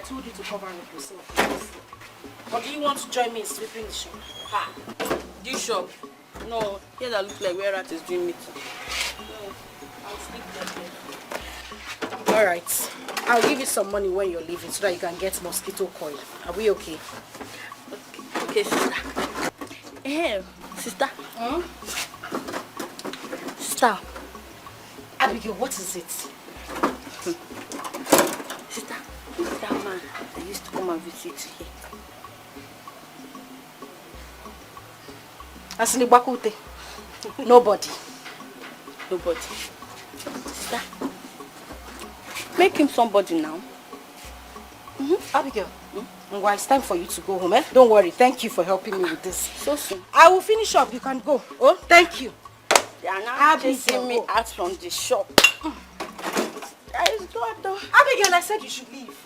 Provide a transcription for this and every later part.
told you to cover up yourself. Or do you want to join me in sweeping the shop? Ha! This shop? No, here that looks like where Rat is doing meeting. No, I'll sleep there. Alright. I'll give you some money when you're leaving so that you can get mosquito coil. Are we okay? Okay, sister. Hey, sister. Hmm? Sister. Abigail, what is it? Sister, who's that man that used to come and visit here? Asini Bakute. Nobody. Nobody. Sister, make him somebody now. Abigail, well, it's time for you to go home, eh? Don't worry. Thank you for helping me with this. So soon. I will finish up. You can go. Oh, thank you. They are now chasing me out from the shop. Abigail, I said you should leave.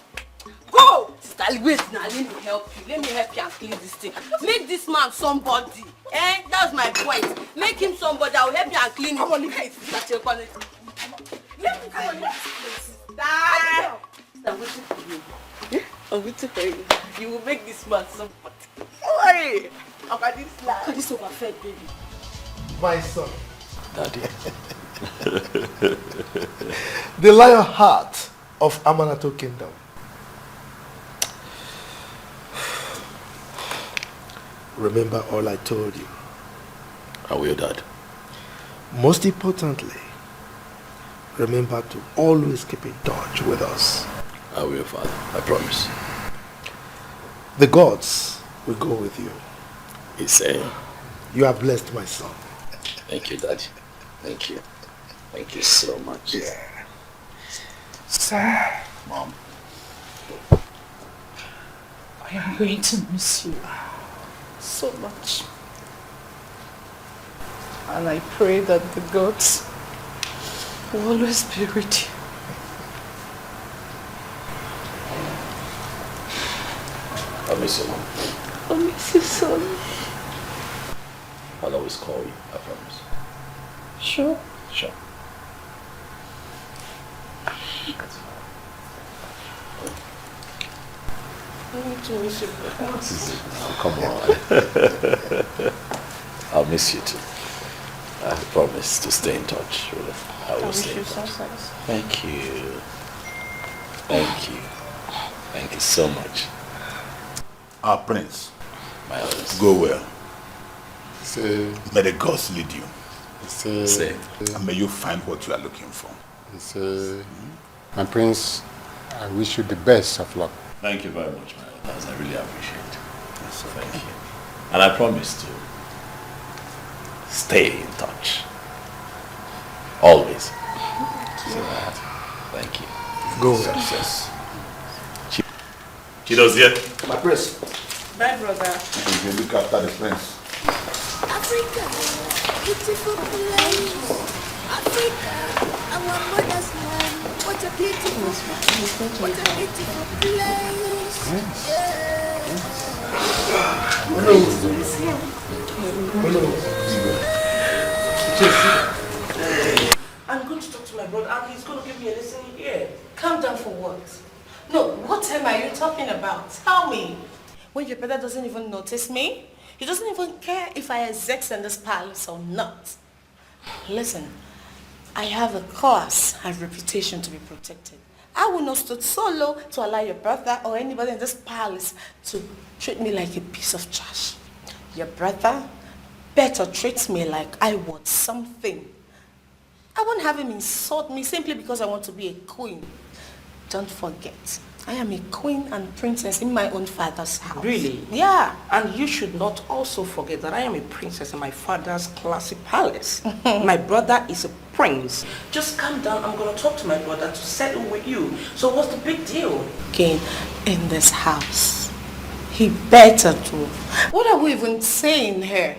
Go! Sister, wait now. Let me help you. Let me help you and clean this thing. Make this man somebody. Eh? That's my point. Make him somebody. I will help you and clean it. Come on, leave it. That's your point. Let me come on, leave this place. Sister, I'm waiting for you. I'm waiting for you. You will make this man somebody. Don't worry. About this life. Look at this overfed baby. My son. Daddy. The lion heart of Amanato Kingdom. Remember all I told you. I will, Dad. Most importantly, remember to always keep in touch with us. I will, Father. I promise. The gods will go with you. He's saying. You are blessed, my son. Thank you, Daddy. Thank you. Thank you so much. Yeah. Sir, Mom. I am going to miss you so much. And I pray that the gods will always be with you. I miss you, Mom. I miss you so much. I'll always call you. I promise. Sure. Sure. I need to miss you. Oh, come on. I'll miss you too. I promise to stay in touch. Really. I will stay in touch. Thank you. Thank you. Thank you so much. Our prince, My eldest. go well. Say, May the gods lead you. Say. And may you find what you are looking for. My prince, I wish you the best of luck. Thank you very much, my elders. I really appreciate it. Thank you. And I promise to stay in touch. Always. So thank you. go well. Success. Chido's here. My prince. Bye, brother. You can look after the prince. Africa, beautiful place. Africa, our mother's land. What a beautiful place. What a beautiful place. I'm going to talk to my brother and he's going to give me a lesson here. Calm down for what? No, what time are you talking about? Tell me. When your brother doesn't even notice me, he doesn't even care if I exist in this palace or not. Listen, I have a cause and reputation to be protected. I will not stood so low to allow your brother or anybody in this palace to treat me like a piece of trash. Your brother better treat me like I want something. I won't have him insult me simply because I want to be a queen. Don't forget, I am a queen and princess in my own father's house. Really? Yeah. And you should not also forget that I am a princess in my father's classy palace. My brother is a prince. Just calm down. I'm going to talk to my brother to settle with you. So what's the big deal? Again, in this house, he better do. What are we even saying here?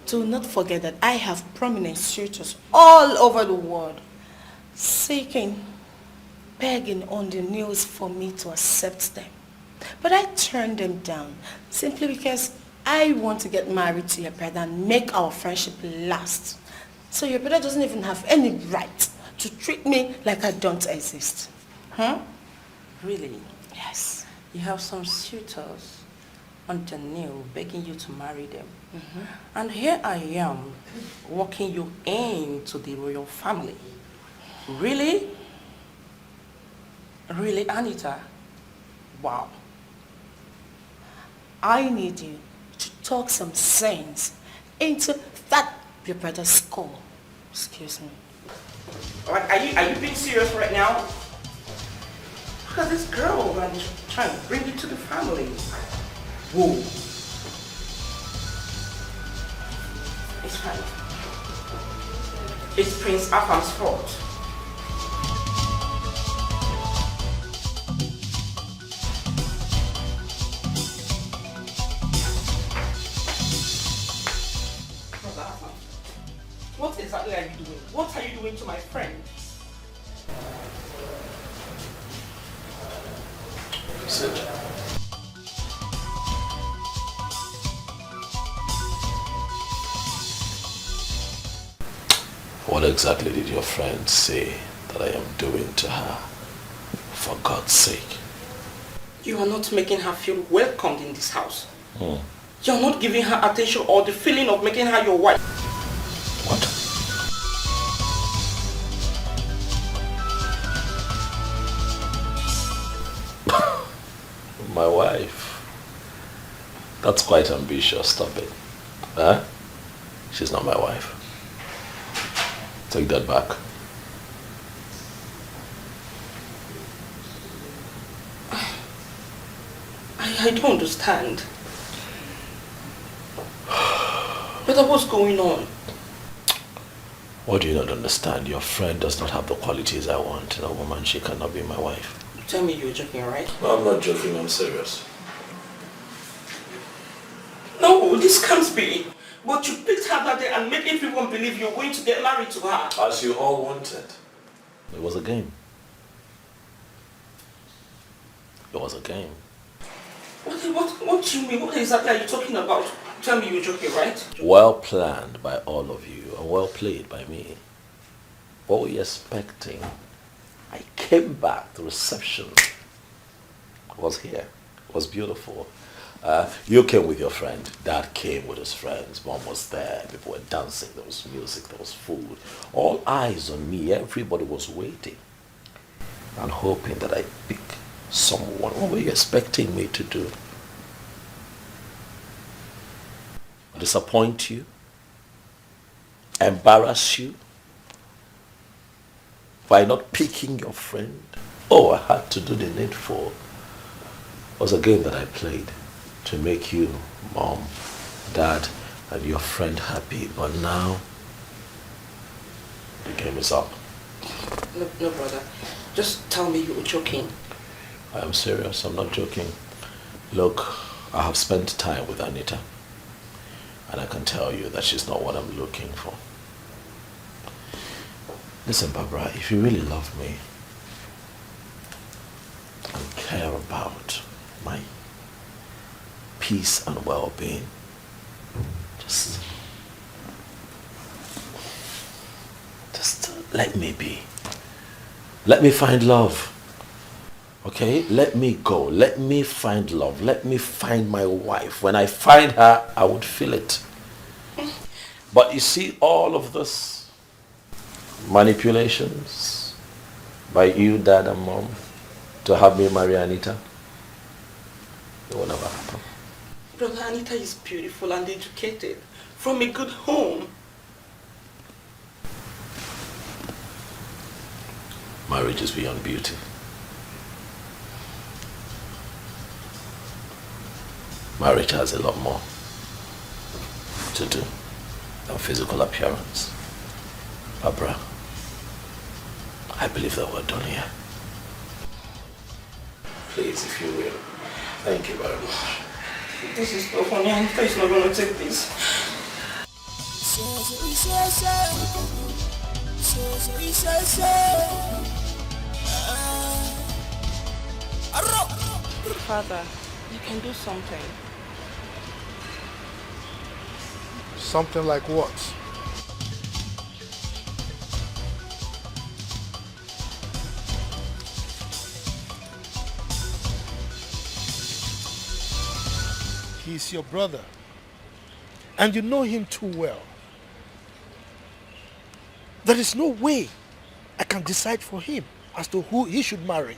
Do not forget that I have prominent suitors all over the world seeking, begging on the news for me to accept them. But I turned them down simply because I want to get married to your brother and make our friendship last. So your brother doesn't even have any right to treat me like I don't exist. Huh? Really? Yes. You have some suitors on the nail begging you to marry them. And here I am, walking you into the royal family. Really? Really, Anita? Wow. I need you to talk some sense into that your brother's skull. Excuse me. Like, are you being serious right now? Look at this girl and she's trying to bring you to the family. Whoa. It's fine. It's Prince Afam's fault. Brother Afam, what exactly are you doing? What are you doing to my friend? Sit. What exactly did your friend say that I am doing to her? For God's sake. You are not making her feel welcomed in this house. You are not giving her attention or the feeling of making her your wife. What? My wife? That's quite ambitious, stop it. Huh? She's not my wife. Take that back. I don't understand. But what's going on? What do you not understand? Your friend does not have the qualities I want in a woman. She cannot be my wife. Tell me you're joking, right? No, I'm not joking. I'm serious. No, this can't be. But you picked her that day and made everyone believe you're going to get married to her. As you all wanted. It was a game. It was a game. What do you mean? What exactly are you talking about? Tell me you're joking, right? Well planned by all of you and well played by me. What were you expecting? I came back, the reception was here. It was beautiful. You came with your friend. Dad came with his friends. Mom was there. People were dancing. There was music. There was food. All eyes on me. Everybody was waiting and hoping that I'd pick someone. What were you expecting me to do? Disappoint you? Embarrass you? By not picking your friend? Oh, I had to do the needful. It was a game that I played to make you, Mom, Dad, and your friend happy. But now, the game is up. No, brother. Just tell me you were joking. I am serious. I'm not joking. Look, I have spent time with Anita. And I can tell you that she's not what I'm looking for. Listen, Barbara, if you really love me and care about my peace and well-being, just let me be. Let me find love. Okay? Let me go. Let me find love. Let me find my wife. When I find her, I would feel it. But you see all of this manipulations by you, Dad and Mom, to have me marry Anita, it will never happen. Brother, Anita is beautiful and educated, from a good home. Marriage is beyond beauty. Marriage has a lot more to do than physical appearance. Barbara, I believe that we're done here. Please, if you will. Thank you very much. This is so funny. Anita is not going to take this. Father, you can do something. Something like what? He's your brother. And you know him too well. There is no way I can decide for him as to who he should marry.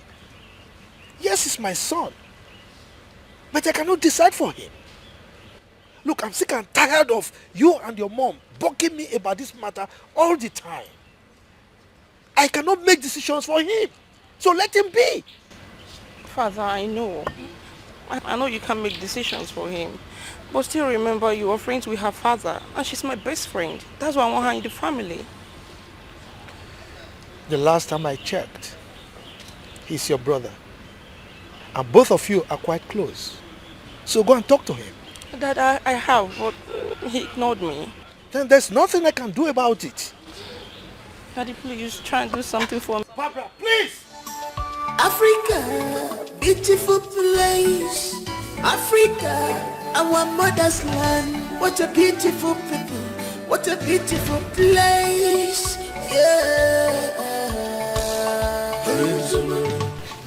Yes, he's my son. But I cannot decide for him. Look, I'm sick and tired of you and your mom bugging me about this matter all the time. I cannot make decisions for him. So let him be. Father, I know. I know you can't make decisions for him. But still remember, you are friends with her father. And she's my best friend. That's why I want her in the family. The last time I checked, he's your brother. And both of you are quite close. So go and talk to him. Dad, I have, but he ignored me. Then there's nothing I can do about it. Daddy, please try and do something for me. Barbara, please! Africa, beautiful place. Africa, our mother's land. What a beautiful people. What a beautiful place. Yeah.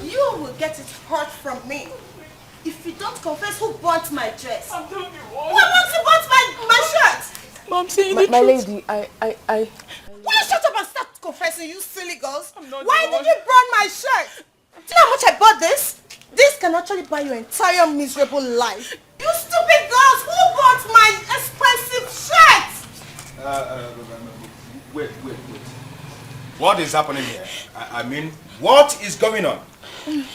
You will get it hurt from me if you don't confess who bought my dress. I'm telling you what. Who wants to bought my shirt? Mom, saying the truth. My lady, I... Will you shut up and start confessing, you silly girls? Why did you burn my shirt? Do you know how much I bought this? This can actually buy your entire miserable life. You stupid girls, who bought my expensive shirt? Wait. What is happening here? I mean, what is going on?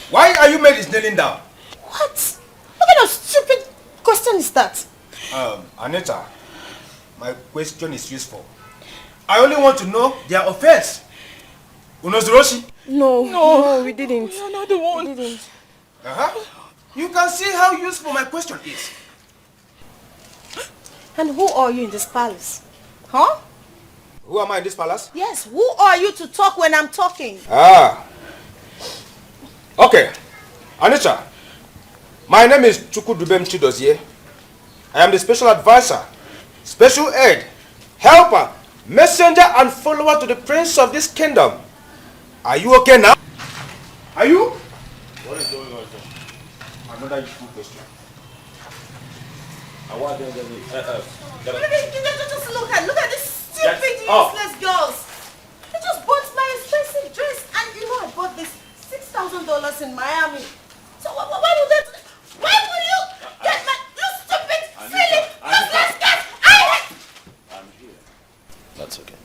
Why are you ladies kneeling down? What? What kind of stupid question is that? Anita, my question is useful. I only want to know their offense. Unozoroshi? No, we didn't. You're not the one. We didn't. You can see how useful my question is. And who are you in this palace? Huh? Who am I in this palace? Yes, who are you to talk when I'm talking? Okay. Anita, my name is Chukudubem Chidozie. I am the special advisor, special aid, helper, messenger and follower to the prince of this kingdom. Are you okay now? Are you? What is going on, sir? Another useful question. Just look at this stupid, useless girls. They just bought my expensive dress, and you know I bought this $6,000 in Miami. So why would that? Why would you get my? You stupid, silly, useless girls! I'm here. That's okay.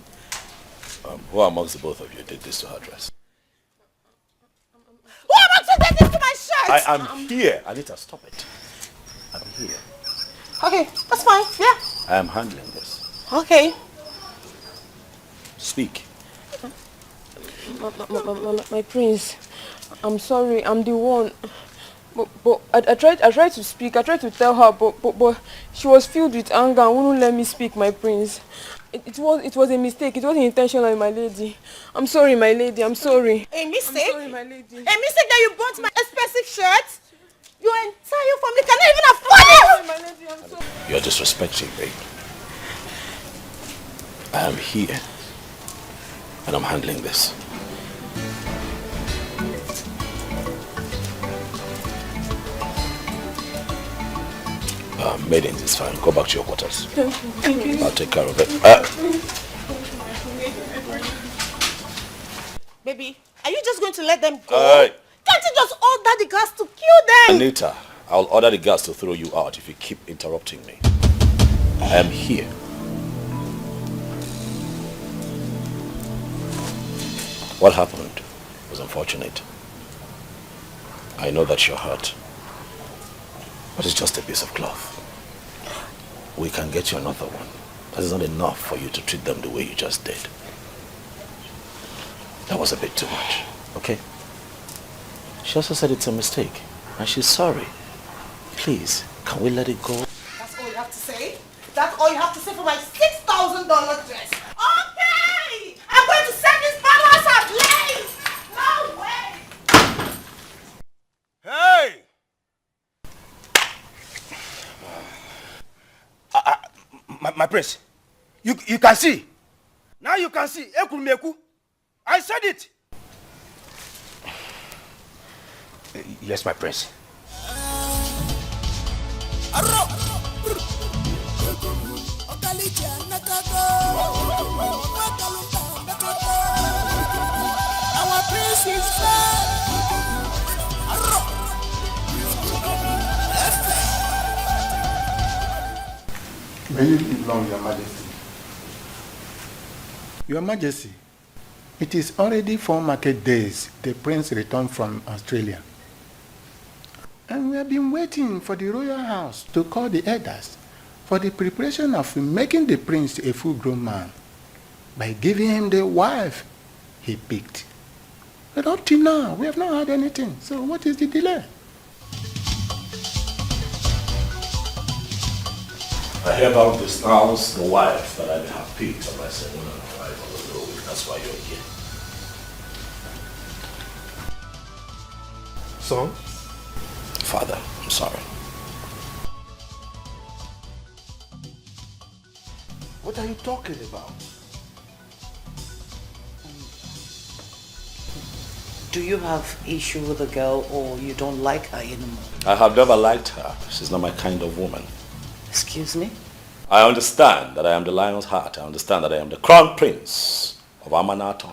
Who amongst the both of you did this to her dress? Who amongst you did this to my shirt? I am here. Anita, stop it. I'm here. Okay, that's fine. Yeah. I am handling this. Okay. Speak. My prince, I'm sorry. I'm the one. But I tried to speak. I tried to tell her, but she was filled with anger and wouldn't let me speak, my prince. It was a mistake. It wasn't intentional, my lady. I'm sorry, my lady. I'm sorry. A mistake? I'm sorry, my lady. A mistake that you bought my expensive shirt? Your entire family cannot even afford it! My lady, I'm sorry. You're disrespecting me. I am here. And I'm handling this. Maidens, it's fine. Go back to your quarters. Thank you. I'll take care of it. Baby, are you just going to let them go? Can't you just order the guards to kill them? Anita, I'll order the guards to throw you out if you keep interrupting me. I am here. What happened was unfortunate. I know that you're hurt. But it's just a piece of cloth. We can get you another one. That is not enough for you to treat them the way you just did. That was a bit too much, okay? She also said it's a mistake, and she's sorry. Please, can we let it go? That's all you have to say? That's all you have to say for my $6,000 dress? Okay! I'm going to set this palace ablaze! No way! Hey! My prince, you can see. Now you can see. I said it. Yes, my prince. Our prince is fed. May you live long, Your Majesty. Your Majesty, it is already 4 market days the prince returned from Australia. And we have been waiting for the royal house to call the elders for the preparation of making the prince a full-grown man by giving him the wife he picked. But up till now, we have not heard anything. So what is the delay? I hereby denounce the wife that I have picked on my second arrival on the road. That's why you're here. Son? Father, I'm sorry. What are you talking about? Do you have issue with the girl or you don't like her anymore? I have never liked her. She's not my kind of woman. Excuse me? I understand that I am the lion's heart. I understand that I am the crown prince of Amanato.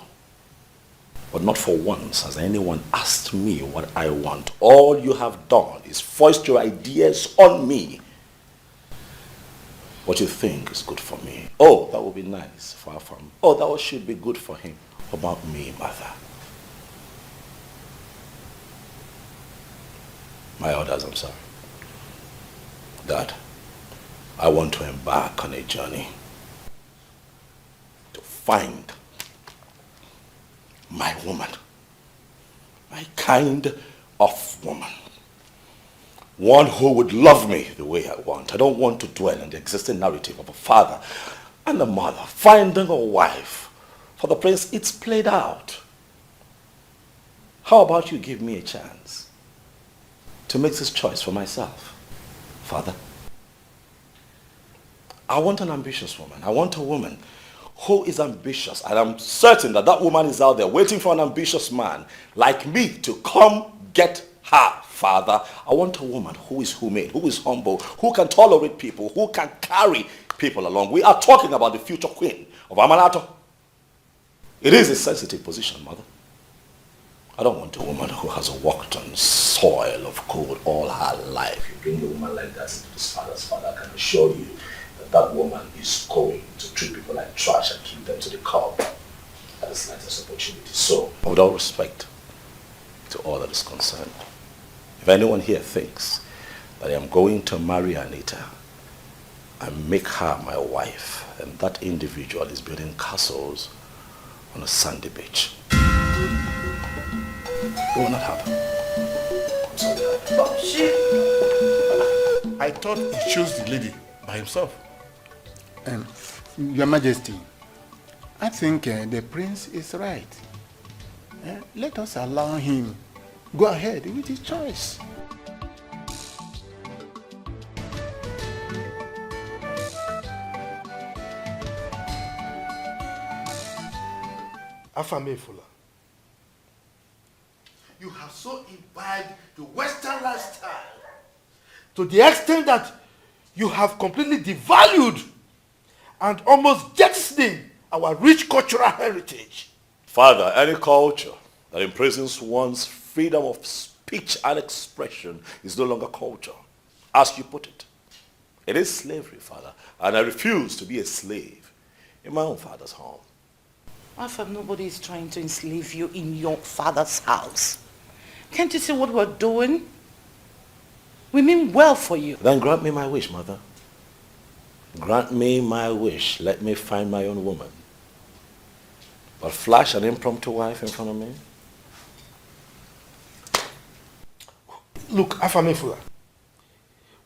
But not for once has anyone asked me what I want. All you have done is foist your ideas on me. What you think is good for me. Oh, that would be nice. Far from. Oh, that should be good for him. What about me, mother? My orders, I'm sorry. Dad, I want to embark on a journey to find my woman, my kind of woman. One who would love me the way I want. I don't want to dwell in the existing narrative of a father and a mother finding a wife. For the prince, it's played out. How about you give me a chance to make this choice for myself, Father? I want an ambitious woman. I want a woman who is ambitious. And I'm certain that that woman is out there waiting for an ambitious man like me to come get her, Father. I want a woman who is humane, who is humble, who can tolerate people, who can carry people along. We are talking about the future queen of Amanato. It is a sensitive position, Mother. I don't want a woman who has walked on soil of cold all her life. You bring a woman like that into this father's father, I can assure you that that woman is going to treat people like trash and keep them to the curb at the slightest opportunity. So, with all respect to all that is concerned, if anyone here thinks that I am going to marry Anita and make her my wife, then that individual is building castles on a sandy beach. It will not happen. I'm sorry. Oh, shit. I thought he chose the lady by himself. Your Majesty, I think the prince is right. Let us allow him go ahead with his choice. Afamefula, you have so imbibed the Western lifestyle to the extent that you have completely devalued and almost jettisoning our rich cultural heritage. Father, any culture that imprisons one's freedom of speech and expression is no longer culture, as you put it. It is slavery, Father, and I refuse to be a slave in my own father's home. Alpha, nobody is trying to enslave you in your father's house. Can't you see what we're doing? We mean well for you. Then grant me my wish, Mother. Grant me my wish. Let me find my own woman. But flash an impromptu wife in front of me? Look, Afamefula,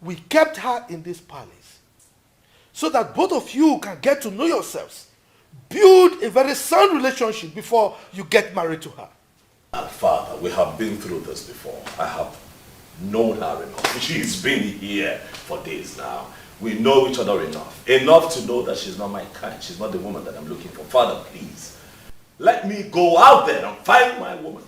we kept her in this palace so that both of you can get to know yourselves. Build a very sound relationship before you get married to her. Father, we have been through this before. I have known her enough. She's been here for days now. We know each other enough. Enough to know that she's not my kind. She's not the woman that I'm looking for. Father, please, let me go out there and find my woman.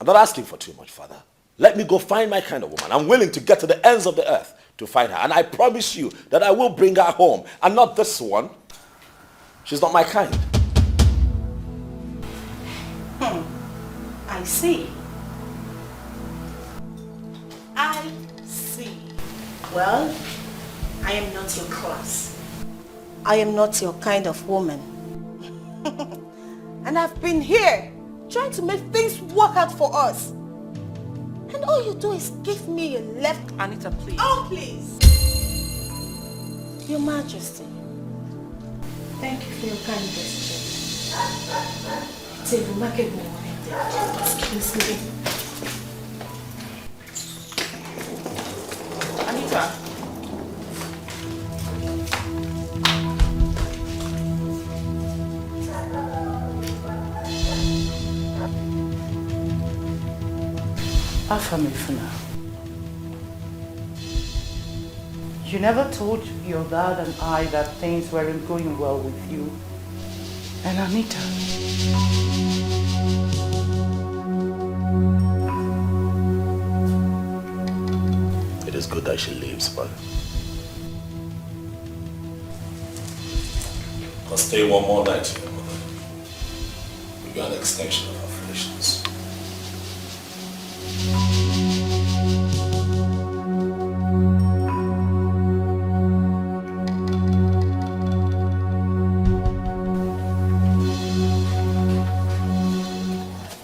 I'm not asking for too much, Father. Let me go find my kind of woman. I'm willing to get to the ends of the earth to find her. And I promise you that I will bring her home. And not this one. She's not my kind. I see. I see. Well, I am not your class. I am not your kind of woman. And I've been here trying to make things work out for us. And all you do is give me a left... Anita, please. Oh, please. Your Majesty. Thank you for your kind gesture. It's a remarkable one. Excuse me. Anita. Afamifuna, you never told your dad and I that things weren't going well with you and Anita. It is good that she leaves, but I'll stay one more night here, mother. We'll be an extension of our relations.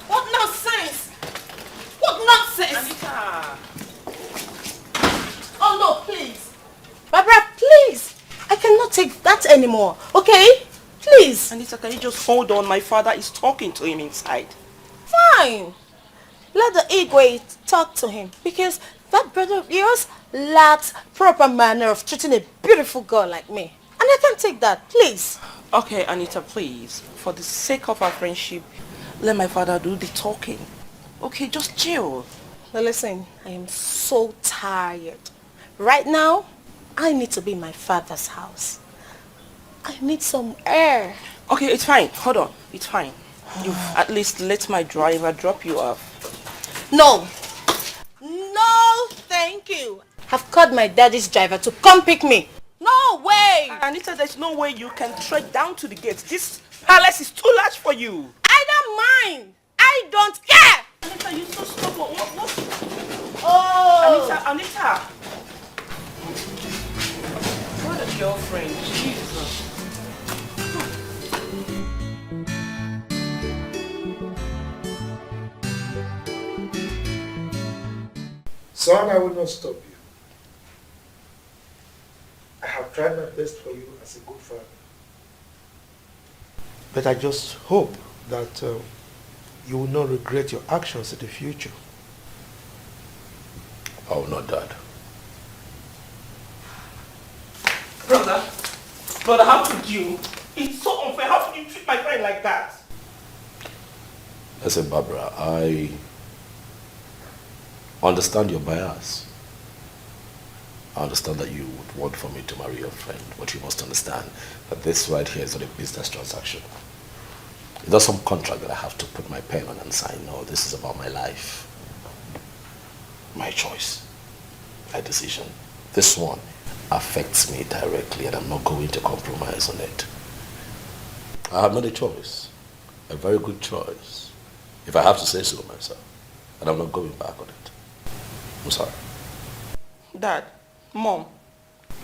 What nonsense! What nonsense! Anita. Oh no, please. Barbara, please. I cannot take that anymore, okay? Please. Anita, can you just hold on? My father is talking to him inside. Fine. Let the Igwe talk to him because that brother of yours lacks proper manner of treating a beautiful girl like me. And I can't take that, please. Okay, Anita, please. For the sake of our friendship, let my father do the talking. Okay, just chill. Now listen, I am so tired. Right now, I need to be in my father's house. I need some air. Okay, it's fine. Hold on. It's fine. You at least let my driver drop you off. No. No, thank you. I've called my daddy's driver to come pick me. No way. Anita, there's no way you can trek down to the gate. This palace is too large for you. I don't mind. I don't care. Anita, you're so stubborn. What? Oh. Anita. What a girlfriend. Jesus. Son, I will not stop you. I have tried my best for you as a good father. But I just hope that you will not regret your actions in the future. I will not, Dad. Brother, how could you? It's so unfair. How could you treat my friend like that? Listen, Barbara, I understand your bias. I understand that you would want for me to marry your friend, but you must understand that this right here is not a business transaction. It's not some contract that I have to put my pen on and sign. No, this is about my life. My choice. My decision. This one affects me directly and I'm not going to compromise on it. I have made a choice. A very good choice. If I have to say so myself. And I'm not going back on it. I'm sorry. Dad, Mom,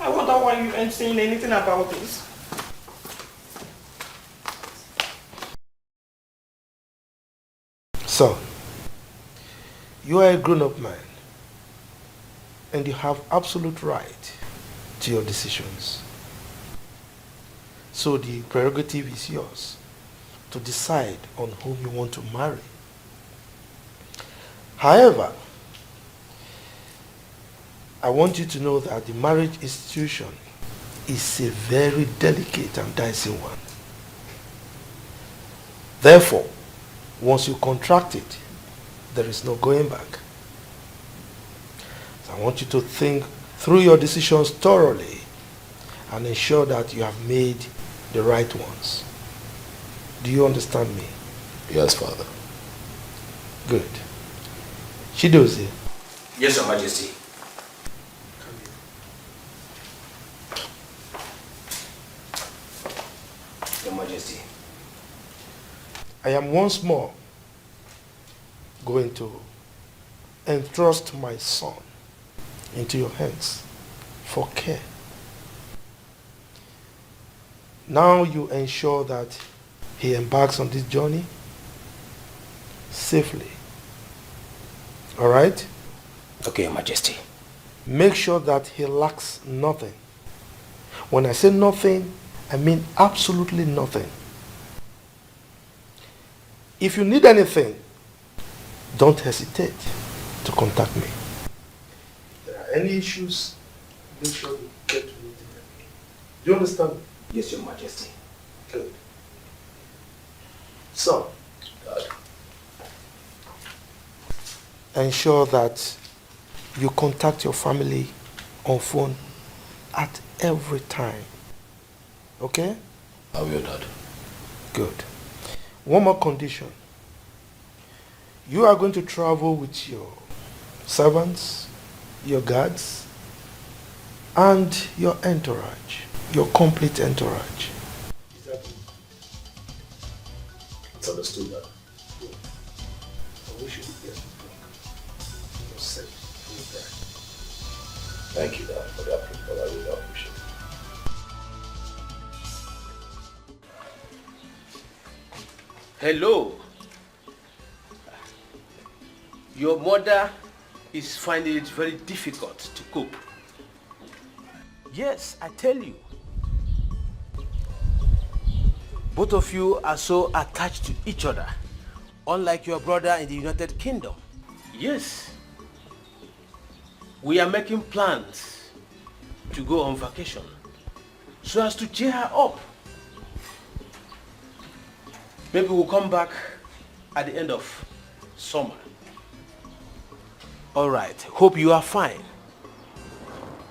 I wonder why you ain't saying anything about this. Son, you are a grown-up man and you have absolute right to your decisions. So the prerogative is yours to decide on whom you want to marry. However, I want you to know that the marriage institution is a very delicate and dicey one. Therefore, once you contract it, there is no going back. So I want you to think through your decisions thoroughly and ensure that you have made the right ones. Do you understand me? Yes, Father. Good. Chidozie. Yes, Your Majesty. I am once more going to entrust my son into your hands for care. Now you ensure that he embarks on this journey safely. All right? Okay, Your Majesty. Make sure that he lacks nothing. When I say nothing, I mean absolutely nothing. If you need anything, don't hesitate to contact me. If there are any issues, make sure you get to me. Do you understand? Yes, Your Majesty. Good. So, ensure that you contact your family on phone at every time. Okay? I will, Dad. Good. One more condition. You are going to travel with your servants, your guards, and your entourage, your complete entourage. Is that good? It's understood, Dad. Good. I wish you the best of luck. You're safe. Thank you, Dad, for the approval. I really appreciate it. Hello. Your mother is finding it very difficult to cope. Yes, I tell you. Both of you are so attached to each other, unlike your brother in the United Kingdom. Yes. We are making plans to go on vacation so as to cheer her up. Maybe we'll come back at the end of summer. All right, hope you are fine.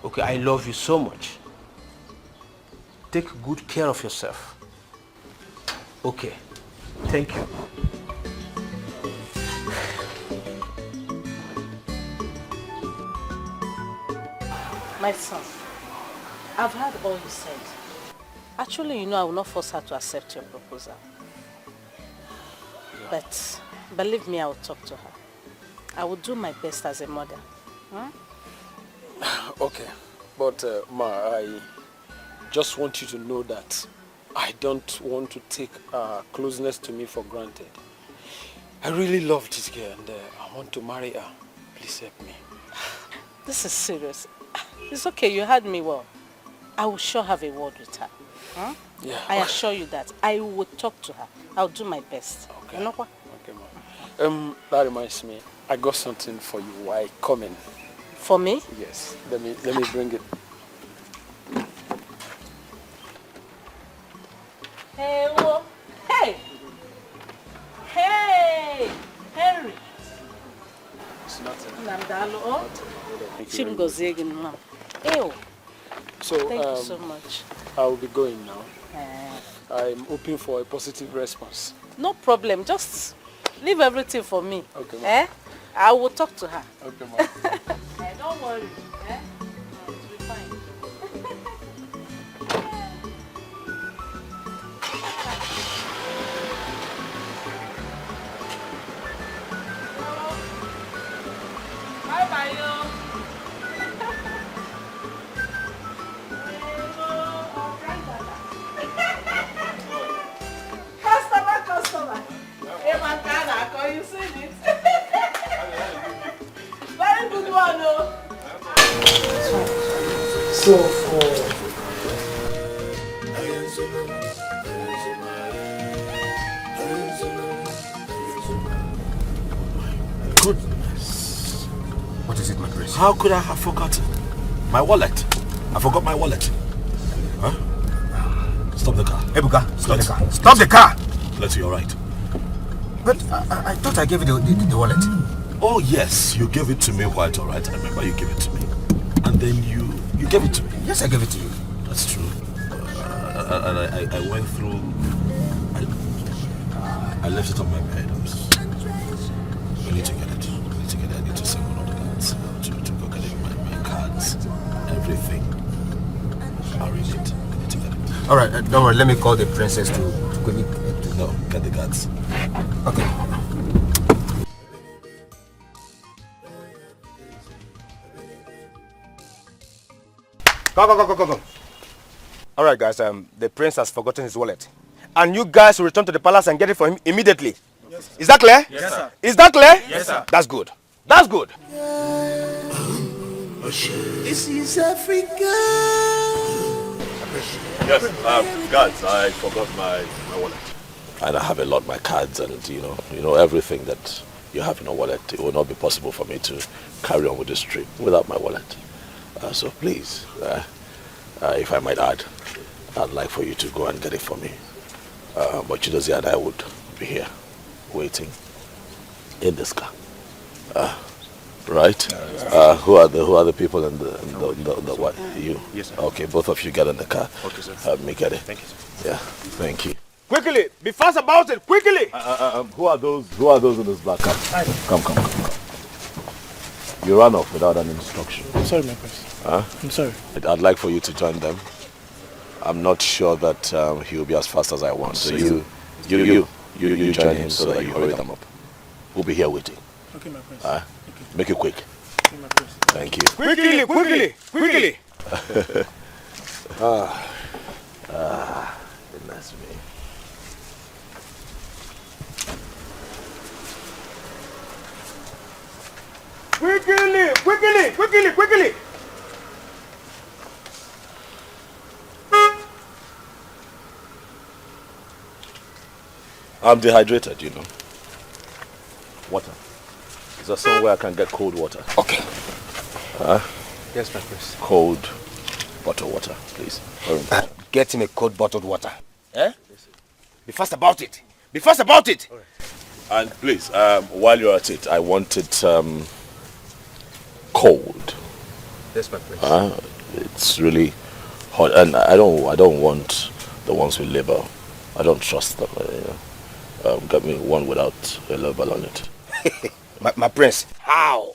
Okay, I love you so much. Take good care of yourself. Okay, thank you. My son, I've heard all you said. Actually, you know I will not force her to accept your proposal. But believe me, I will talk to her. I will do my best as a mother. Okay, but Ma, I just want you to know that I don't want to take closeness to me for granted. I really love this girl and I want to marry her. Please help me. This is serious. It's okay, you heard me well. I will sure have a word with her. Yeah. I assure you that I will talk to her. I'll do my best. Okay. You know what? Okay, Ma. That reminds me. I got something for you while coming. For me? Yes. Let me bring it. Hey, whoa. Hey! Hey! Henry! It's nothing. Namdalo. Thank you very much. Ew. So, thank you so much. I will be going now. I'm hoping for a positive response. No problem. Just leave everything for me. Okay, Ma. I will talk to her. Okay, Ma. Don't worry. It will be fine. Bye-bye, yo. Customer. Hey, man, can you see it? Very good one, no? So for Goodness. What is it, my prince? How could I have forgotten? My wallet. I forgot my wallet. Huh? Stop the car. Ebuka, stop the car. Stop the car! Let's you're right. But I thought I gave you the wallet. Oh yes, you gave it to me quite alright. I remember you gave it to me. And then you gave it to me. Yes, I gave it to you. That's true. And I went through... I left it on my bed. I need to get it. I need to send one of the guards to go get it. My cards, everything. I'll read it. I need to get it. Alright, don't worry. Let me call the princess to No, get the guards. Come. All right, guys. The prince has forgotten his wallet, and you guys will return to the palace and get it for him immediately. Yes, sir. Is that clear? Yes, sir. Is that clear? Yes, sir. That's good. That's good. This is Africa. Yes, guys, I forgot my wallet. And I have a lot of my cards and you know everything that you have in a wallet. It will not be possible for me to carry on with this trip without my wallet. So please, if I might add, I'd like for you to go and get it for me. But Chidozie and I would be here, waiting in this car. Right? Who are the people in the what? You? Yes, sir. Okay, both of you get in the car. Okay, sir. Help me get it. Thank you, sir. Yeah, thank you. Quickly, be fast about it. Quickly. Who are those in this black car? Come. You ran off without an instruction. I'm sorry, my prince. I'm sorry. I'd like for you to join them. I'm not sure that he will be as fast as I want. So you join him so that you hurry them up. We'll be here waiting. Okay, my prince. Make it quick. Okay, my prince. Thank you. Quickly. Goodness me. Quickly. I'm dehydrated, you know. Water. Is there somewhere I can get cold water? Okay. Yes, my prince. Cold bottled water, please. Get him a cold bottled water. Eh? Be fast about it. All right. And please, while you're at it, I want it cold. Yes, my prince. It's really hot, and I don't want the ones with label. I don't trust them. Get me one without a label on it. my prince, how?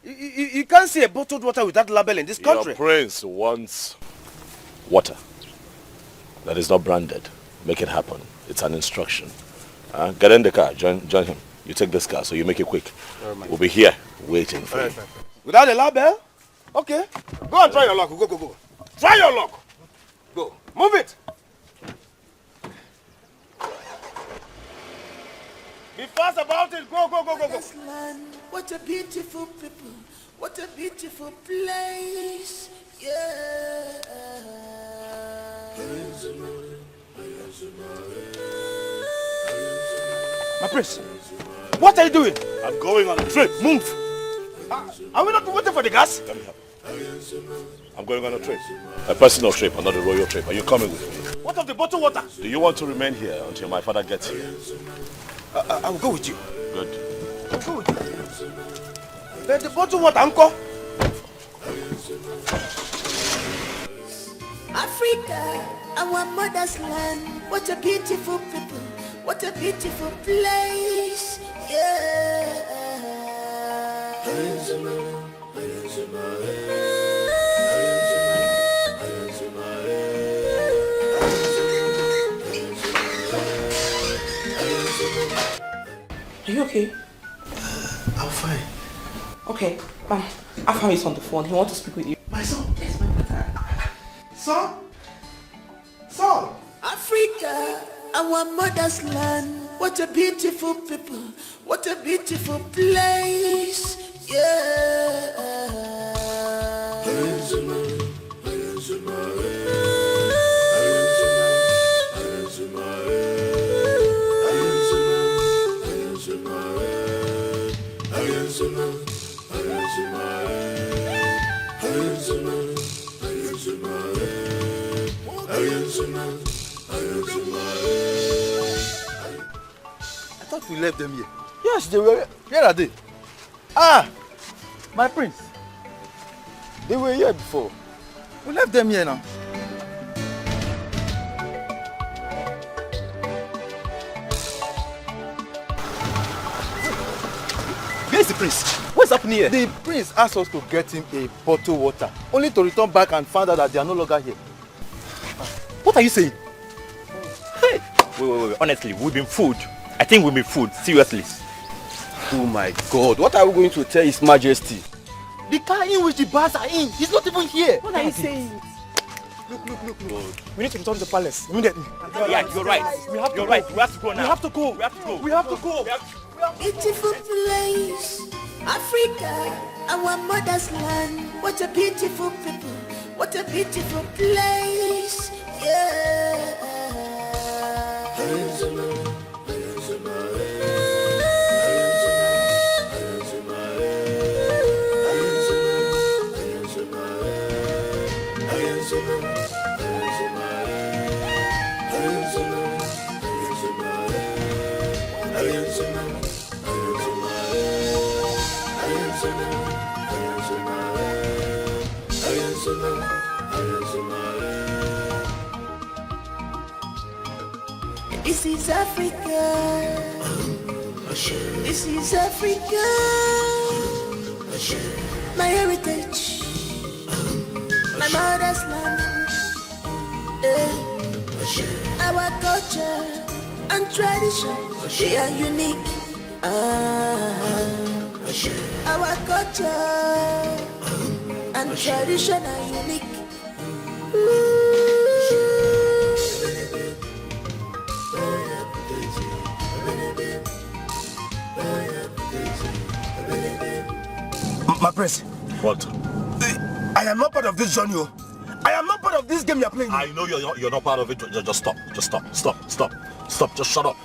You can't see a bottled water without label in this country. Your prince wants water that is not branded. Make it happen. It's an instruction. Get in the car. Join him. You take this car, so you make it quick. We'll be here waiting for you. Without a label? Okay. Go and try your luck. Go. Try your luck. Go. Move it. Be fast about it. Go. This land, what a beautiful people. What a beautiful place. Yeah. My prince, what are you doing? I'm going on a trip. Move. Are we not waiting for the gas? Let me help. I'm going on a trip. A personal trip, not a royal trip. Are you coming with me? What of the bottled water? Do you want to remain here until my father gets here? I will go with you. Good. I'll go with you. The bottled water, uncle. Africa, our mother's land. What a beautiful people. What a beautiful place. Yeah. Are you okay? I'm fine. Okay, Afam is on the phone. He wants to speak with you. My son. Yes, my brother. Son. Africa, our mother's land. What a beautiful people. What a beautiful place. Yeah. I thought we left them here. Yes, they were. Where are they? My prince. They were here before. We left them here now. Where's the prince? What's happening here? The prince asked us to get him a bottle water, only to return back and find out that they are no longer here. What are you saying? Hey! Wait. Honestly, we've been fooled. I think we've been fooled. Seriously. Oh my God. What are we going to tell His Majesty? The car in which the bars are in, he's not even here. What are you saying? Look. We need to return to the palace immediately. Yeah, you're right. We have to go. Right. We have to go now. We have to go. We have to go. We have to go. Beautiful place, Africa, our mother's land. What a beautiful people, what a beautiful place, yeah. This is Africa. This is Africa. My heritage. My mother's land. Our culture and tradition, they are unique. Our culture and tradition are unique. My prince. What? I am not part of this journey. I am not part of this game you're playing. I know you're not part of it. Just stop. Stop. Just shut up.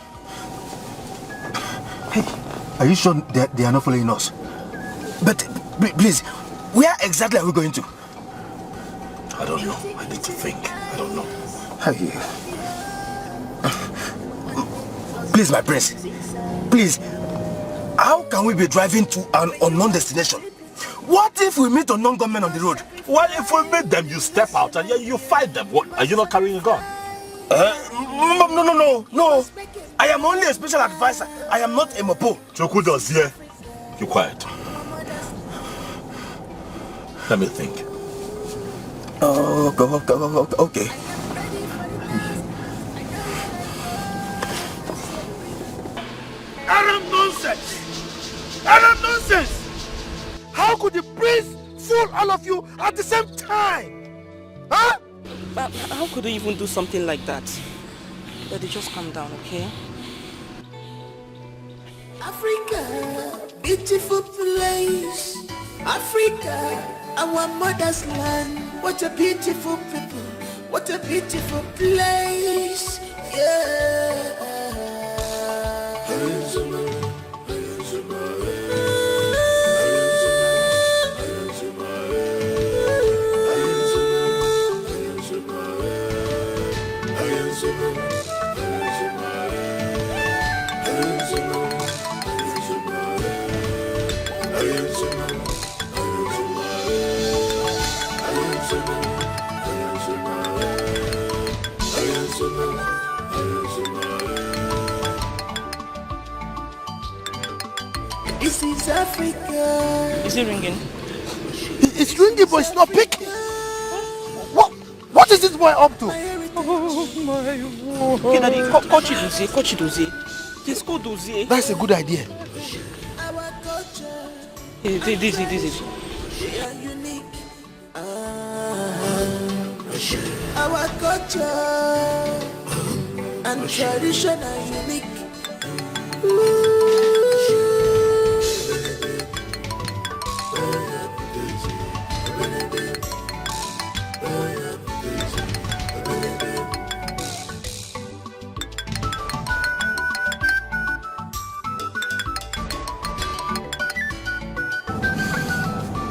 Hey, are you sure they are not following us? But please, where exactly are we going to? I don't know. I need to think. I don't know. Hey. Please, my prince. Please. How can we be driving to an unknown destination? What if we meet unknown gunmen on the road? Well, if we meet them, you step out and you fight them. What? Are you not carrying a gun? No. I am only a special advisor. I am not a mopo. Choku does here. You quiet. Let me think. Okay. Arab nonsense! How could the prince fool all of you at the same time? Huh? But how could they even do something like that? Daddy, just calm down, okay? Africa, beautiful place. Africa, our mother's land. What a beautiful people, what a beautiful place, yeah. This is Africa. Is it ringing? It's ringing, but it's not picking. What is this boy up to? Okay, Daddy, call Chidozie. Just call Dozie. That's a good idea. This is. Our culture and tradition are unique.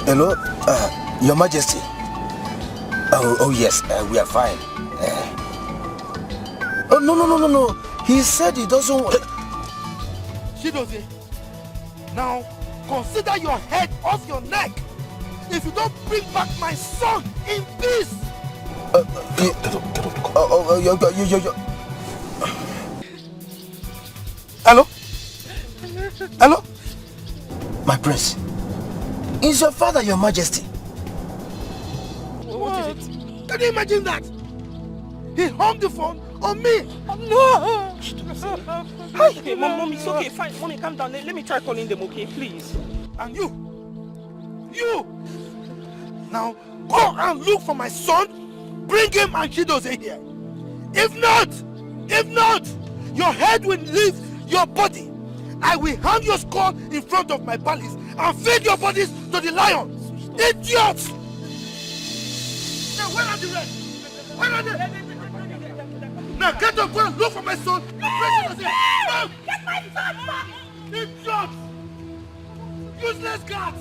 Hello, Your Majesty. Oh yes, we are fine. Oh no. He said he doesn't want... Chidozie, now consider your head off your neck. If you don't bring back my son in peace. Get up. Hello? My prince. Is your father Your Majesty? What? Can you imagine that? He hung the phone on me. No! Hi. Okay, Mom, it's okay, fine. Mommy, calm down. Let me try calling them, okay, please. And you? You! Now, go and look for my son, bring him and Chidozie here. If not, your head will leave your body. I will hang your skull in front of my palace and feed your bodies to the lions. Idiots! Now, where are the rest? Where are they? Now, get up, go and look for my son. Get my son back! Idiots! Useless guards!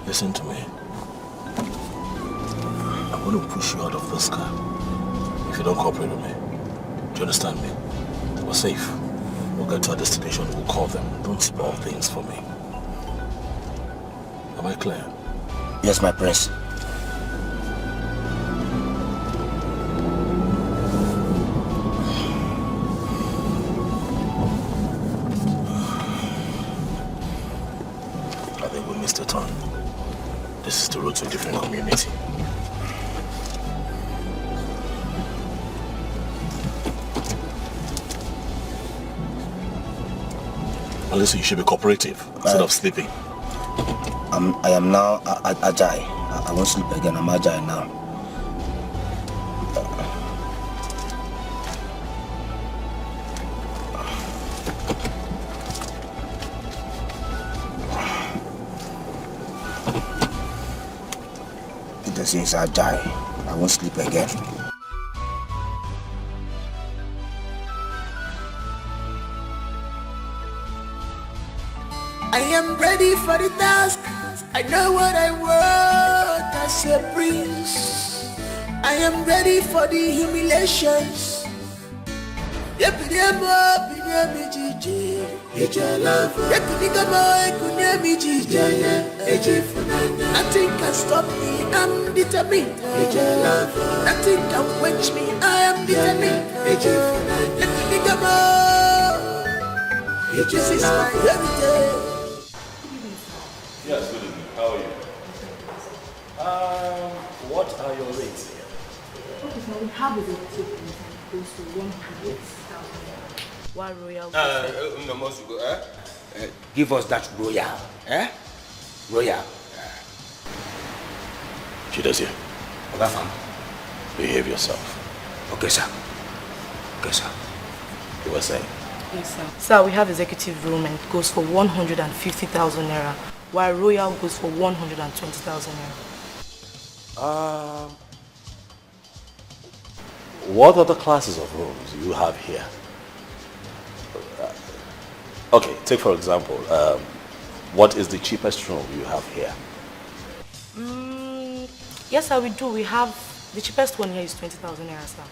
Listen to me. I'm going to push you out of this car if you don't cooperate with me. Do you understand me? We're safe. We'll get to our destination. We'll call them. Don't spoil things for me. Am I clear? Yes, my prince. I think we missed a turn. This is the road to a different community. Listen, you should be cooperative instead of sleeping. I am now agile. I won't sleep again. I'm agile now. It says agile. I won't sleep again. I am ready for the task. I know what I want as a prince. I am ready for the humiliations. Nothing can stop me, I'm determined. Nothing can quench me, I am determined. This is my heritage. Yes, good evening. How are you? What are your rates here? Okay, so we have a ticket goes to 100,000. Why royal? Give us that royal. Royal. Chidozie. Okay, fam. Behave yourself. Okay, sir. Okay, sir. You were saying? Yes, sir. Sir, we have executive room and it goes for 150,000 naira, while royal goes for 120,000 naira. What other classes of rooms do you have here? Okay, take for example, what is the cheapest room you have here? Yes, sir, we do. We have the cheapest one here is 20,000 naira, sir.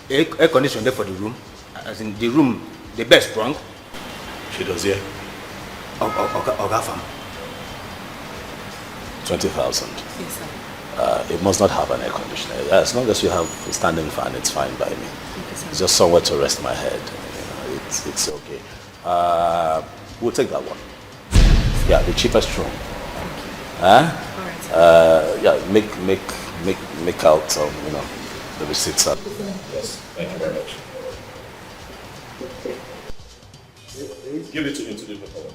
Air condition there for the room. As in the room, the best strong. Chidozie. Okay, fam. 20,000. Yes, sir. It must not have an air conditioner. As long as you have a standing fan, it's fine by me. Okay, sir. It's just somewhere to rest my head. You know, it's okay. We'll take that one. Yeah, the cheapest room. All right, sir. Yeah, make out the receipts up. Yes, thank you very much. Give it to me to do the follow.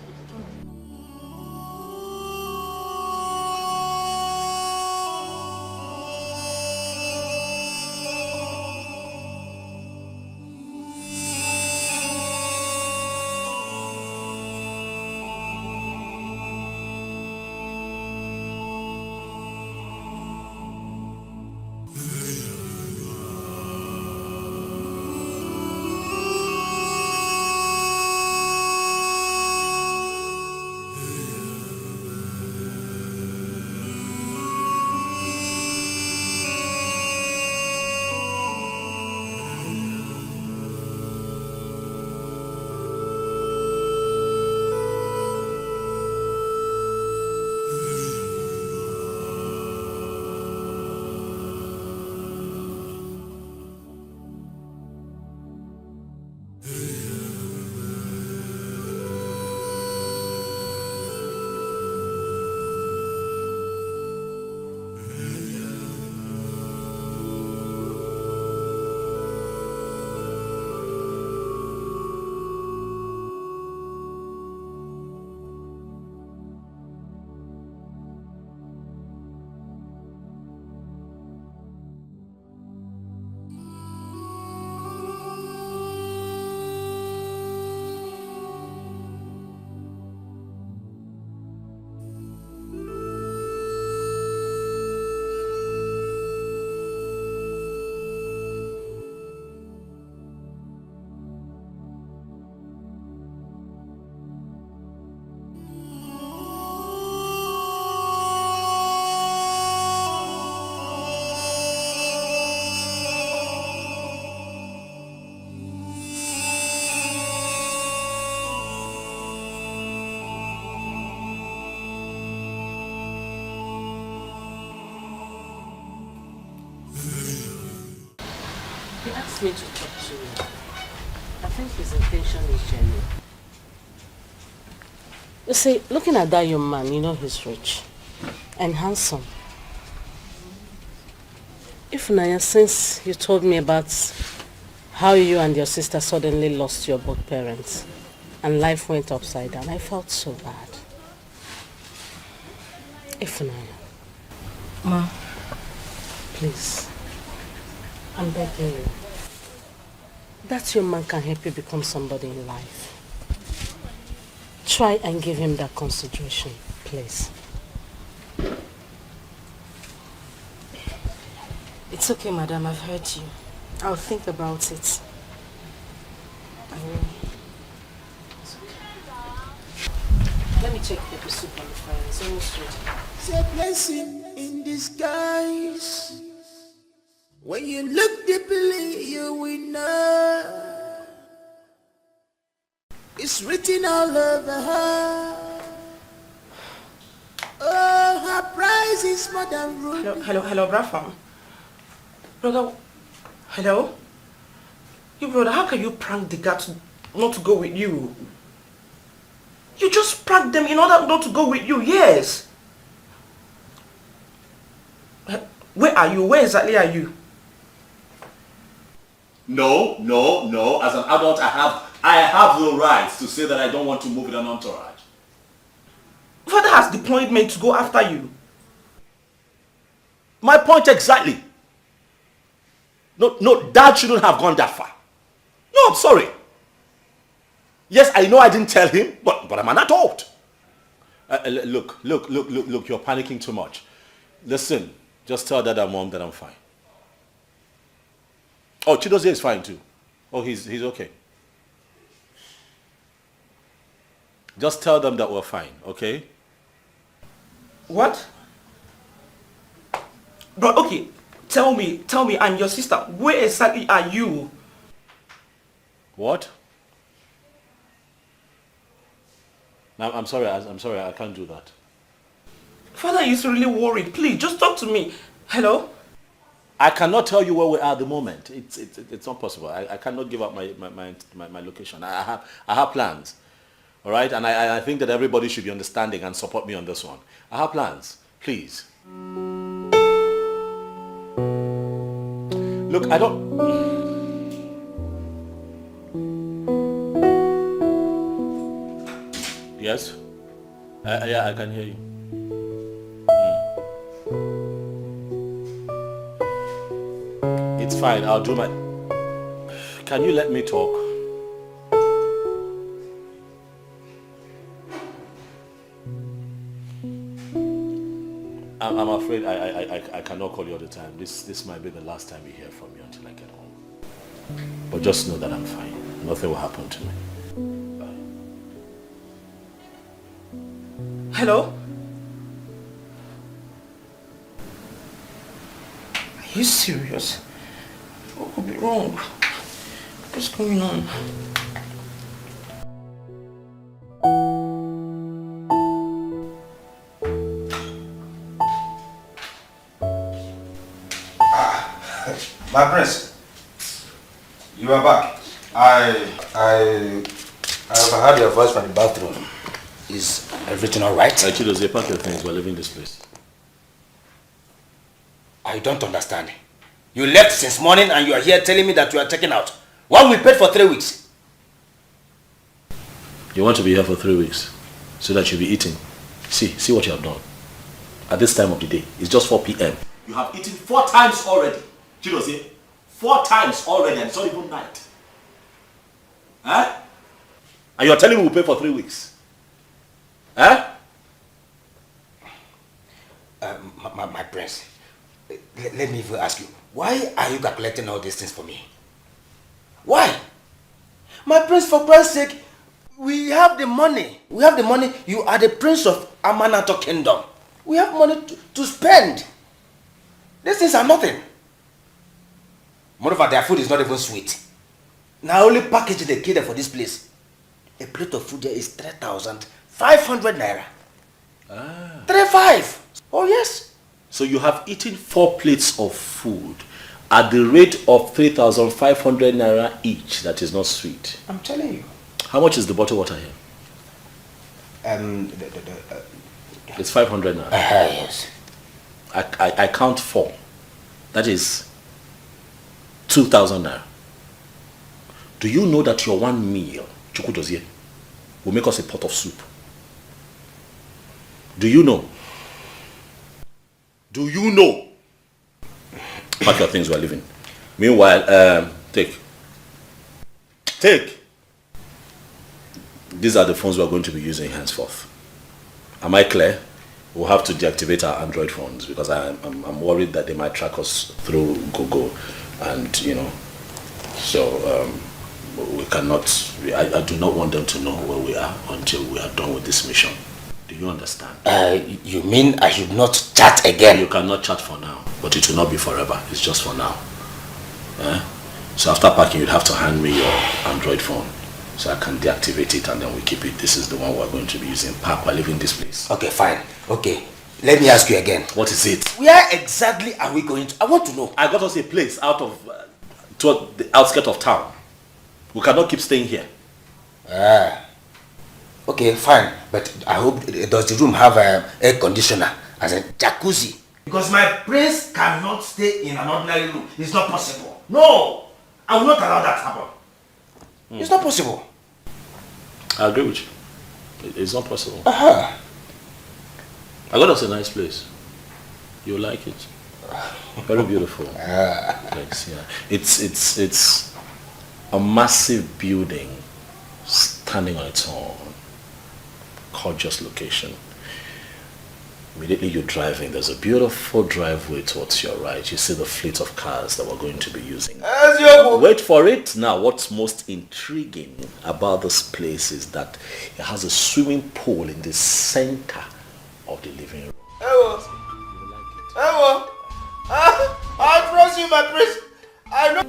wants me to talk to you. I think his intention is genuine. You see, looking at that young man, you know he's rich and handsome. If Naya, since you told me about how you and your sister suddenly lost your both parents and life went upside down, I felt so bad. If Naya, Ma, please, I'm begging you. That young man can help you become somebody in life. Try and give him that consideration, please. It's okay, madam, I've heard you. I'll think about it. I will. It's okay. Let me check the soup on the fire. It's almost ready. It's a blessing in disguise. When you look deeply, you will know. It's written all over her. Oh, her price is more than ruby. Hello, Brafam. Brother, hello? You brother, how can you prank the guy not to go with you? You just pranked them in order not to go with you, yes. Where are you? Where exactly are you? No. As an adult, I have the right to say that I don't want to move with an entourage. Father has deployed men to go after you. My point exactly. No, Dad shouldn't have gone that far. No, I'm sorry. Yes, I know I didn't tell him, but I'm an adult. Look, you're panicking too much. Listen, just tell Dad and Mom that I'm fine. Oh, Chidozie is fine too. Oh, he's okay. Just tell them that we're fine, okay? What? Bro, okay. Tell me, and your sister, where exactly are you? What? No, I'm sorry, I can't do that. Father is really worried. Please, just talk to me. Hello? I cannot tell you where we are at the moment. It's not possible. I cannot give up my location. I have plans. All right? And I think that everybody should be understanding and support me on this one. I have plans. Please. Look, I don't... Yes? Yeah, I can hear you. It's fine, I'll do my... Can you let me talk? I'm afraid I cannot call you all the time. This might be the last time you hear from me until I get home. But just know that I'm fine. Nothing will happen to me. Bye. Hello? Are you serious? What could be wrong? What's going on? My prince, you are back. I overheard your voice from the bathroom. Is everything all right? Chidozie, pack your things. We're leaving this place. I don't understand. You left since morning and you are here telling me that you are checking out. While we paid for 3 weeks. You want to be here for 3 weeks so that you'll be eating. See what you have done. At this time of the day, it's just 4 p.m. You have eaten 4 times already. Chidozie, 4 times already and it's not even night. Huh? And you're telling me we'll pay for 3 weeks. Huh? My prince, let me even ask you, why are you calculating all these things for me? Why? My prince, for Christ's sake, we have the money. We have the money. You are the prince of Amanato Kingdom. We have money to spend. These things are nothing. Moreover, their food is not even sweet. Now only package they cater for this place. A plate of food there is 3,500 naira. 3,500. Oh yes. So you have eaten 4 plates of food At the rate of 3,500 naira each, that is not sweet. I'm telling you. How much is the bottled water here? It's 500 naira. Yes. I count 4. That is 2,000 naira. Do you know that your one meal, chukudozie, will make us a pot of soup? Do you know? Do you know? Pack your things, we're leaving. Meanwhile, take. These are the phones we're going to be using henceforth. Am I clear? We'll have to deactivate our Android phones because I'm worried that they might track us through Google, and so we cannot. I do not want them to know where we are until we are done with this mission. Do you understand? You mean I should not chat again? You cannot chat for now, but it will not be forever. It's just for now. So after packing, you'd have to hand me your Android phone so I can deactivate it and then we keep it. This is the one we're going to be using. Pack, we're leaving this place. Okay, fine. Okay. Let me ask you again. What is it? Where exactly are we going to? I want to know. I got us a place out of toward the outskirts of town. We cannot keep staying here. Okay, fine. But I hope, does the room have an air conditioner as a jacuzzi? Because my prince cannot stay in an ordinary room. It's not possible. No! I will not allow that to happen. It's not possible. I agree with you. It's not possible. I got us a nice place. You'll like it. Very beautiful. Thanks, yeah. It's a massive building standing on its own. Gorgeous location. Immediately you're driving, there's a beautiful driveway towards your right. You see the fleet of cars that we're going to be using. Wait for it. Now, what's most intriguing about this place is that it has a swimming pool in the center of the living room. I trust you, my prince. I know.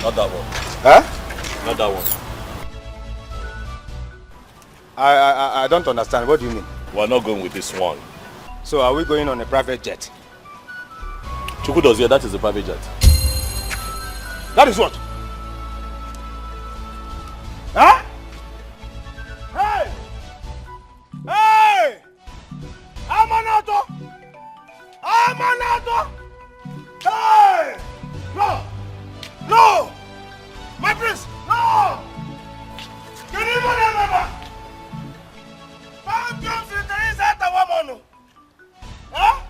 Not that one. Huh? Not that one. I don't understand. What do you mean? We're not going with this one. So are we going on a private jet? Chukudozie, that is a private jet. That is what? Huh? Hey! Hey! Amanato! Hey! No! No! My prince! No! Can you remember? Huh?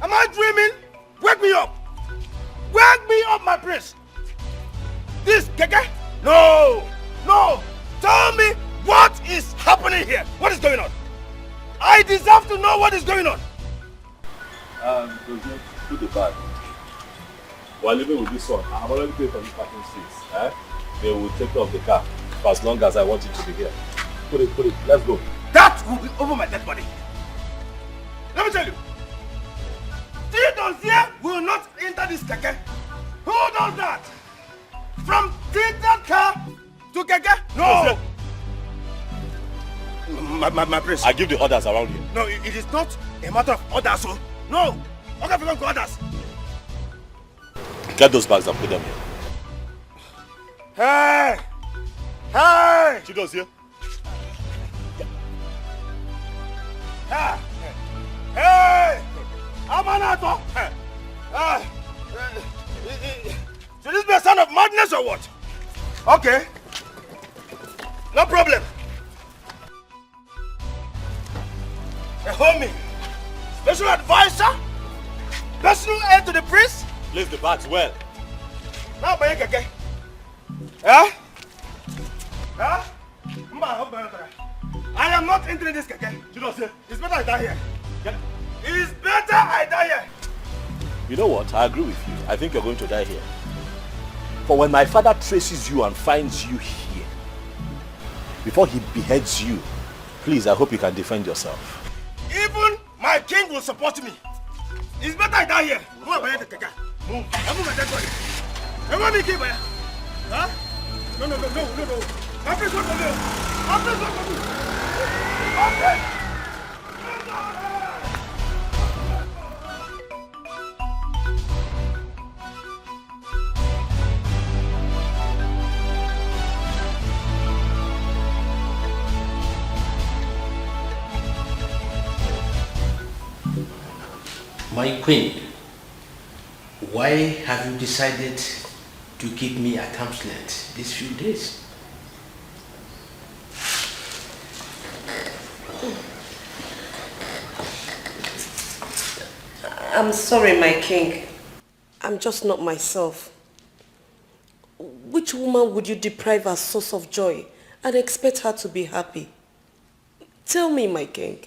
Am I dreaming? Wake me up! Wake me up, my prince! This Dikeh? No! No! Tell me what is happening here? What is going on? I deserve to know what is going on. Put the bag. We're living with this one. I have already paid for the parking seats. They will take care of the car for as long as I want it to be here. Put it. Let's go. That will be over my dead body. Let me tell you. Tinto's will not enter this Dikeh. Who does that? From tinted car to Dikeh? No! My prince. I give the orders around here. No, it is not a matter of orders, so. No! Okay, we don't go orders. Get those bags and put them here. Hey! Hey! She goes here. Hey! Hey! Amanato! Should this be a sign of madness or what? Okay. No problem. A homie, special advisor, personal aid to the priest. Place the bags well. Now, Keke. Yeah? Huh? I am not entering this Keke. You know, it's better I die here. Yeah. It's better I die here. You know what? I agree with you. I think you're going to die here. For when my father traces you and finds you here, before he beheads you, please, I hope you can defend yourself. Even my king will support me. It's better I die here. Move. I'm moving my dead body. You want me to keep here? Huh? No. My friends want to live. My queen, why have you decided to keep me at arm's length these few days? I'm sorry, my king. I'm just not myself. Which woman would you deprive her source of joy and expect her to be happy? Tell me, my king.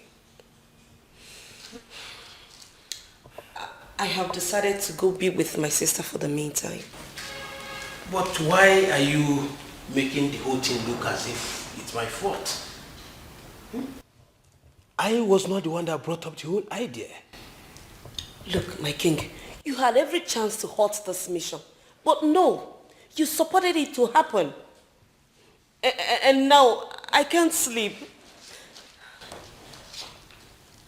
I have decided to go be with my sister for the meantime. But why are you making the whole thing look as if it's my fault? I was not the one that brought up the whole idea. Look, my king, you had every chance to halt this mission. But no, you supported it to happen. And now, I can't sleep.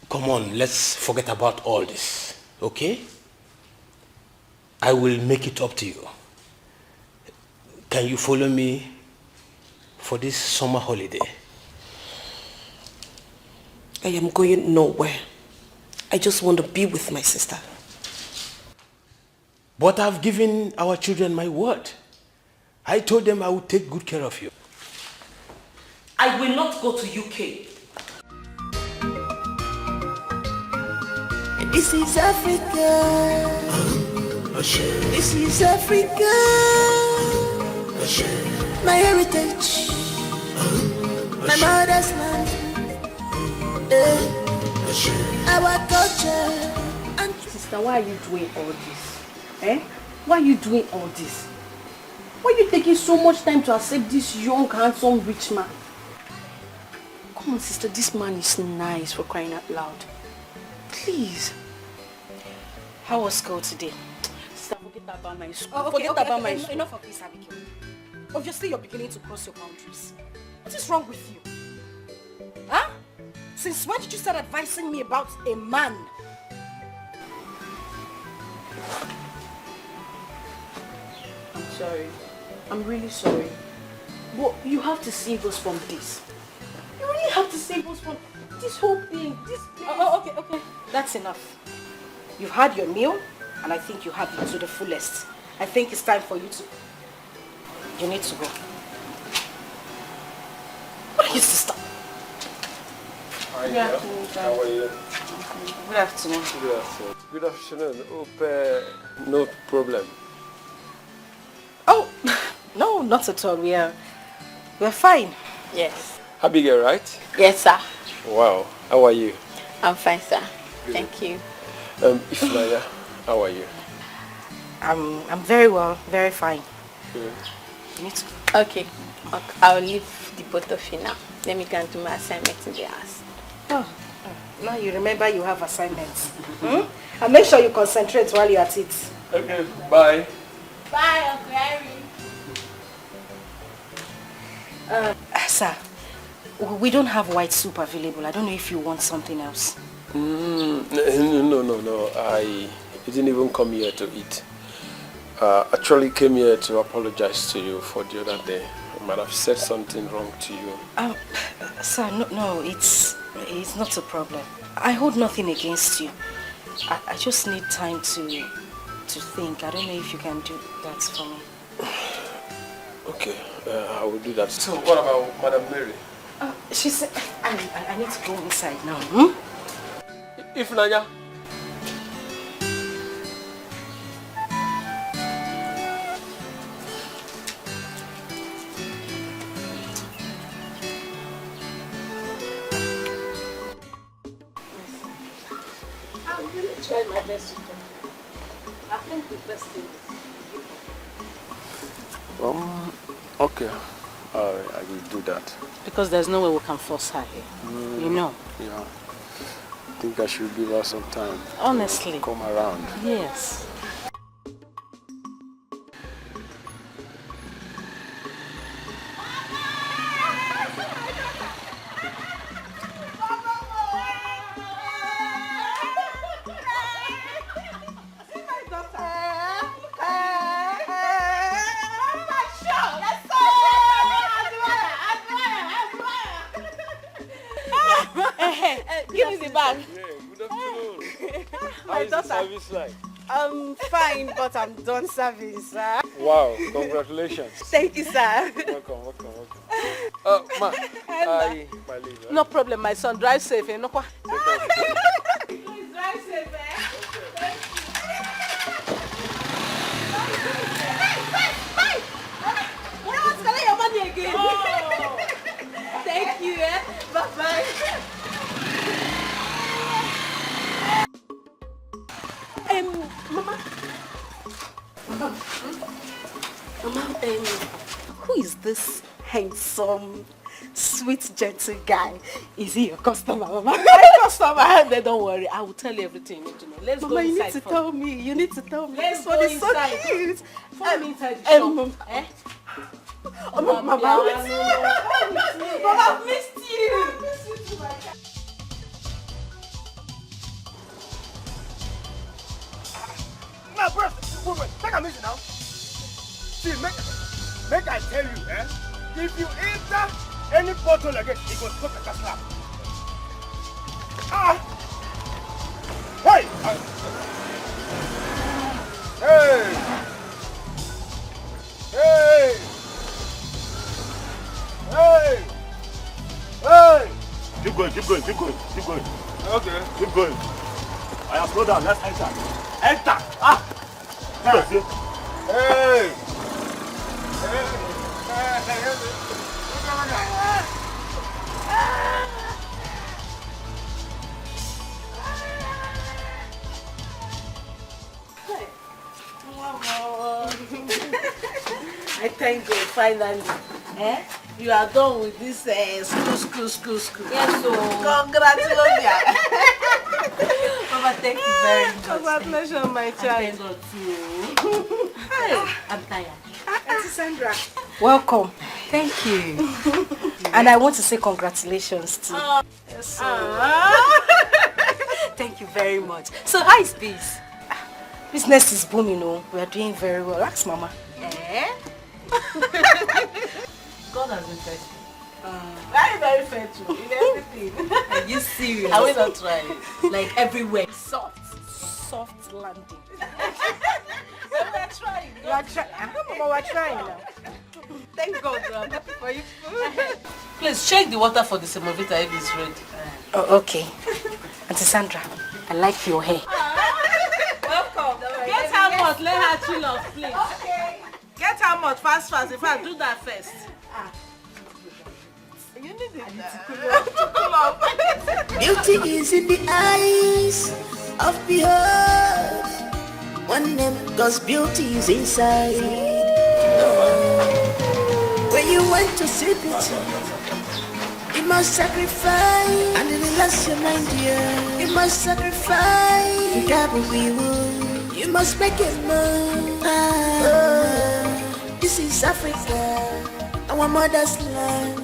Come on, let's forget about all this, okay? I will make it up to you. Can you follow me for this summer holiday? I am going nowhere. I just want to be with my sister. But I've given our children my word. I told them I would take good care of you. I will not go to UK. This is Africa. This is Africa. My heritage. My mother's land. Our culture. And sister, why are you doing all this? Why are you doing all this? Why are you taking so much time to accept this young, handsome, rich man? Come on, sister, this man is nice, for crying out loud. Please. How was school today? Sister, forget about my school. Forget about my school. Enough of this, Abigail. Obviously, you're beginning to cross your boundaries. What is wrong with you? Huh? Since when did you start advising me about a man? I'm sorry. I'm really sorry. But you have to save us from this. You really have to save us from this whole thing. Okay. That's enough. You've had your meal, and I think you had it to the fullest. I think it's time for you to... You need to go. What are you, sister? Hi, Good afternoon, how are you? Good afternoon. Good afternoon. Good afternoon. Hope no problem. Oh, no, not at all. We're fine. Yes. Abigail, right? Yes, sir. Wow. How are you? I'm fine, sir. Good. Thank you. Ifnaya, how are you? I'm very well, very fine. Good. You need to... Okay. I'll leave the both of you now. Let me go and do my assignment in the house. Oh, now you remember you have assignments. And make sure you concentrate while you're at it. Okay, bye. Bye, Uncle Irene. Sir, we don't have white soup available. I don't know if you want something else. No. I didn't even come here to eat. Actually came here to apologize to you for the other day. I might have said something wrong to you. Sir, no, it's not a problem. I hold nothing against you. I just need time to think. I don't know if you can do that for me. Okay, I will do that. So what about Madam Mary? She said I need to go inside now. Ifnanya. I'm really trying my best to do. I think the best thing is Okay. I will do that. Because there's no way we can force her here. You know. Yeah. I think I should give her some time. Honestly. To come around. Yes. Give me the bag. Yeah, good afternoon. My How daughter. is the service like? I'm fine, but I'm done serving, sir. Wow, congratulations. Thank you, sir. Welcome. Ma, my leave. No problem, my son. Drive safe, eh? No, Take please drive safe, eh? You don't want to collect your money again. Oh. Thank you, eh? Bye-bye. Mama, who is this handsome, sweet, gentle guy? Is he your customer, Mama? My customer, then don't worry. I will tell you everything you need to know. Let's Mama, go inside. you need to tell me. You need to tell me. Let's This go one is so inside. cute. Follow me inside the shop. Eh? Oh, Mama, I miss you. Mama, I've missed you. I miss you too, my child. Now, bro, wait, take a minute now. See, make I tell you, eh? If you enter any bottle again, it will stop like a slap. Hey! Hey! Keep going. Okay. Keep going. I have slowed down. Let's enter. Enter! Hey! I thank God finally. Eh? You are done with this school. Yes, so congratulations. Mama, thank you very much. Congratulations, my child. Thank God too. Hey, I'm tired. Auntie Sandra. Welcome. Thank you. And I want to say congratulations too. Yes, Thank you very much. So how is this? Business is booming, we are doing very well. Ask Mama. Eh? God has been faithful. Very, very faithful in everything. Are you serious? I will not try it. Like everywhere. Soft landing. We are trying. You are trying. Mama, we're trying now. Thank God, I'm happy for you. Please check the water for the semovita if it's ready. Oh, okay. Auntie Sandra, I like your hair. Welcome. Get her much, let her chill off, please. Okay. Get her much, fast. In fact, do that first. You need it to cool off. Beauty is in the eyes of behold. One name, cause beauty is inside. When you want to see beauty, you must sacrifice. And relax your mind, dear. You must sacrifice. You got what we want. You must make it move. This is Africa, our mother's land.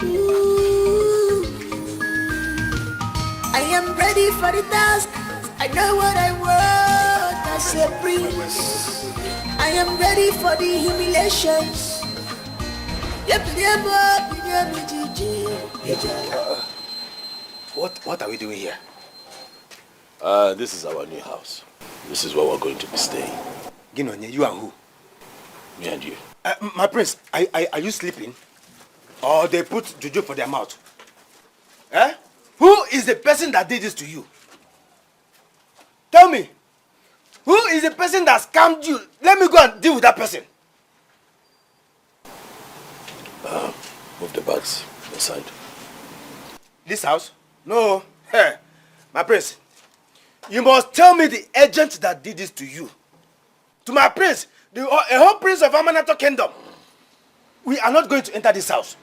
Ooh. I am ready for the task. I know what I want as a prince. I am ready for the humiliations. What are we doing here? This is our new house. This is where we're going to be staying. Ginonye, you and who? Me and you. My prince, are you sleeping? Or they put juju for their mouth? Eh? Who is the person that did this to you? Tell me. Who is the person that scammed you? Let me go and deal with that person. Move the bags aside. This house? No. Hey, my prince, you must tell me the agent that did this to you. To my prince, A whole prince of Amanato kingdom. We are not going to enter this house.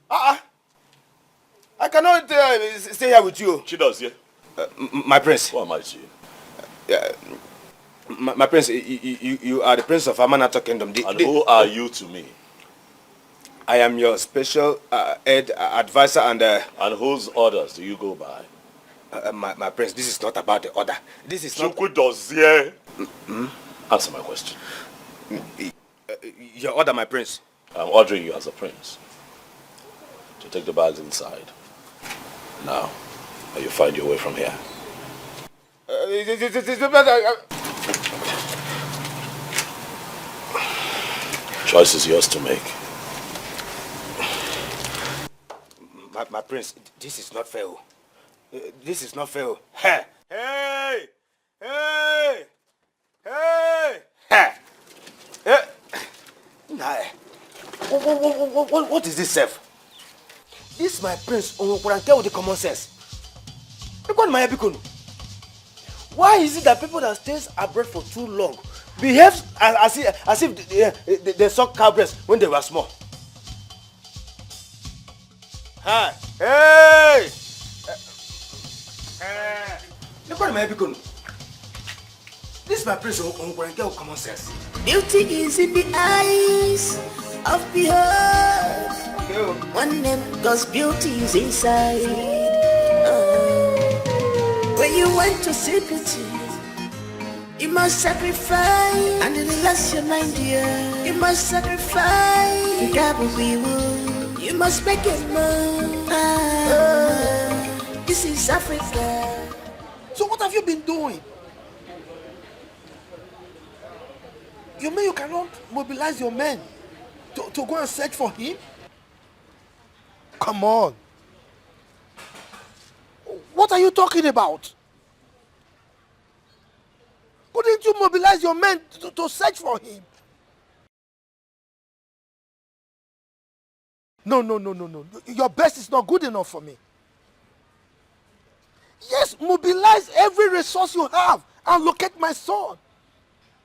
I cannot stay here with you. Chidozie. My prince. Who am I to you? My prince, you are the prince of Amanato kingdom. Who are you to me? I am your special advisor and... And whose orders do you go by? My prince, this is not about the order. This is not... Chukwudozie. Answer my question. Your order, my prince. I'm ordering you as a prince to take the bags inside. Now, may you find your way from here. Choice is yours to make. My prince, this is not fair. This is not fair. Hey! Hey! Hey! Hey! Hey! What is this, self? This is my prince, Onwokuranke with the common sense. Why is it that people that stays abroad for too long behave as if they suck cow breast when they were small? Hi. Hey! Look at my Ebikonu. This is my prince Onwokuranke with common sense. Beauty is in the eyes of behold. One name, cause beauty is inside. When you want to see beauty, you must sacrifice. And relax your mind, dear. You must sacrifice. You gotta be wood. You must make it move. This is Africa. So what have you been doing? You mean you cannot mobilize your men to go and search for him? Come on. What are you talking about? Couldn't you mobilize your men to search for him? No. Your best is not good enough for me. Yes, mobilize every resource you have and locate my son.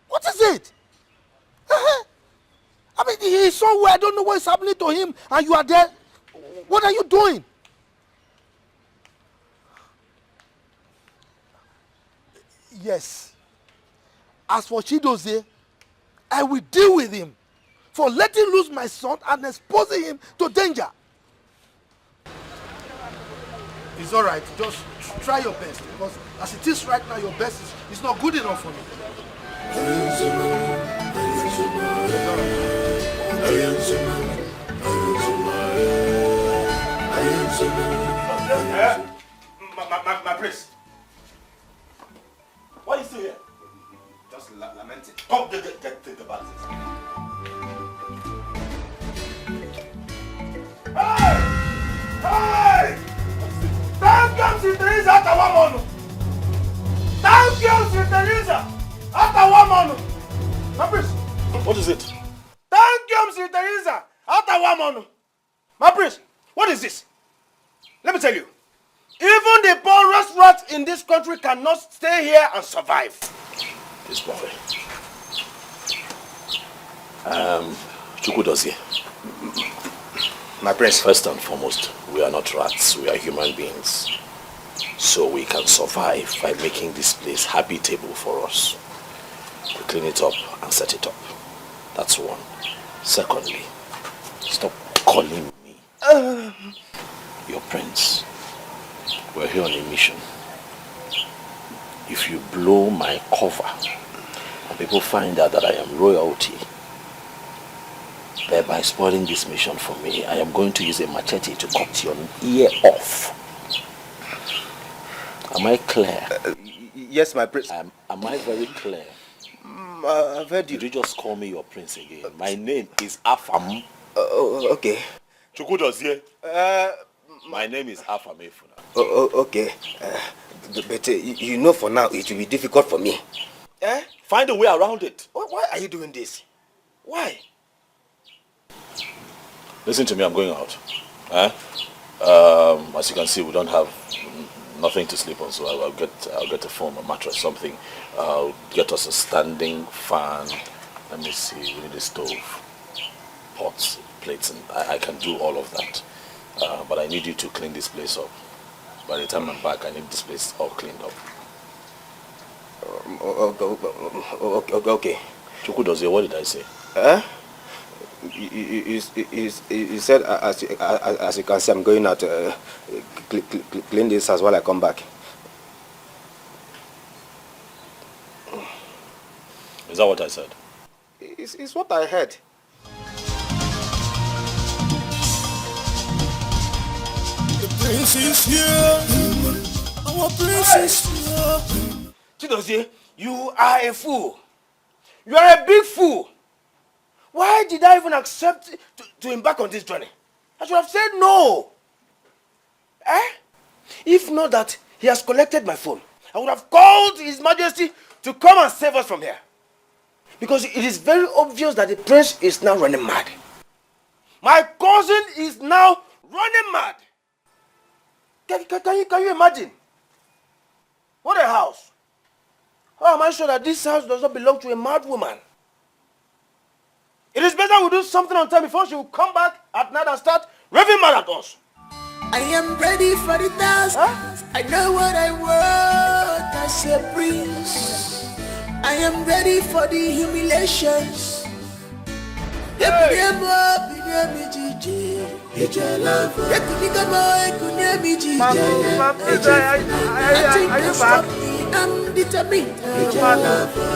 What is it? I mean, he is somewhere, I don't know what is happening to him, and you are there. What are you doing? Yes. As for Chidozie, I will deal with him for letting loose my son and exposing him to danger. It's all right. Just try your best, because as it is right now, your best is not good enough for me. My prince. Why are you still here? Just lamenting. Come, get the bags. Hey! Hey! Thank you, Sister Teresa, Atawamono. Thank you, Sister Teresa, Atawamono. My prince. What is it? Thank you, Sister Teresa, Atawamono. My prince, what is this? Let me tell you. Even the poorest rats in this country cannot stay here and survive. This boy. Chukwudozie. My prince. First and foremost, we are not rats, we are human beings. So we can survive by making this place habitable for us. We clean it up and set it up. That's one. Secondly, stop calling me your prince. We're here on a mission. If you blow my cover and people find out that I am royalty, thereby spoiling this mission for me, I am going to use a machete to cut your ear off. Am I clear? Yes, my prince. Am I very clear? I've heard you. Did you just call me your prince again? My name is Afam. Okay. Chukwudozie. My name is Afam Efuna. Okay. But you know for now it will be difficult for me. Find a way around it. Why are you doing this? Why? Listen to me, I'm going out. As you can see, we don't have nothing to sleep on, so I'll get a foam, a mattress, something. I'll get us a standing fan Let me see, we need a stove, pots, plates, and I can do all of that. But I need you to clean this place up. By the time I'm back, I need this place all cleaned up. Okay. Chukudozie, what did I say? You said, as you can see, I'm going out to clean this house while I come back. Is that what I said? It's what I heard. The prince is here. Our prince is here. Chidozie, you are a fool. You are a big fool. Why did I even accept to embark on this journey? I should have said no. If not that he has collected my phone, I would have called His Majesty to come and save us from here. Because it is very obvious that the prince is now running mad. My cousin is now running mad. Can you imagine? What a house. How am I sure that this house does not belong to a mad woman? It is better we do something on time before she will come back at night and start raving mad at us. I am ready for the task. I know what I want as a prince. I am ready for the humiliations. I'm determined.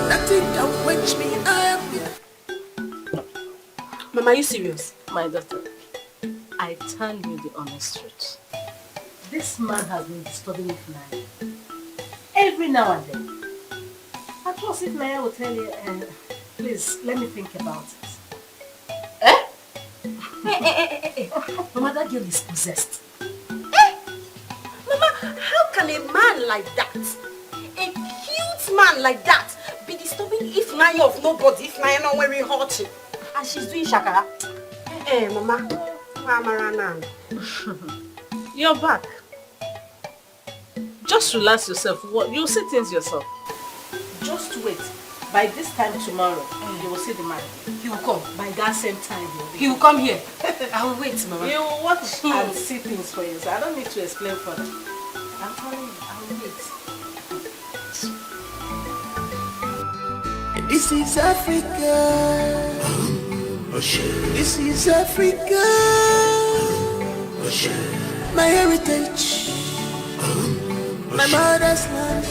Nothing can quench me. I am. Mama, are you serious? My daughter, I tell you the honest truth. This man has been disturbing me tonight. Every now and then. I trust if Naya will tell you, please, let me think about it. Mama, that girl is possessed. Mama, how can a man like that, a cute man like that, be disturbing if Naya of nobody, if Naya not wearing hot? And she's doing shakara. Mama, You're back. Just relax yourself. You'll see things yourself. Just wait. By this time tomorrow, you will see the man. He will come. By that same time, he will come here. I will wait, Mama. You will watch and see things for you. So I don't need to explain further. I'm telling you, I will wait. This is Africa. This is Africa. My heritage. My mother's land.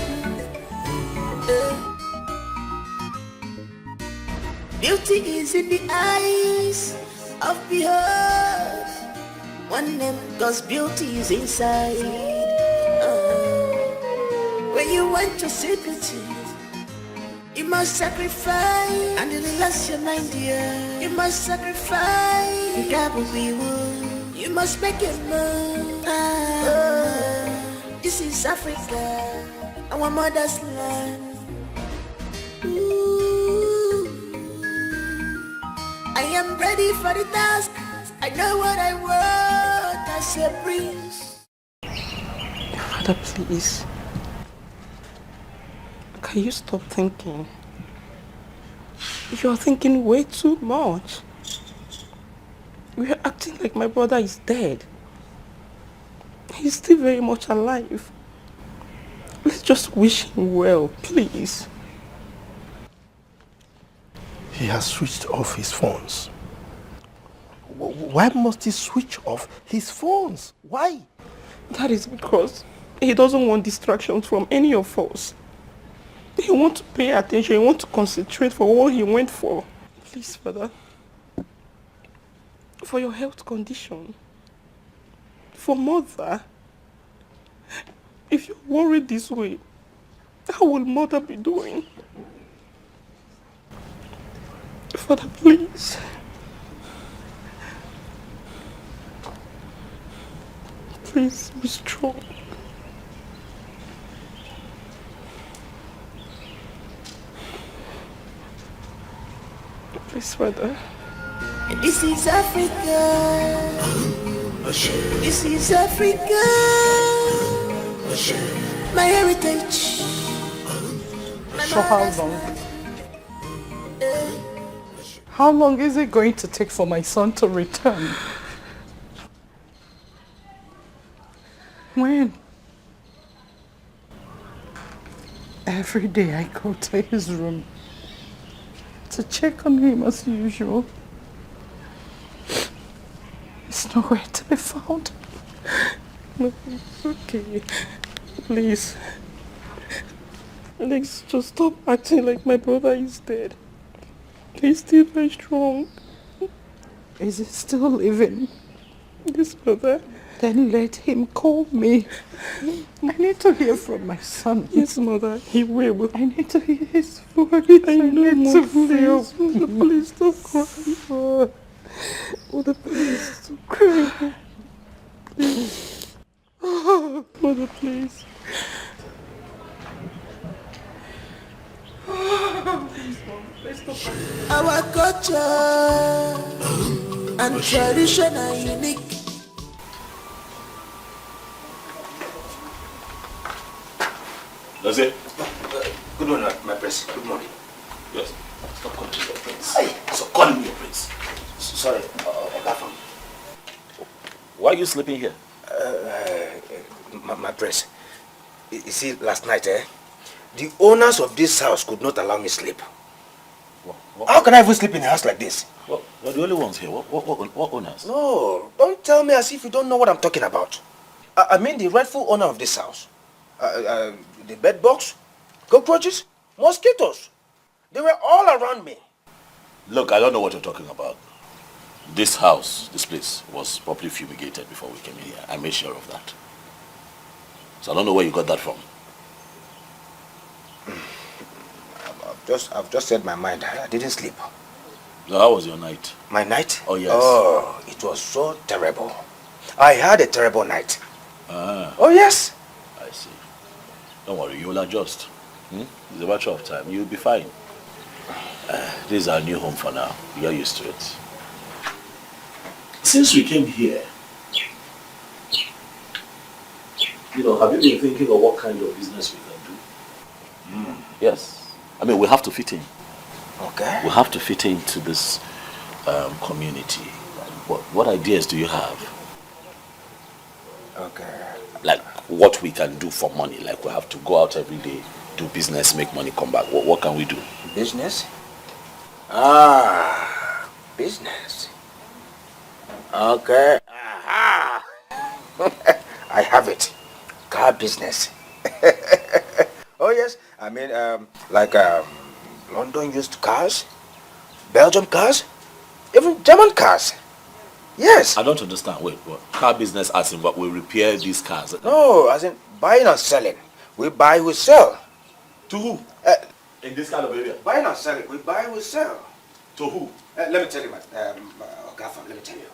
Beauty is in the eyes of behold. One name, cause beauty is inside. When you want to see beauty, you must sacrifice. And the last your mind, dear. You must sacrifice. You gotta be one. You must make it move. This is Africa, our mother's land. I am ready for the task. I know what I want as a prince. Father, please. Can you stop thinking? You are thinking way too much. We are acting like my brother is dead. He's still very much alive. Let's just wish him well, please. He has switched off his phones. Why must he switch off his phones? Why? That is because he doesn't want distractions from any of us. He wants to pay attention, he wants to concentrate for what he went for. Please, Father. For your health condition. For Mother. If you're worried this way, how will Mother be doing? Father, please. Please be strong. Please, Father. This is Africa. This is Africa. My heritage. So how long? How long is it going to take for my son to return? When? Every day I go to his room to check on him as usual. He's nowhere to be found. No, it's okay. Please. Alex, just stop acting like my brother is dead. He's still very strong. Is he still living? Yes, mother. Then let him call me. I need to hear from my son. Yes, mother, he will. I need to hear his voice. I need to feel. Please don't cry. Mother, please don't cry. Please. Mother, please. Please, Mom. Please don't cry. Our culture and tradition are unique. That's it. Good morning, my prince. Good morning. Yes. Stop calling me your prince. Stop calling me your prince. Sorry, Ogafam. Why are you sleeping here? My prince. You see, last night, the owners of this house could not allow me sleep. How can I even sleep in a house like this? Well, you're the only ones here. What owners? No, don't tell me as if you don't know what I'm talking about. I mean the rightful owner of this house. The bed bugs, cockroaches, mosquitoes. They were all around me. Look, I don't know what you're talking about. This house, this place, was properly fumigated before we came in here. I made sure of that. So I don't know where you got that from. I've just said my mind. I didn't sleep. So how was your night? My night? Oh, yes. Oh, it was so terrible. I had a terrible night. Ah. Oh, yes. I see. Don't worry, you'll adjust. It's a matter of time. You'll be fine. This is our new home for now. You're used to it. Since we came here, have you been thinking of what kind of business we can do? Yes. I mean, we have to fit in. Okay. We have to fit into this community. What ideas do you have? Okay. Like what we can do for money. Like we have to go out every day, do business, make money, come back. What can we do? Business? Business. Okay. Aha. I have it. Car business. Oh yes. I mean, London used cars, Belgium cars, even German cars. Yes. I don't understand. Wait, what? Car business as in what we repair these cars? No, as in buying and selling. We buy, we sell. To who? In this kind of area? Buying and selling. We buy, we sell. To who? Let me tell you, Gaffam, let me tell you.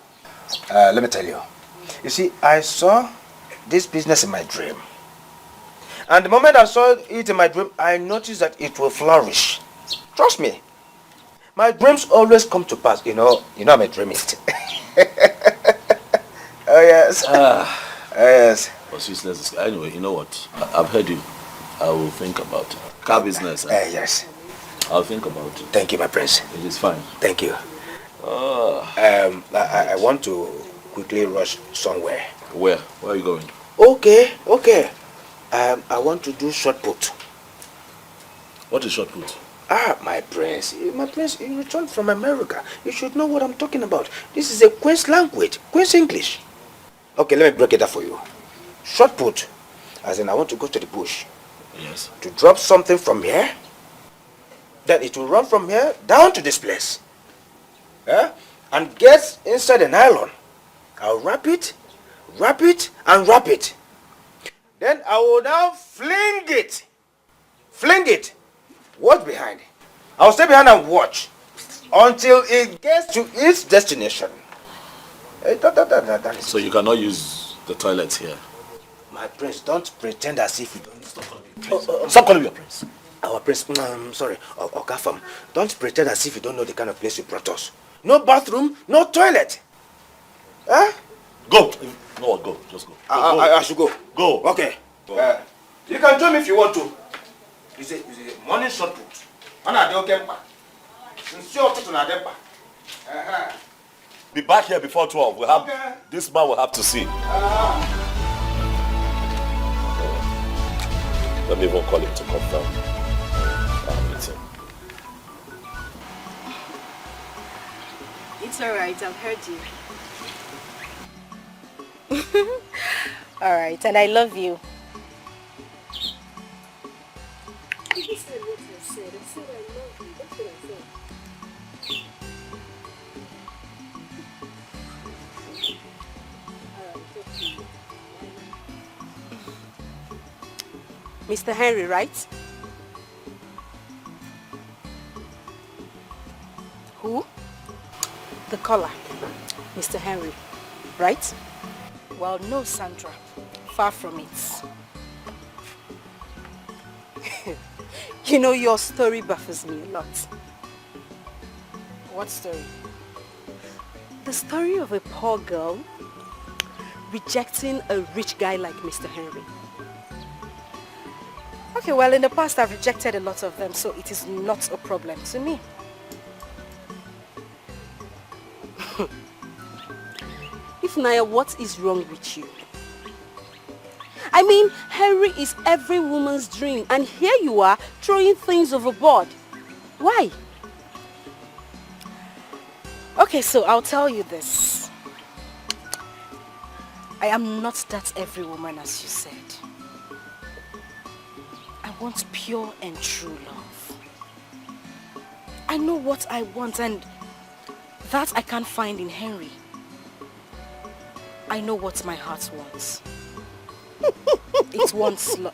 Let me tell you. You see, I saw this business in my dream. And the moment I saw it in my dream, I noticed that it will flourish. Trust me. My dreams always come to pass. You know I'm a dreamist. Oh yes. Yes. What's useless? Anyway, you know what? I've heard you. I will think about it. Car business. Yes. I'll think about it. Thank you, my prince. It is fine. Thank you. I want to quickly rush somewhere. Where? Where are you going? Okay. I want to do shot put. What is shot put? My prince, you returned from America. You should know what I'm talking about. This is a Queen's language, Queen's English. Okay, let me break it down for you. Shot put, as in I want to go to the bush. Yes. To drop something from here, then it will run from here down to this place. And get inside the nylon. I'll wrap it, and wrap it. Then I will now fling it. Watch behind. I'll stay behind and watch until it gets to its destination. So you cannot use the toilets here? My prince, don't pretend as if you don't. Stop calling me your prince. Our prince, I'm sorry, Okafam. Don't pretend as if you don't know the kind of place you brought us. No bathroom, no toilet. Go. No, go. Just go. I should go. Go. Okay. Go. You can join me if you want to. It's a morning shot put. Be back here before 12. We'll have this man will have to see. Let me even call him to confirm our meeting. It's alright, I've heard you. Alright, and I love you. You said what I said. I said I love you. That's what I said. Mr. Henry, right? Who? The caller, Mr. Henry, right? Well, no, Sandra. Far from it. You know, your story baffles me a lot. What story? The story of a poor girl rejecting a rich guy like Mr. Henry. Okay, well, in the past I've rejected a lot of them, so it is not a problem to me. If Naya, what is wrong with you? I mean, Henry is every woman's dream, and here you are throwing things overboard. Why? Okay, so I'll tell you this. I am not that every woman, as you said. I want pure and true love. I know what I want, and that I can't find in Henry. I know what my heart wants. It wants love.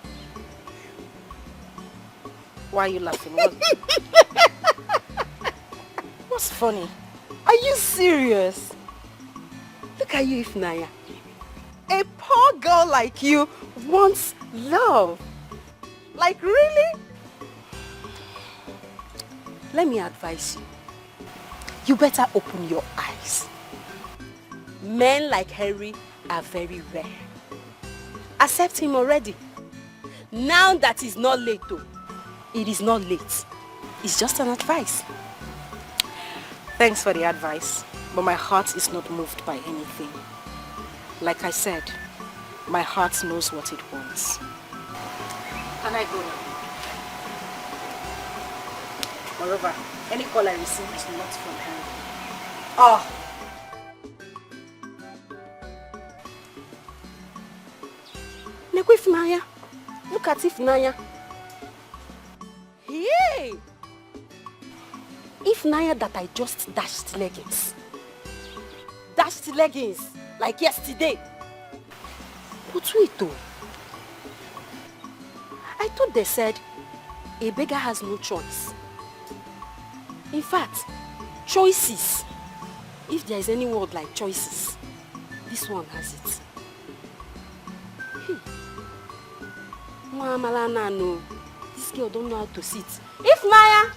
Why are you laughing? What's funny? Are you serious? Look at you, Ifnaya. A poor girl like you wants love. Like, really? Let me advise you. You better open your eyes. Men like Henry are very rare. Accept him already. Now that it's not late though. It is not late. It's just an advice. Thanks for the advice, but my heart is not moved by anything. Like I said, my heart knows what it wants. Can I go now? Moreover, any call I receive is not from Henry. Oh! Ifnaya. Look at Ifnaya. Hey! Ifnaya that I just dashed leggings. Dashed leggings like yesterday. But wait though. I thought they said a beggar has no choice. In fact, choices. If there is any word like choices, this one has it. No. This girl don't know how to sit. Ifnaya!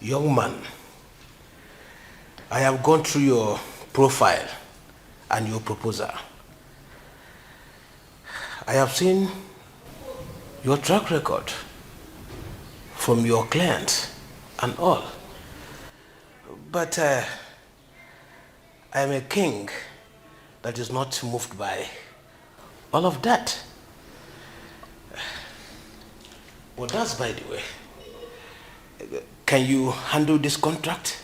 Young man, I have gone through your profile and your proposal. I have seen your track record from your clients and all. But I am a king that is not moved by all of that. Well, that's by the way. Can you handle this contract?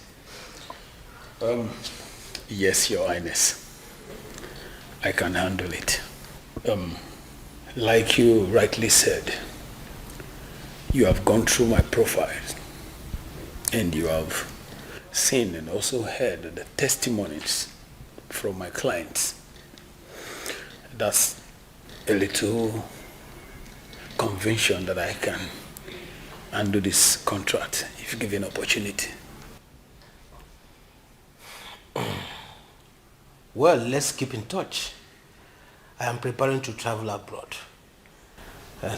Yes, Your Highness. I can handle it. Like you rightly said, you have gone through my profile and you have seen and also heard the testimonies from my clients. That's a little conviction that I can handle this contract if given opportunity. Well, let's keep in touch. I am preparing to travel abroad.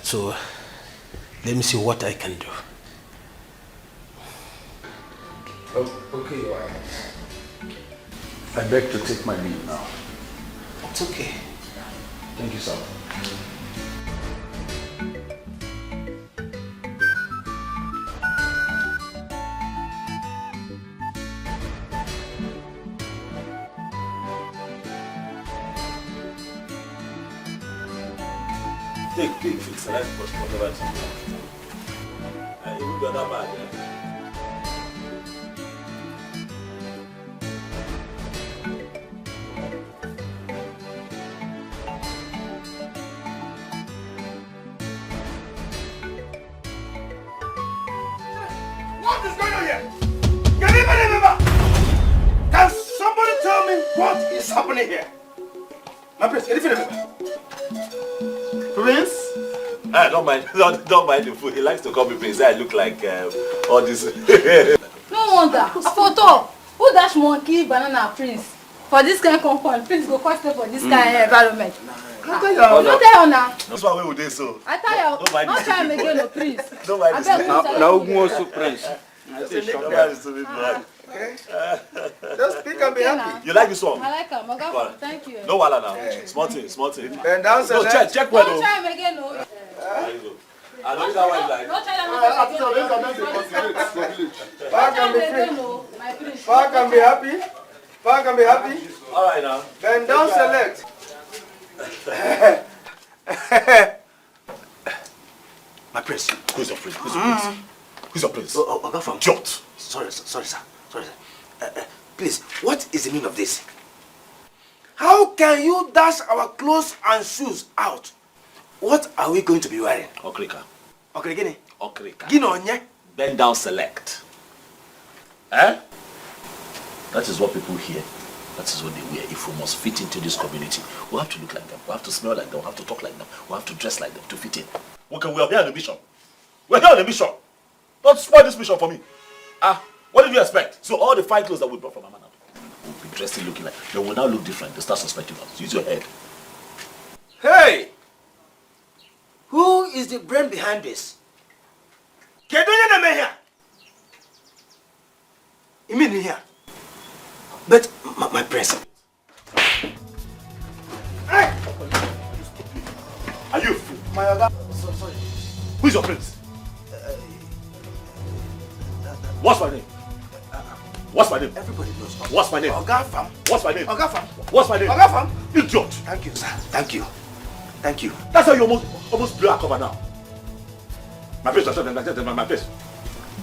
So, let me see what I can do. Okay, Your Highness. I beg to take my leave now. It's okay. Thank you, sir. Take, select whatever it's you got that bad, What is going on here? Can anybody remember? Can somebody tell me what is happening here? My prince, anything remember? Prince? don't mind the food. He likes to call me Prince. I look like all this. No wonder. Photo. Who dash monkey banana prince? For this kind of compound, prince go first for this kind of environment. No, No tell you now. that's why we do so. I tell you, not try him again, no prince. Don't mind this. Now who wants to prince? Don't mind this to me, man. Okay. Just speak and be happy. You like this one? I like him. Okay, thank you. No wala now. Small thing. Bend down, No, select. check where Don't though. try him again, no. There you go. I know that one like. Don't try him again. Park and be free. No, my prince. Park and be happy. Park and be happy. All right now. Bend down, select. My prince. Who's your prince? Who's your prince? Who's your prince? Oga from Jot. Sorry, sir. Please, what is the meaning of this? How can you dash our clothes and shoes out? What are we going to be wearing? Okrika. Okay, Gini. Okrika. Gino, nye? Bend down, select. Eh? That is what people hear. That is what they wear. If we must fit into this community, we have to look like them. We have to smell like them. We have to talk like them. We have to dress like them to fit in. Okay, we are here on a mission. We're here on a mission. Don't spoil this mission for me. What did you expect? So all the fine clothes that we brought from Mama now, we'll be dressed in looking like, they will now look different. They start suspecting us. Use your head. Hey! Who is the brain behind this? Kedonya na me here. You mean here? But my prince. Hey! Are you? My Oga. Sorry. Who is your prince? What's my name? What's my name? Everybody knows. What's my name? Oga Fam. What's my name? Oga Fam. What's my name? Oga Fam. Idiot. Thank you, sir. Thank you. Thank you. That's how you almost blew our cover now. My face, my face.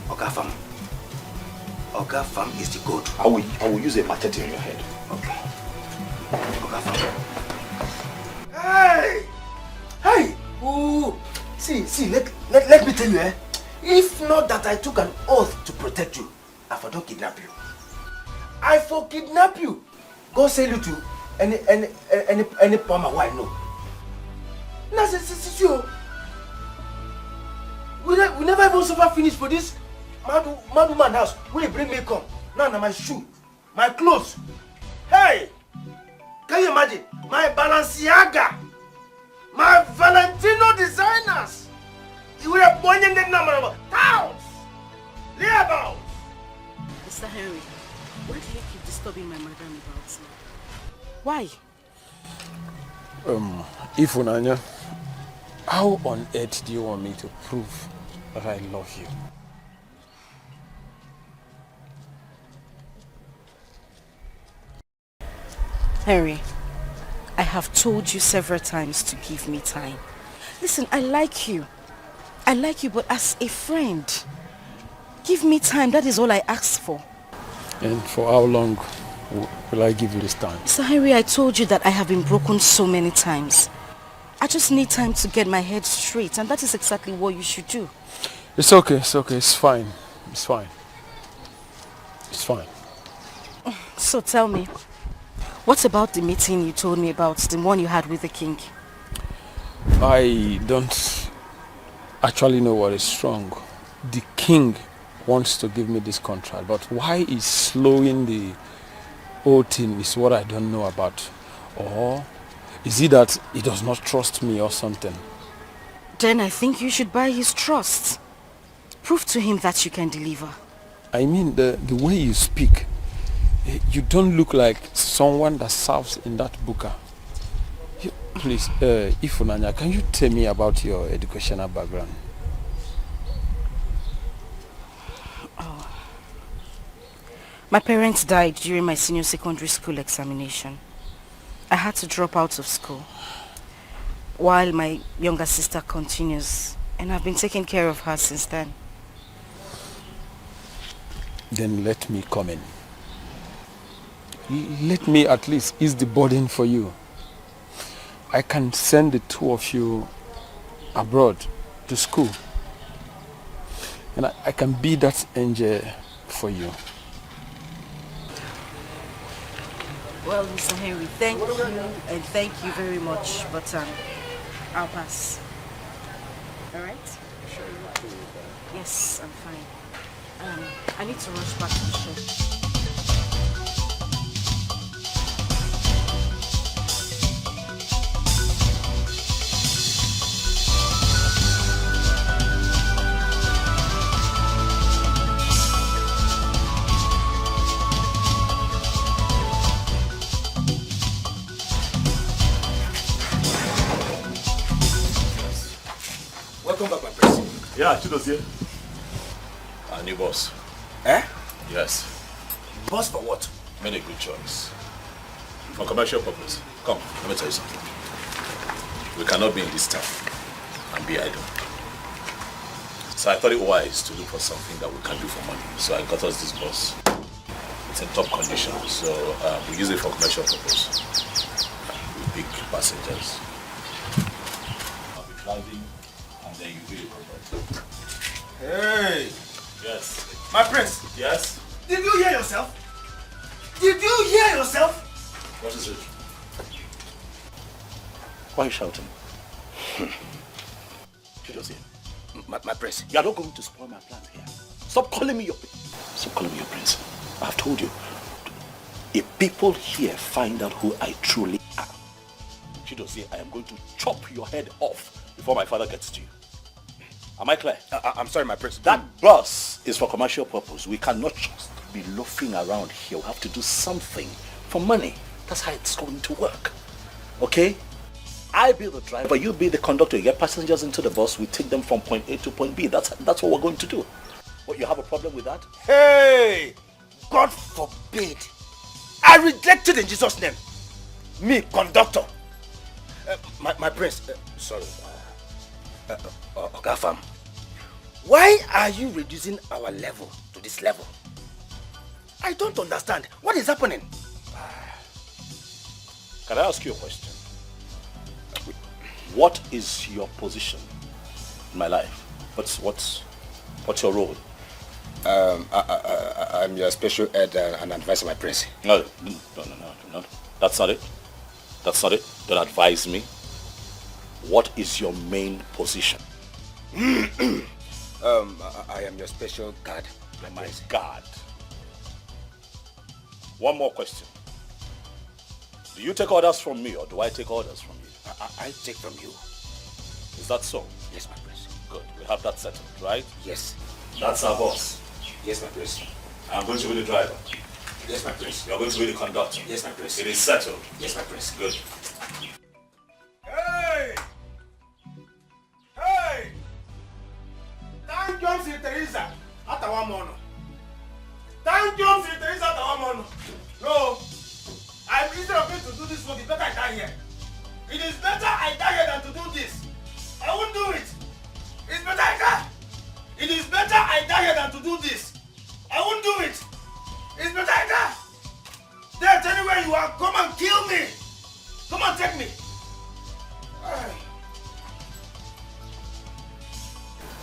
Oga Fam. Oga Fam is the goat. I will use a machete on your head. Okay. Oga Fam. Hey! Hey! Ooh. See, let me tell you, if not that I took an oath to protect you, I for don't kidnap you. I for kidnap you. Go sell you to any farmer who I know. Now, see, we never even suffer finish for this mad woman house. When you bring me come, now my shoe, my clothes. Hey! Can you imagine? My Balenciaga, my Valentino designers. You were born in the number of towns, thereabouts. Mr. Henry, why do you keep disturbing my madam about me? Why? Ifunanya, how on earth do you want me to prove that I love you? Henry, I have told you several times to give me time. Listen, I like you. I like you, but as a friend. Give me time, that is all I ask for. And for how long will I give you this time? Mr. Henry, I told you that I have been broken so many times. I just need time to get my head straight, and that is exactly what you should do. It's okay, it's fine. It's fine. It's fine. So tell me, what about the meeting you told me about, the one you had with the king? I don't actually know what is wrong. The king wants to give me this contract, but why he's slowing the whole thing is what I don't know about. Or is it that he does not trust me or something? Then I think you should buy his trust. Prove to him that you can deliver. I mean, the way you speak, you don't look like someone that serves in that buka. Please, Ifunanya, can you tell me about your educational background? Oh. My parents died during my senior secondary school examination. I had to drop out of school while my younger sister continues, and I've been taking care of her since then. Then let me come in. Let me at least ease the burden for you. I can send the two of you abroad to school. And I can be that angel for you. Well, Mr. Henry, thank you, and thank you very much, but I'll pass. All right? Yes, I'm fine. I need to rush back to the show. Welcome back, my prince. Yeah, Chido's here. Our new boss. Eh? Yes. Boss for what? Made a good choice. For commercial purpose. Come, let me tell you something. We cannot be in this town and be idle. So I thought it wise to look for something that we can do for money. So I got us this bus. It's in top condition, so we use it for commercial purpose. With big passengers. I'll be driving and then you'll be the conductor. Hey! Yes. My prince! Yes? Did you hear yourself? Did you hear yourself? What is it? Why are you shouting? Chido's here. My prince. You are not going to spoil my plans here. Stop calling me your prince. Stop calling me your prince. I have told you. If people here find out who I truly am, Chido's here, I am going to chop your head off before my father gets to you. Am I clear? I'm sorry, my prince. That bus is for commercial purpose. We cannot just be loafing around here. We have to do something for money. That's how it's going to work. Okay? I be the driver, you be the conductor. You get passengers into the bus, we take them from point A to point B. That's what we're going to do. What, you have a problem with that? Hey! God forbid. I reject it in Jesus' name. Me, conductor. My prince. Sorry. Ogafam. Why are you reducing our level to this level? I don't understand. What is happening? Can I ask you a question? What is your position in my life? What's your role? I'm your special ed and advisor, my prince. No. That's not it. That's not it. Don't advise me. What is your main position? I am your special guard. My guard. One more question. Do you take orders from me or do I take orders from you? I take from you. Is that so? Yes, my prince. Good. We have that settled, right? Yes. That's our boss. Yes, my prince. I'm going to be the driver. Yes, my prince. You're going to be the conductor. Yes, my prince. It is settled. Yes, my prince. Good. Hey! Hey! Thank you, Sir Teresa. Atawamono. Thank you, Sir Teresa. Atawamono. No. I'm instead of me to do this work, it's better I die here. It is better I die here than to do this. I won't do it. It's better I die. It is better I die here than to do this. I won't do it. It's better I die. Death, anywhere you are, come and kill me. Come and take me.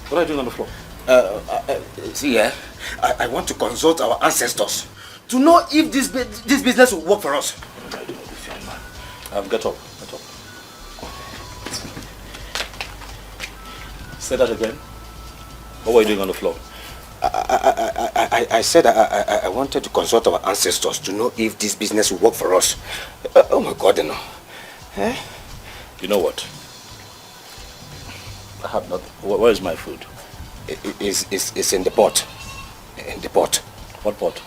What are you doing on the floor? See, I want to consult our ancestors to know if this business will work for us. What am I doing with this young man? Get up. Say that again. What were you doing on the floor? I said I wanted to consult our ancestors to know if this business will work for us. Oh my God, you know. You know what? I have nothing. Where is my food? It's in the pot. In the pot. What pot?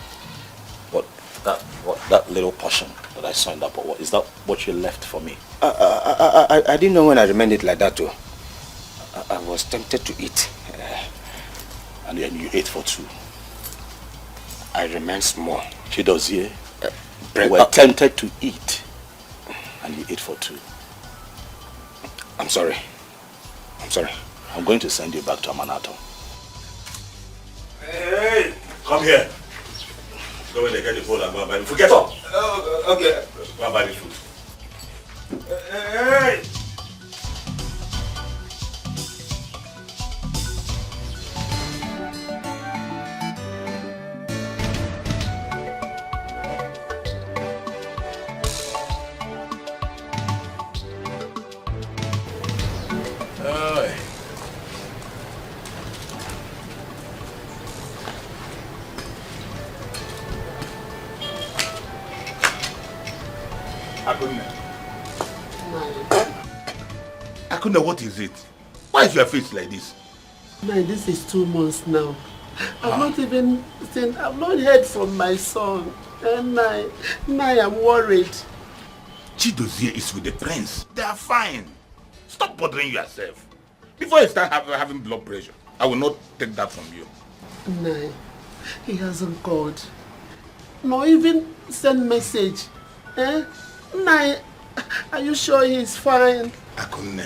That little portion that I saw in that pot. Is that what you left for me? I didn't know when I remained it like that too. I was tempted to eat. And then you ate for two. I remained small. Chidozie, you were tempted to eat. And you ate for two. I'm sorry. I'm going to send you back to Amanato. Hey! Come here. Go in there, get the food and go and buy the food. Get up! Okay. Go and buy the food. Hey! Akuna, what is it? Why is your face like this? Man, this is 2 months now. I've not even seen, I've not heard from my son. And now I'm worried. Chidozie is with the prince. They are fine. Stop bothering yourself. Before you start having blood pressure, I will not take that from you. No, he hasn't called. Nor even send message. Nai, are you sure he's fine? Akunne,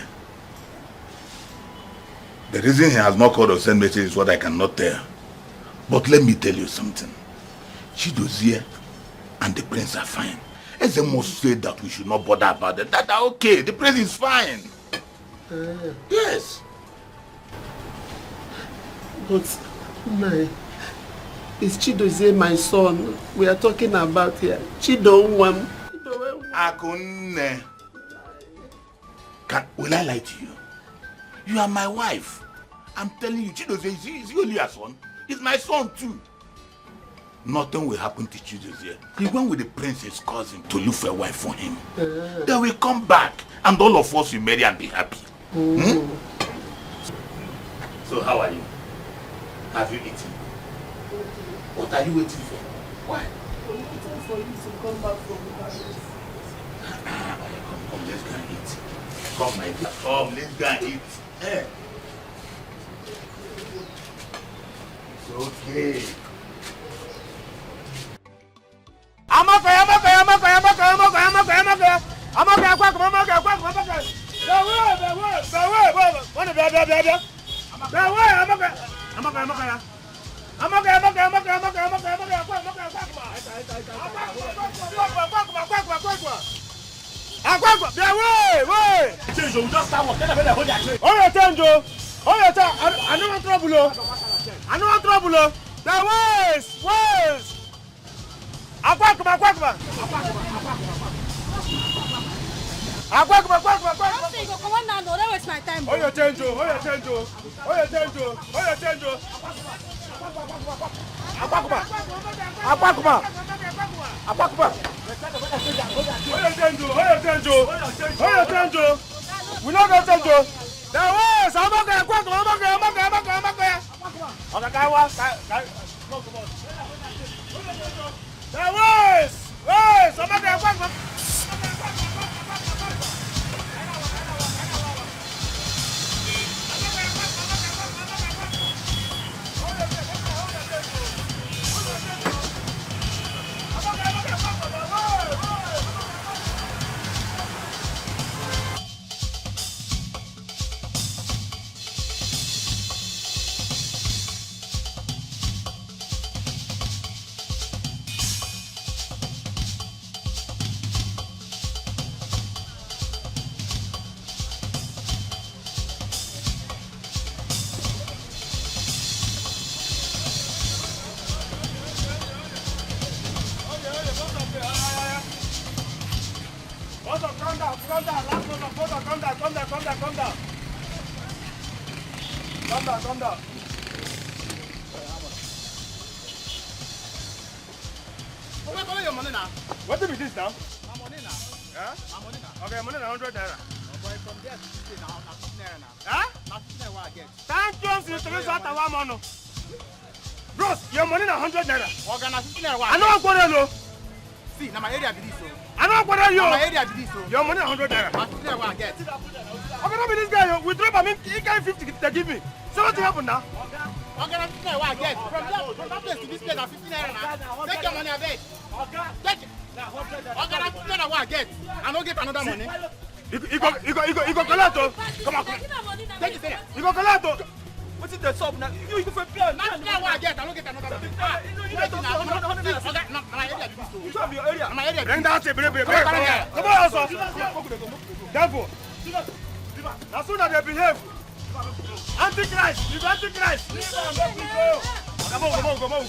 the reason he has not called or sent message is what I cannot tell. But let me tell you something. Chidozie and the prince are fine. Ezemo said that we should not bother about it. That are okay. The prince is fine. Yes. But, Nai, is Chidozie my son we are talking about here? Chidonwam. Akunne, will I lie to you? You are my wife. I'm telling you, Chidozie, is he only a son? He's my son too. Nothing will happen to Chidozie. He went with the prince's cousin to look for a wife for him. They will come back and all of us will marry and be happy. So how are you? Have you eaten? What are you waiting for? Why? I'm waiting for you to come back from the palace. Come, let's go and eat. Come, my dear. Come, let's go and eat. It's okay. Hold on, calm down. Last number, hold on, calm down. Calm down. Where are your money now? What do we do now? My money now. Yeah? My money now. Okay, money now 100 naira. Boy, from there to 50 now, 50 naira now. Huh? 50 naira what I get. Thank you, Mr. Mr. Bros, your money now 100 naira. Okay, now 50 naira what I get. I know I'm going to see, now my area be this so. I know what are you? My area be this so. Your money 100 naira. 50 naira what I get. Okay, not be this guy. We drop him. He can't 50 to give me. So what happened now? Okay, now 50 naira what I get. From that place to this place, now 50 naira now. Take your money, I beg. Take it. Okay, now 50 naira what I get. I don't get another money. You go collect. Come on. Take it there. You go collect. What is the sub now? You go for play. Now what I get. I don't get another money. My area. Bring that table. Come on, also. Therefore, as soon as they behave, Antichrist. You Antichrist. Come on. Go. Come on.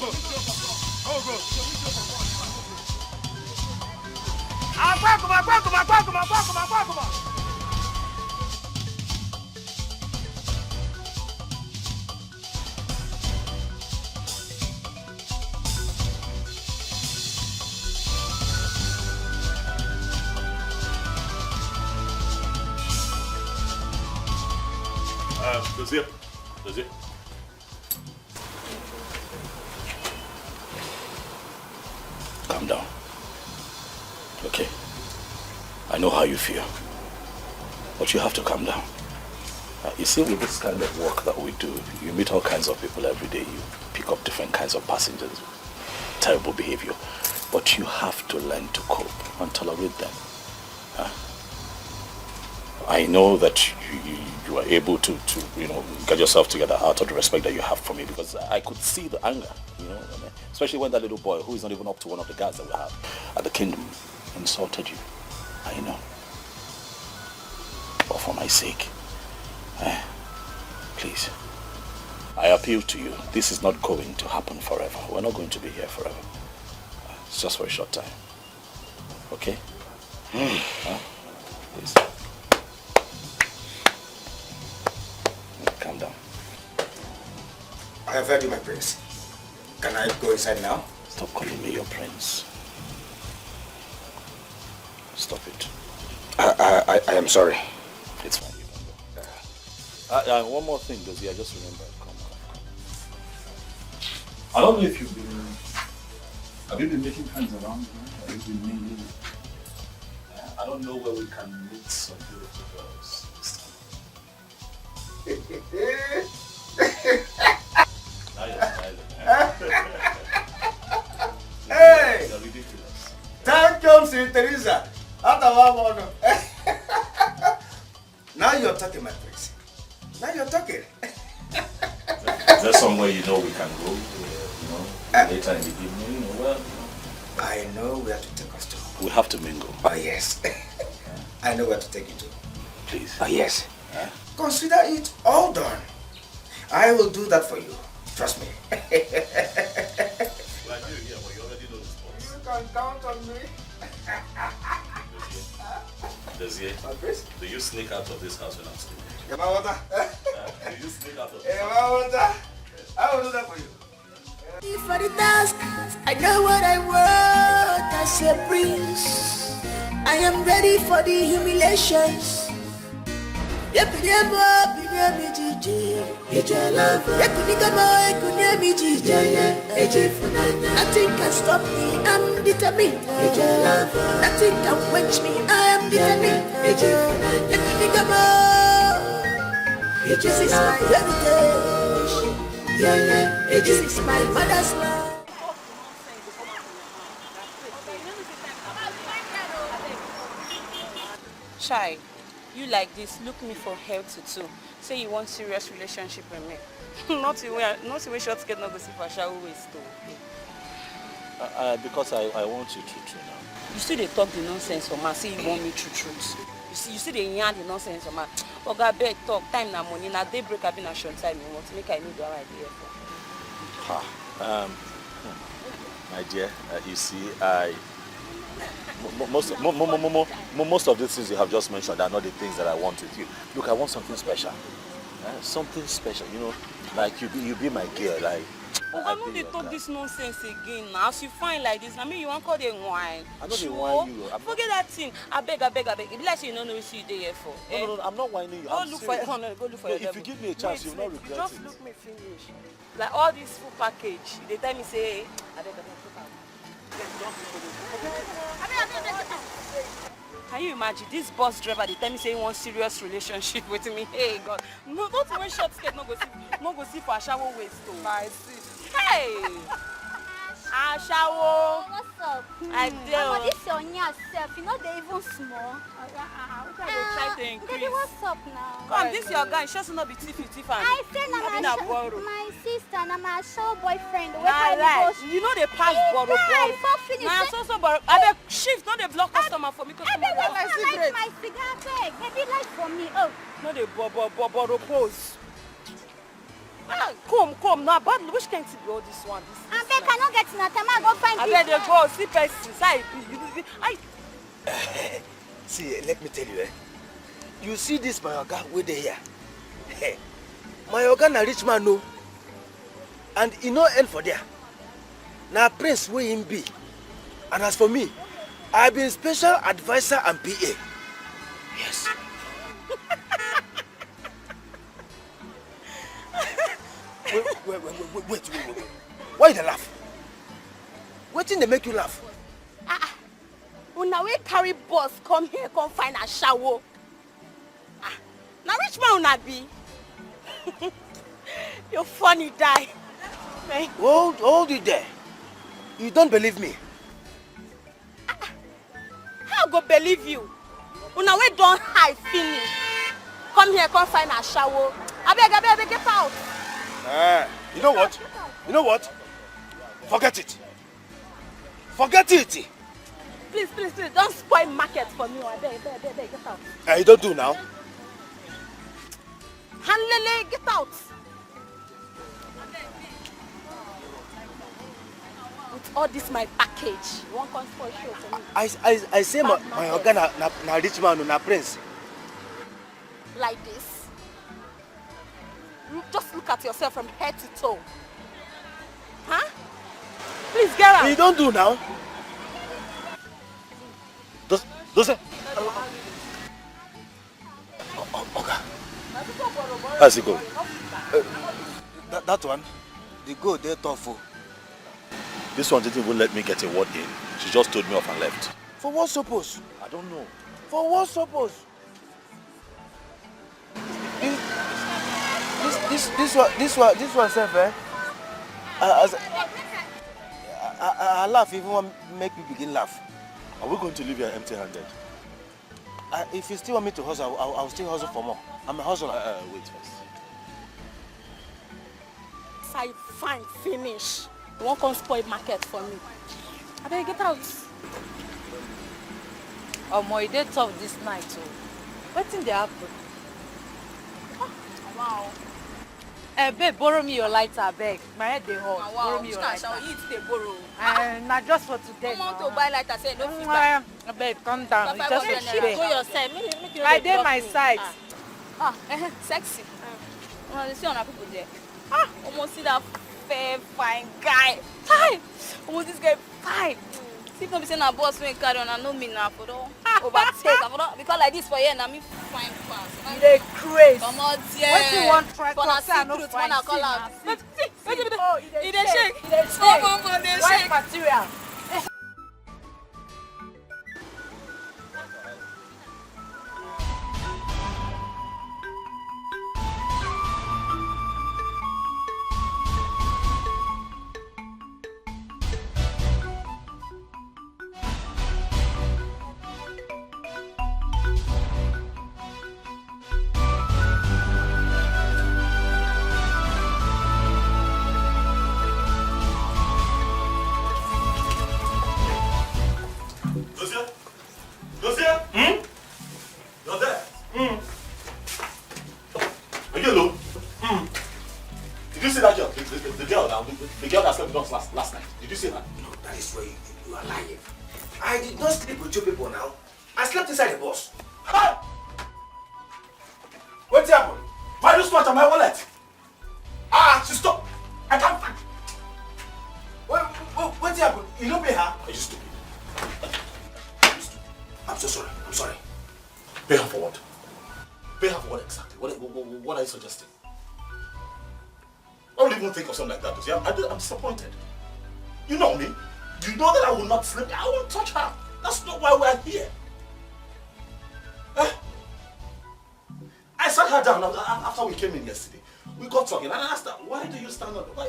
Does it? Calm down. Okay. I know how you feel. But you have to calm down. You see, with this kind of work that we do, you meet all kinds of people every day. You pick up different kinds of passengers. Terrible behavior. But you have to learn to cope and tolerate them. I know that you are able to get yourself together out of the respect that you have for me, because I could see the anger, especially when that little boy, who is not even up to one of the guards that we have at the kingdom, insulted you. I know. But for my sake, please, I appeal to you. This is not going to happen forever. We're not going to be here forever. It's just for a short time. Okay? Please. Calm down. I have heard you, my prince. Can I go inside now? Stop calling me your prince. Stop it. I am sorry. It's fine, you can go. One more thing, Dozie, I just remembered. Come on. I don't know if have you been making friends around here? Have you been mingling? I don't know where we can meet some beautiful girls this time. Now you're smiling. Hey! You're ridiculous. Thank you, St. Teresa. Now you're talking, my prince. Now you're talking. Is there somewhere you know we can go? Later in the evening? I know where to take us to. We have to mingle. Oh, yes. I know where to take you to. Please. Oh, yes. Consider it all done. I will do that for you. Trust me. You can count on me. Dozie, do you sneak out of this house when I'm sleeping? Do you sneak out of this house? I will do that for you. For the task, I know what I want as a prince. I am ready for the humiliations. Nothing can stop me, I'm determined. Nothing can quench me, I am determined. This is my heritage. This is my mother's land. Chai, you like this, look me for help too. Say you want serious relationship with me. not the way short skirt not go see for shall waste though. Because I want you to now. You see they talk the nonsense for man, say you want me truth. You see they yarn the nonsense for man. Oga beg talk, time na money, na daybreak have been a short time you want to make I know the right idea for. My dear, you see, I Most of the things you have just mentioned are not the things that I want with you. Look, I want something special. Something special, you know, like you be my girl, like. I know they talk this nonsense again now. As you find like this, I mean you want call them wine. I know they whine you. Forget that thing. I beg. If you like say you don't know what you there here for. No, I'm not whining you. Go look for your If you give me a chance, you'll not regret it. Just look me finish. Like all this full package, they tell me say, I beg. Can you imagine this bus driver? They tell me say he wants serious relationship with me. Hey God, no, don't wear short skirt. No go see for a shower waist too. I see. Hey, a shower. What's up? I do. This your yourself. You know they even small. Try to increase. Baby, what's up now? Come, this your guy. Just not be thief. I said my sister, my show boyfriend. You know they pass borrow. Nah, so borrow. I beg shift. Not they block customer for me. I beg like my cigar bag. Maybe like for me. Oh. No they borrow pose. Come now, but which can't be all this one? I beg cannot get in a time. I go find. I beg they go see person. I. See, let me tell you, you see this my oga wey dey here. My oga na rich man no, and he no end for there. Na prince wey him be, and as for me, I been special advisor and PA. Yes. Wait. Why you dey laugh? Wetin dey make you laugh? Una we carry bus come here, come find a shower. Now rich man una be. You're funny, die. Hold it there. You don't believe me? How go believe you? Una we don't hide finish. Come here, come find a shower. I beg, get out. You know what? Forget it. Forget it. Please, don't spoil market for me. I beg, get out. You don't do now. Hanlele, get out. With all this my package, you won't come spoil show for me. I say my oga na rich man, na prince. Like this. Just look at yourself from head to toe. Huh? Please get out. You don't do now. Does okay. How's it going? That one, the go there tough. This one didn't even let me get a word in. She just told me off and left. For what suppose? I don't know. For what suppose? This one self, I laugh even want make me begin laugh. Are we going to leave here empty-handed? If you still want me to hustle, I'll still hustle for more. I'm a hustler. Wait first. I find finish. You won't come spoil market for me. I better get out. Omo, it dey tough this night too. Wetin dey happen? Wow. Babe, borrow me your lighter, beg. My head dey hot. Wow. Borrow me your lighter. You dey borrow. Na just for today. Come on to buy lighter, say no fit buy. Babe, calm down. It's just for today. Go your side. Make you I dey my side. Sexy. You see on people there. Almost see that fair, fine guy. Hi. Almost this guy fine. See if no be say na boss wey carry on, I know me now for don overtake. Because like this for here, na me fine pass. You dey craze. Come on there. Wetin you wan try for talk say I no secret, fine wanna call out. He dey shake. He dey shake. Come dey White shake. material. inside the bus. Hi! What's happened? My wristwatch and my wallet. Ah, she stopped. I can't find. What's happened? You don't pay her? Are you stupid? I'm so sorry. I'm sorry. Pay her for what? Pay her for what exactly? What are you suggesting? I don't even think of something like that. See, I'm disappointed. You know me. You know that I will not sleep. I won't touch her. That's not why we're here. I sat her down after we came in yesterday. We got talking and I asked her, why do you stand up? Why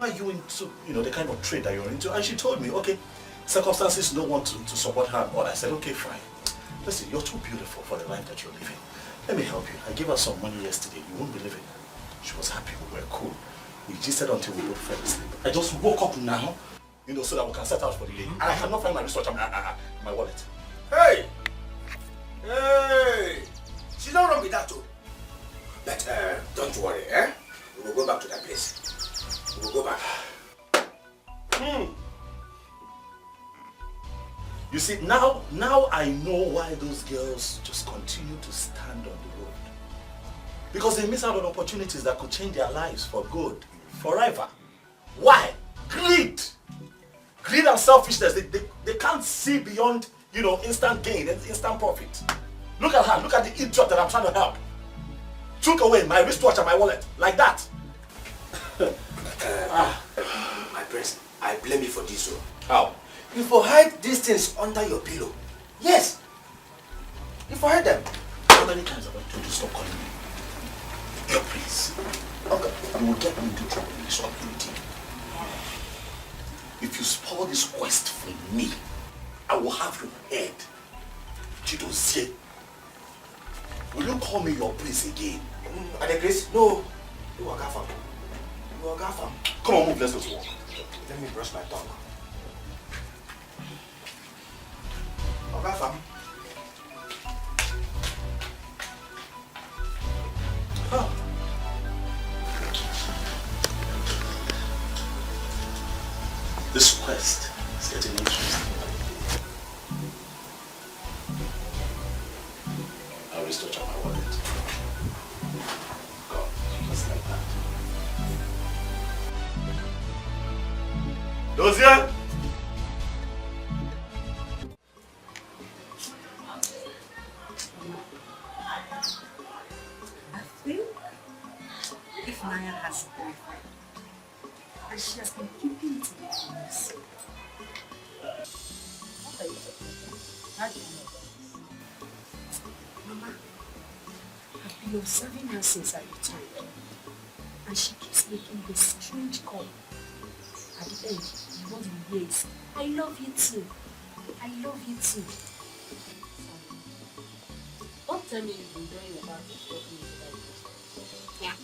are you into, the kind of trade that you're into? And she told me, okay, circumstances don't want to support her. But I said, okay, fine. Listen, you're too beautiful for the life that you're living. Let me help you. I gave her some money yesterday. You won't believe it. She was happy. We were cool. We gisted until we both fell asleep. I just woke up now, so that we can set out for the day. And I cannot find my wristwatch and my wallet. Hey! Hey! She's not wrong with that too. But don't worry, eh? We will go back to that place. We will go back. You see, now I know why those girls just continue to stand on the road. Because they miss out on opportunities that could change their lives for good, forever. Why? Greed! Greed and selfishness, they can't see beyond, instant gain and instant profit. Look at her, look at the idiot that I'm trying to help. Took away my wristwatch and my wallet, like that. My prince, I blame you for this. How? You for hide these things under your pillow. Yes. You for hide them. How many times have I told you stop calling me? Your prince. Okay, you will get me into trouble in this community. If you spoil this quest for me, I will have your head. Chidozie. Will you call me your prince again? Adekris? No. You are Gafam. You are Gafam. Come on, move, let's go to work. Let me brush my tongue. Gafam. Huh. This quest is getting interesting. I will touch on my wallet. God, just like that. Dozier! I think if Naya has a boyfriend, and she has been keeping it away from us. What are you talking about? How do you know about this? Mama, I've been observing her since I returned, and she keeps making this strange call. At the end, what you hear is, I love you too. I love you too. Don't tell me you've been doing about this talking about this. Yeah.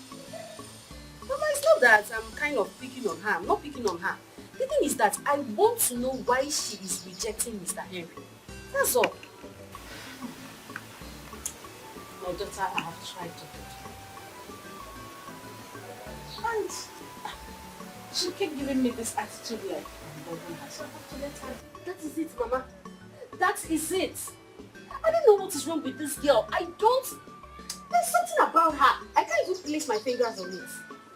Mama, it's not that I'm kind of picking on her. I'm not picking on her. The thing is that I want to know why she is rejecting Mr. Henry. That's all. My daughter, I have tried to do. And she kept giving me this attitude like I'm loving her. So I have to let her. That is it, Mama. That is it. I don't know what is wrong with this girl. There's something about her. I can't even place my fingers on it.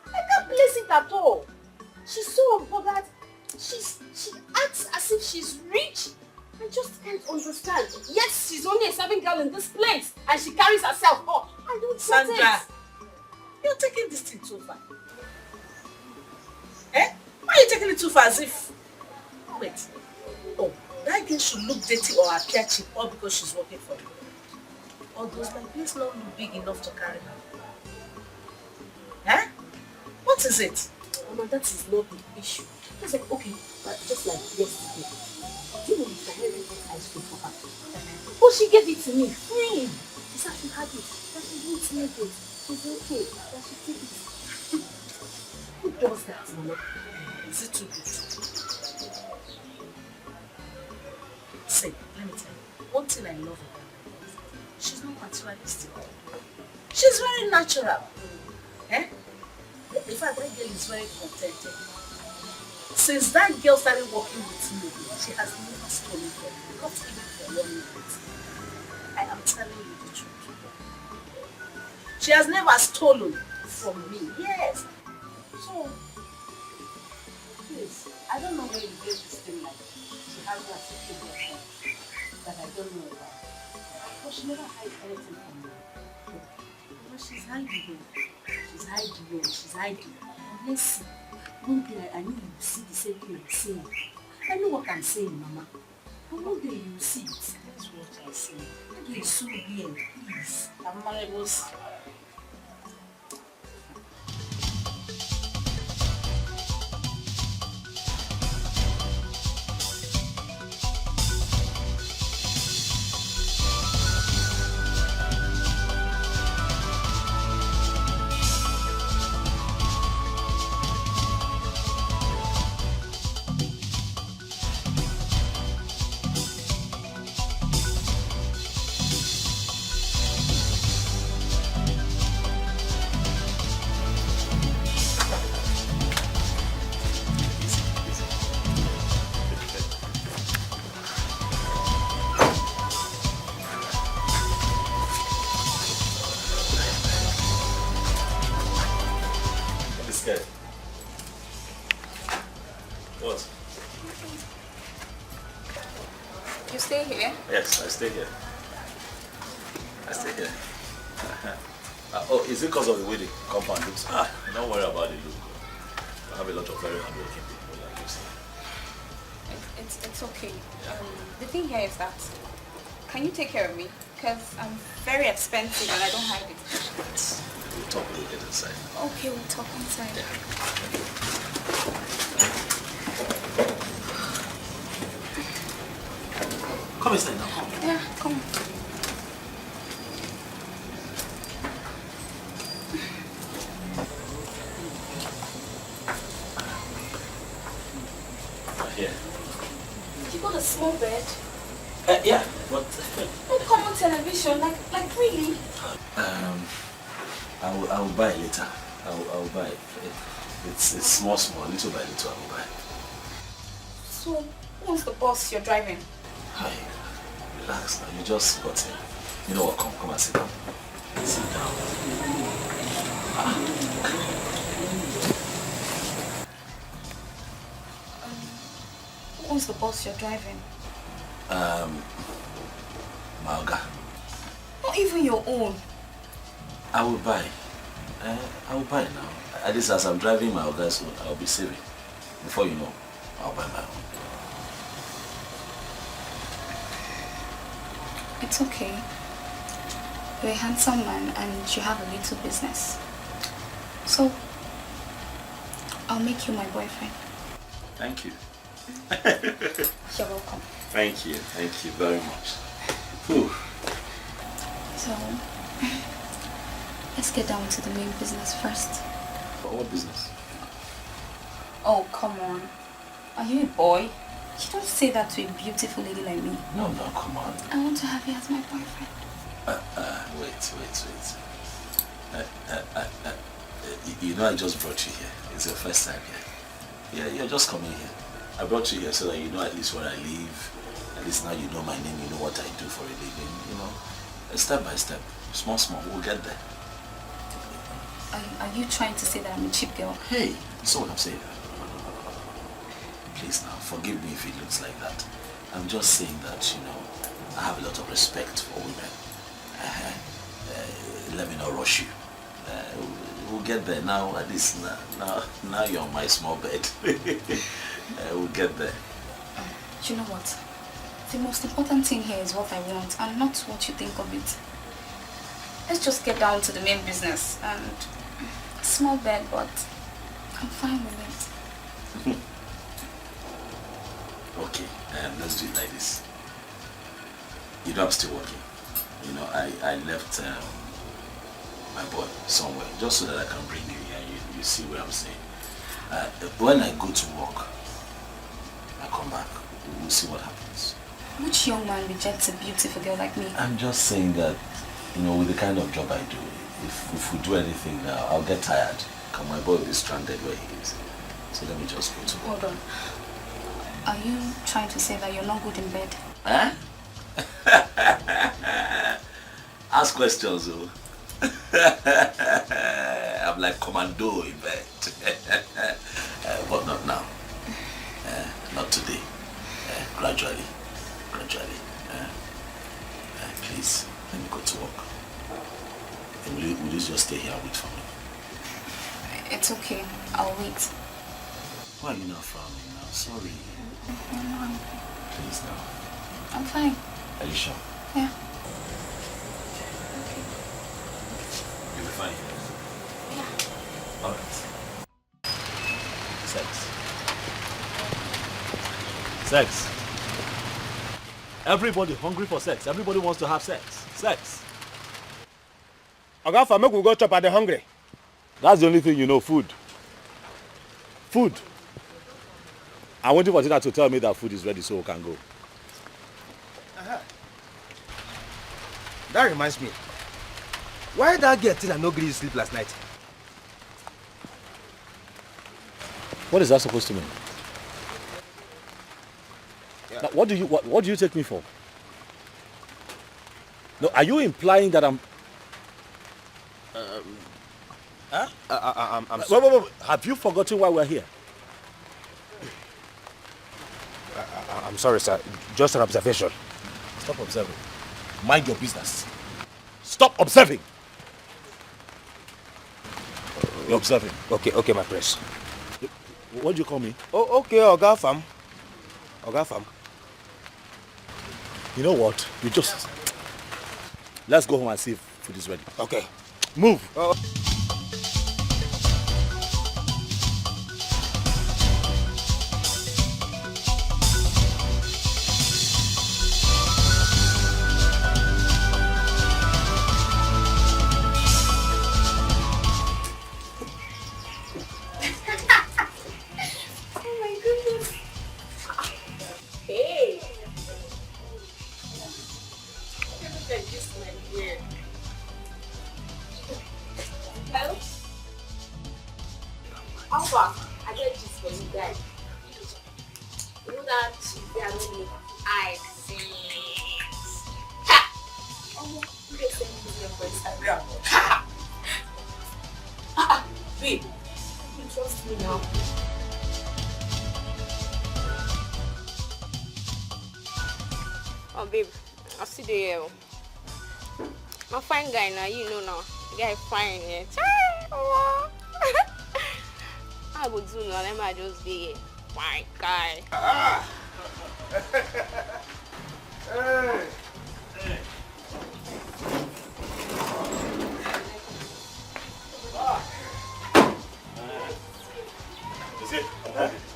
I can't place it at all. She's so unbothered. She acts as if she's rich. I just can't understand. Yes, she's only a serving girl in this place. And she carries herself up. I don't get it. Sandra, you're taking this thing too far. Eh? Why are you taking it too far as if... Wait. Oh, that girl should look dirty or appear cheap all because she's working for you. Or does my place not look big enough to carry her? Eh? What is it? Mama, that is not the issue. It's like, okay, just like yesterday. Do you know Mr. Henry bought ice cream for her? But she gave it to me free. She said she had it. That she didn't take it. She's okay. That she take it. Who does that, Mama? Is it too good? Say, let me tell you. One thing I love about her, she's not materialistic. She's very natural. Eh? In fact, that girl is very contented. Since that girl started working with me, she has never stolen from me, not even for 1 minute. I'm telling you the truth. She has never stolen from me. Yes. So, please, I don't know where you get this thing like she has a secret girlfriend that I don't know about. But she never hides anything from me. But she's hiding. She's hiding. She's hiding. And let's see. One day I know you will see the same thing I'm saying. I know what I'm saying, Mama. But one day you will see it. That's what I say. It's so weird, please. I'm marvelous. What? You stay here? Yes, I stay here. I stay here. Oh, is it because of the way the compound looks? Don't worry about the look. I have a lot of very hardworking people like you see. It's okay. The thing here is that, can you take care of me? Because I'm very expensive and I don't hide it. We'll talk when we get inside. Okay, we'll talk inside. Come inside now, come. Yeah, come on. Here. You got a small bed? Yeah, but... No common television, like really? I will buy later. I will buy it. It's small, little by little I will buy. So, who's the boss you're driving? Hi, relax now. You just got in. You know what? Come and sit down. Sit down. Who's the boss you're driving? Malga. Not even your own. I will buy. I will buy now. At least as I'm driving my Malga, so I'll be saving. Before you know, I'll buy my own. It's okay. You're a handsome man and you have a little business. So, I'll make you my boyfriend. Thank you. You're welcome. Thank you very much. Whew. So, let's get down to the main business first. What business? Oh, come on. Are you a boy? You don't say that to a beautiful lady like me. No, come on. I want to have you as my boyfriend. Wait. You know I just brought you here. It's your first time here. Yeah, you're just coming here. I brought you here so that you know at least where I live. At least now you know my name, you know what I do for a living, you know. Step by step, small, we'll get there. Are you trying to say that I'm a cheap girl? Hey, that's what I'm saying. Please now, forgive me if it looks like that. I'm just saying that, you know, I have a lot of respect for women. Let me not rush you. We'll get there now, at least now you're on my small bed. We'll get there. You know what? The most important thing here is what I want and not what you think of it. Let's just get down to the main business and small bed, but I'm fine with it. Okay, let's do it like this. You know I'm still working. You know, I left my boy somewhere just so that I can bring you here and you see what I'm saying. When I go to work, I come back, we'll see what happens. Which young man rejects a beautiful girl like me? I'm just saying that, you know, with the kind of job I do, if we do anything now, I'll get tired. Because my boy will be stranded where he is. So let me just go to work. Hold on. Are you trying to say that you're not good in bed? Huh? Ask questions, oh. I'm like commando in bed. But not now. Not today. Gradually. Please, let me go to work. Will you just stay here and wait for me? It's okay. I'll wait. Why are you not frowning now? Sorry. Please now. I'm fine. Are you sure? Yeah. You'll be fine. Yeah. Alright. Sex. Everybody hungry for sex. Everybody wants to have sex. Sex. Oga, for make we go chop at the hungry. That's the only thing you know, food. Food. I'm waiting for Tina to tell me that food is ready so we can go. That reminds me. Why that girl Tina no gree sleep last night? What is that supposed to mean? Yeah. Now, what do you take me for? No, are you implying that I'm... I'm wait. Have you forgotten why we're here? I'm sorry, sir. Just an observation. Stop observing. Mind your business. Stop observing. You're observing. Okay, my prince. What do you call me? Oh, okay, Oga Fam. You know what? Let's go home and see if food is ready. Okay. Move. Babe, you trust me now. Oh, babe, I see the here. I'm fine guy now, you know now. The guy fine, yeah. I would do now, let me just be fine guy. Hey. Is it?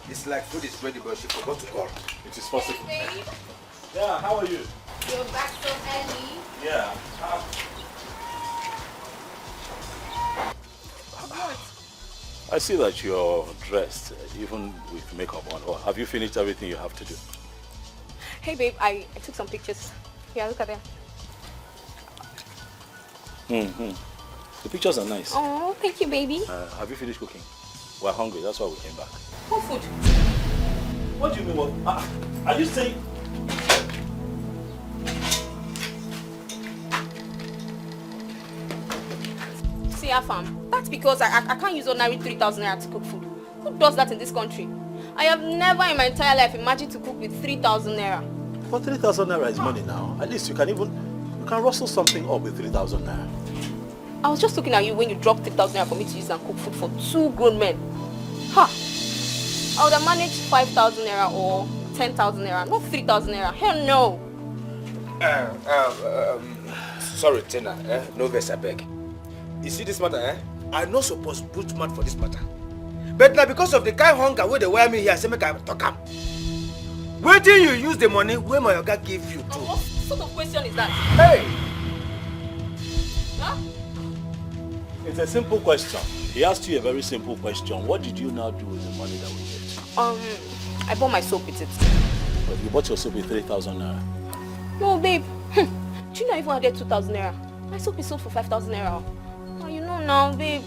It's like food is ready, but she forgot to call. It is possible. Babe, Yeah, how are you? you're back so early. Yeah. What? I see that you're dressed, even with makeup on. Or have you finished everything you have to do? Hey babe, I took some pictures. Yeah, look at them. The pictures are nice. Oh, thank you, baby. Have you finished cooking? We're hungry, that's why we came back. What food? What do you mean? What? Are you saying... See, Afam, that's because I can't use ordinary 3,000 naira to cook food. Who does that in this country? I have never in my entire life imagined to cook with 3,000 naira. But 3,000 naira is money now. At least you can rustle something up with 3,000 naira. I was just looking at you when you dropped 3,000 naira for me to use and cook food for 2 grown men. Ha! I would have managed 5,000 naira or 10,000 naira, not 3,000 naira. Hell no! Sorry, Tina. No verse, I beg. You see this matter, I not supposed to put mouth for this matter. But now because of the kind hunger where they wear me here, say make I talk am. Where do you use the money where my oga give you to? What sort of question is that? Hey! Huh? It's a simple question. He asked you a very simple question. What did you now do with the money that we gave you? I bought my soap with it. But you bought your soap with 3,000 naira. No, babe. Do you know I even added 2,000 naira? My soap is sold for 5,000 naira. Oh, you know now, babe.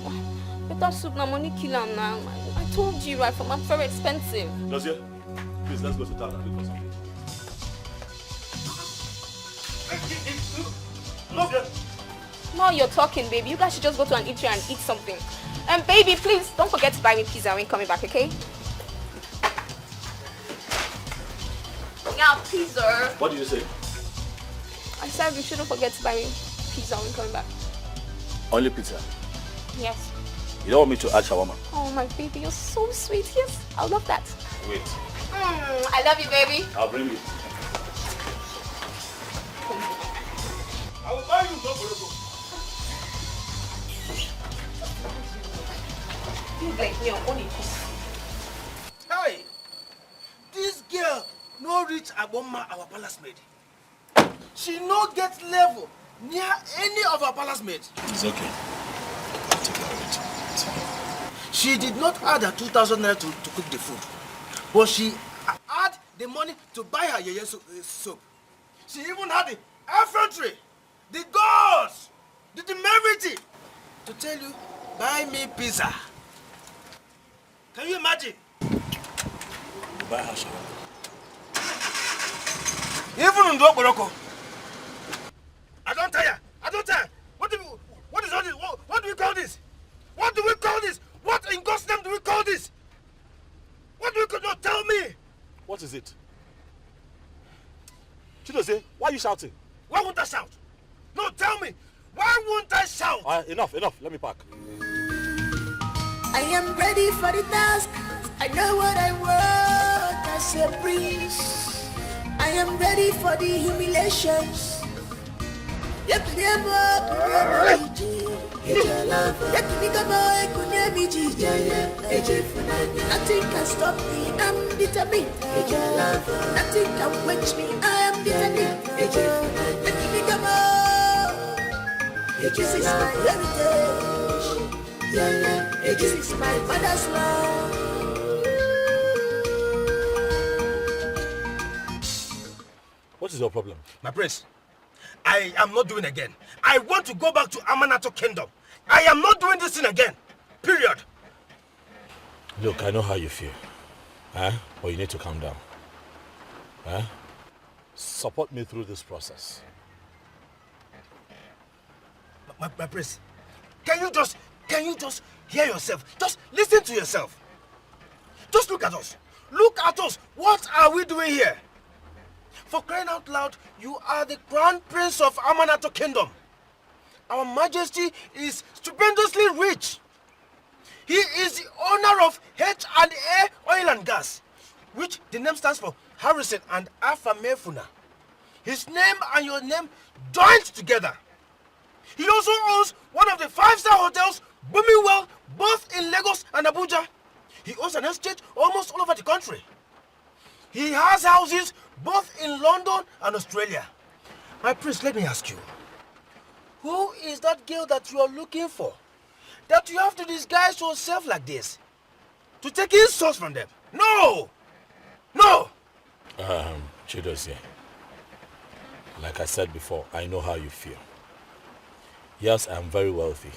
Better soup now, money kill am now. I told you, right, from I'm very expensive. Dosia, please, let's go to town and look for something. Dosia! Now you're talking, baby. You guys should just go to an eatery and eat something. And baby, please don't forget to buy me pizza when you're coming back, okay? Yeah, pizza. What did you say? I said you shouldn't forget to buy me pizza when you're coming back. Only pizza. Yes. You don't want me to add shawarma? Oh, my baby, you're so sweet. Yes, I love that. Wait. I love you, baby. I'll bring it. I will buy you no. Hey, this girl no reach Aboma, our palace maid. She no get level near any of our palace maids. It's okay. I'll take care of it. It's fine. She did not add her 2,000 naira to cook the food, but she had the money to buy her yeye soap. She even had the effrontery, the guts, the temerity to tell you, buy me pizza. Can you imagine? You buy her shawarma. Even in Boroko. I don't tire. What is all this? What do we call this? What do we call this? What in God's name do we call this? What do we call? No, tell me. What is it? Chidozie, why are you shouting? Why won't I shout? No, tell me. Why won't I shout? Enough. Let me pack. I am ready for the task. I know what I want as a prince. I am ready for the humiliations. Nothing can stop me, I'm determined. Nothing can quench me, I am determined. This is my heritage. This is my mother's love. What is your problem? My prince, I am not doing again. I want to go back to Amanato Kingdom. I am not doing this thing again. Period. Look, I know how you feel. But you need to calm down. Support me through this process. My prince, can you just hear yourself? Just listen to yourself. Just look at us. Look at us. What are we doing here? For crying out loud, you are the crown prince of Amanato Kingdom. Our majesty is stupendously rich. He is the owner of H&A Oil and Gas, which the name stands for Harrison and Afamefuna. His name and your name joined together. He also owns one of the 5-star hotels booming well both in Lagos and Abuja. He owns an estate almost all over the country. He has houses both in London and Australia. My prince, let me ask you, who is that girl that you are looking for? That you have to disguise yourself like this? To take insults from them? No! No! Chidozie, like I said before, I know how you feel. Yes, I am very wealthy,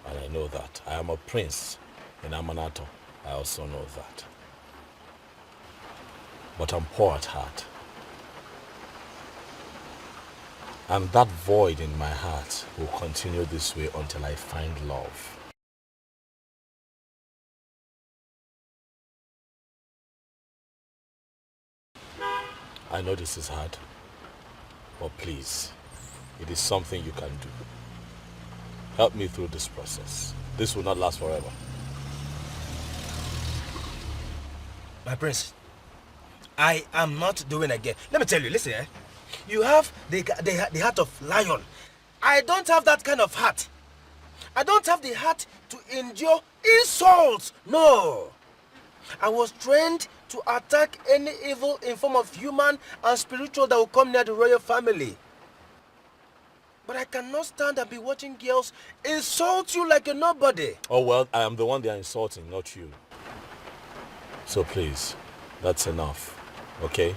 and I know that. I am a prince in Amanato. I also know that. But I'm poor at heart. And that void in my heart will continue this way until I find love. I know this is hard, but please, it is something you can do. Help me through this process. This will not last forever. My prince, I am not doing again. Let me tell you, listen, you have the heart of lion. I don't have that kind of heart. I don't have the heart to endure insults. No. I was trained to attack any evil in form of human and spiritual that will come near the royal family. But I cannot stand and be watching girls insult you like a nobody. Oh well, I am the one they are insulting, not you. So please, that's enough, okay?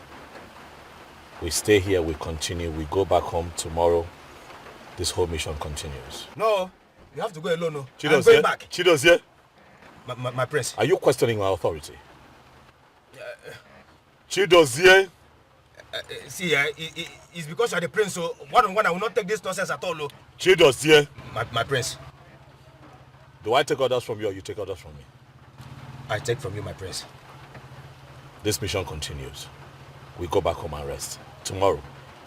We stay here, we continue, we go back home tomorrow. This whole mission continues. No, you have to go alone. No. I'm Chidozie, going back. Chidozie. My prince. Are you questioning my authority? Chidozie. See, it's because you're the prince, so one-on-one, I will not take this nonsense at all. Chidos, yeah? My prince. Do I take orders from you or you take orders from me? I take from you, my prince. This mission continues. We go back home and rest. Tomorrow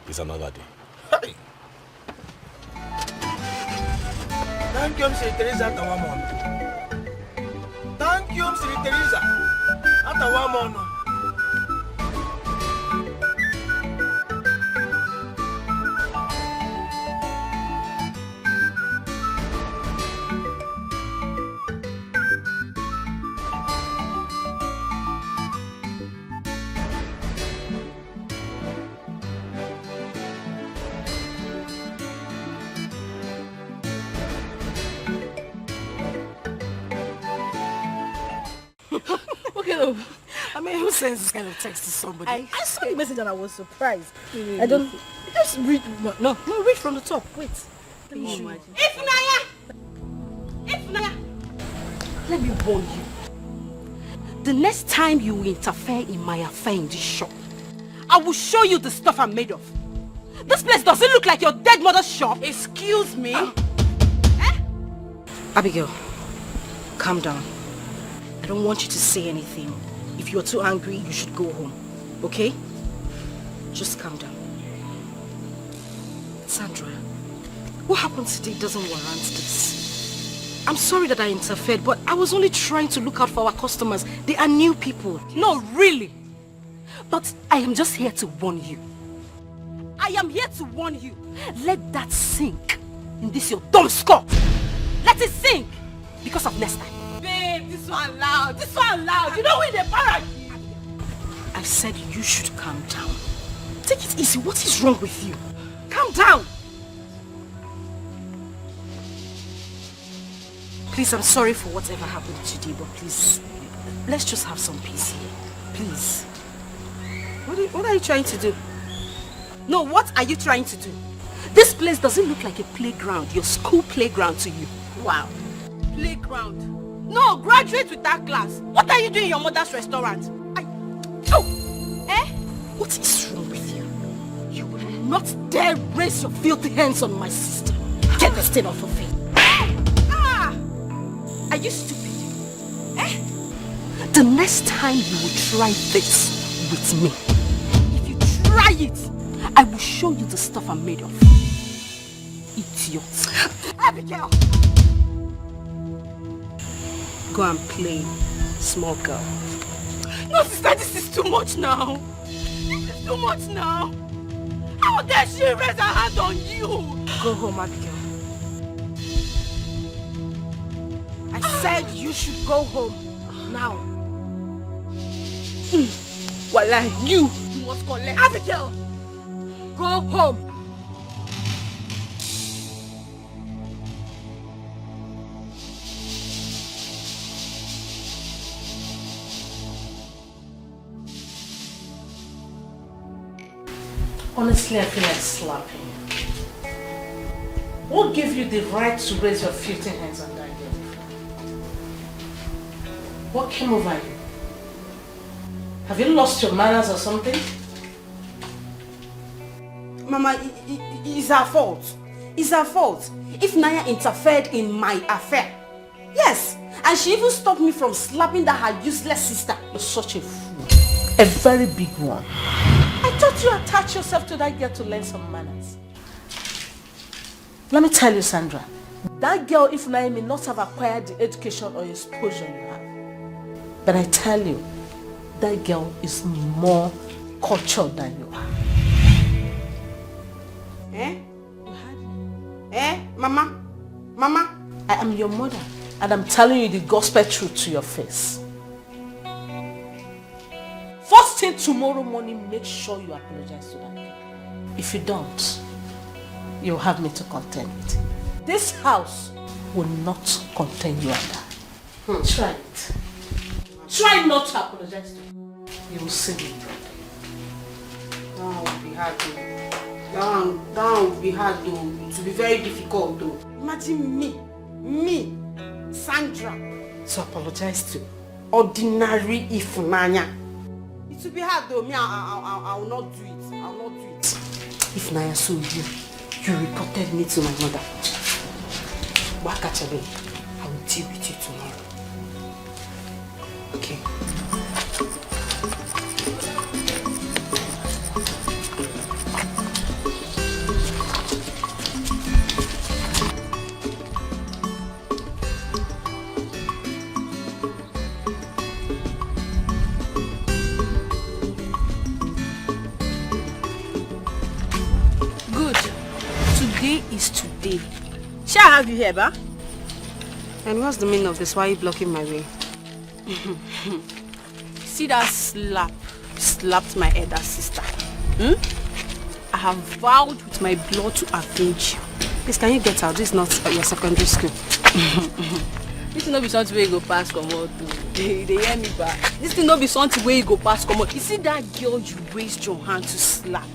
is another day. Hey. Thank you, Mr. Teresa Atawamon. Thank you, Mr. Teresa Atawamon. I mean, who sends this kind of text to somebody? I saw the message and I was surprised. I don't... Just read... No, read from the top. Wait. Ifnaya! Let me warn you. The next time you interfere in my affair in this shop, I will show you the stuff I'm made of. This place doesn't look like your dead mother's shop. Excuse me? Abigail, calm down. I don't want you to say anything. If you're too angry, you should go home. Okay? Just calm down. Sandra, what happened today doesn't warrant this. I'm sorry that I interfered, but I was only trying to look out for our customers. They are new people. No, really. But I am just here to warn you. I am here to warn you. Let that sink in this your dumb skull. Let it sink because of next time. Babe, this one loud. This one loud. You know when they parrot. I said you should calm down. Take it easy. What is wrong with you? Calm down. Please, I'm sorry for whatever happened today, but please, let's just have some peace here. Please. What are you trying to do? No, what are you trying to do? This place doesn't look like a playground, your school playground to you. Wow. Playground. No, graduate with that class. What are you doing in your mother's restaurant? What is wrong with you? You will not dare raise your filthy hands on my sister. Get the stain off of it. Are you stupid? The next time you will try this with me, if you try it, I will show you the stuff I'm made of. Idiot. Abigail! Go and play, small girl. No, sister, this is too much now. This is too much now. How dare she raise her hand on you? Go home, Abigail. I said you should go home now. Wallah, you must collect. Abigail, go home. Honestly, I feel like slapping you. What gave you the right to raise your filthy hands on that girl? What came over you? Have you lost your manners or something? Mama, it's her fault. It's her fault. If Naya interfered in my affair. Yes, and she even stopped me from slapping that her useless sister. You're such a fool. A very big one. I thought you attached yourself to that girl to learn some manners. Let me tell you, Sandra. That girl, if Naya, may not have acquired the education or exposure you have. But I tell you, that girl is more cultured than you are. Mama? Mama? I am your mother, and I'm telling you the gospel truth to your face. First thing tomorrow morning, make sure you apologize to that girl. If you don't, you'll have me to contend with. This house will not contain you and I. Try it. Try not to apologize to me. You will see me. That would be hard though. That would be hard though. It will be very difficult though. Imagine me, Sandra, to apologize to ordinary Ifnanya. It will be hard though. Me, I will not do it. I will not do it. If Naya saw you reported me to my mother. Wakachabe, I will deal with you tomorrow. Okay. Good. Today is today. Shall I have you here, ba? And what's the meaning of this? Why are you blocking my way? See that slap? Slapped my elder sister. I have vowed with my blood to avenge you. Please, can you get out? This is not your secondary school. This thing no be something where you go pass comot. They hear me back. This thing no be something where you go pass comot. You see that girl you raised your hand to slap?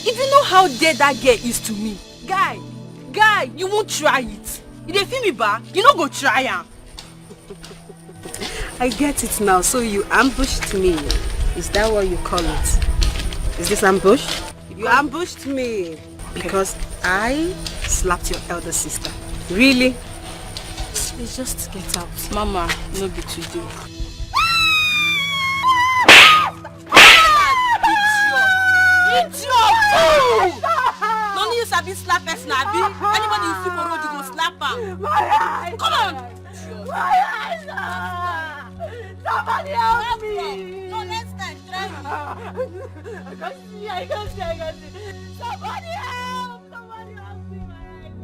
If you know how dear that girl is to me, guy, you won't try it. You dey feel me back? You no go try am. I get it now. So you ambushed me. Is that what you call it? Is this ambush? You ambushed me because I slapped your elder sister. Really? Please just get out. Mama, no be today. Idiot! No need you sabi slap person, abi? Anybody you see for road, you go slap am. Come on! My eyes! Somebody help me! No, next time, try me. I can see. Somebody help! Somebody help me, my eyes!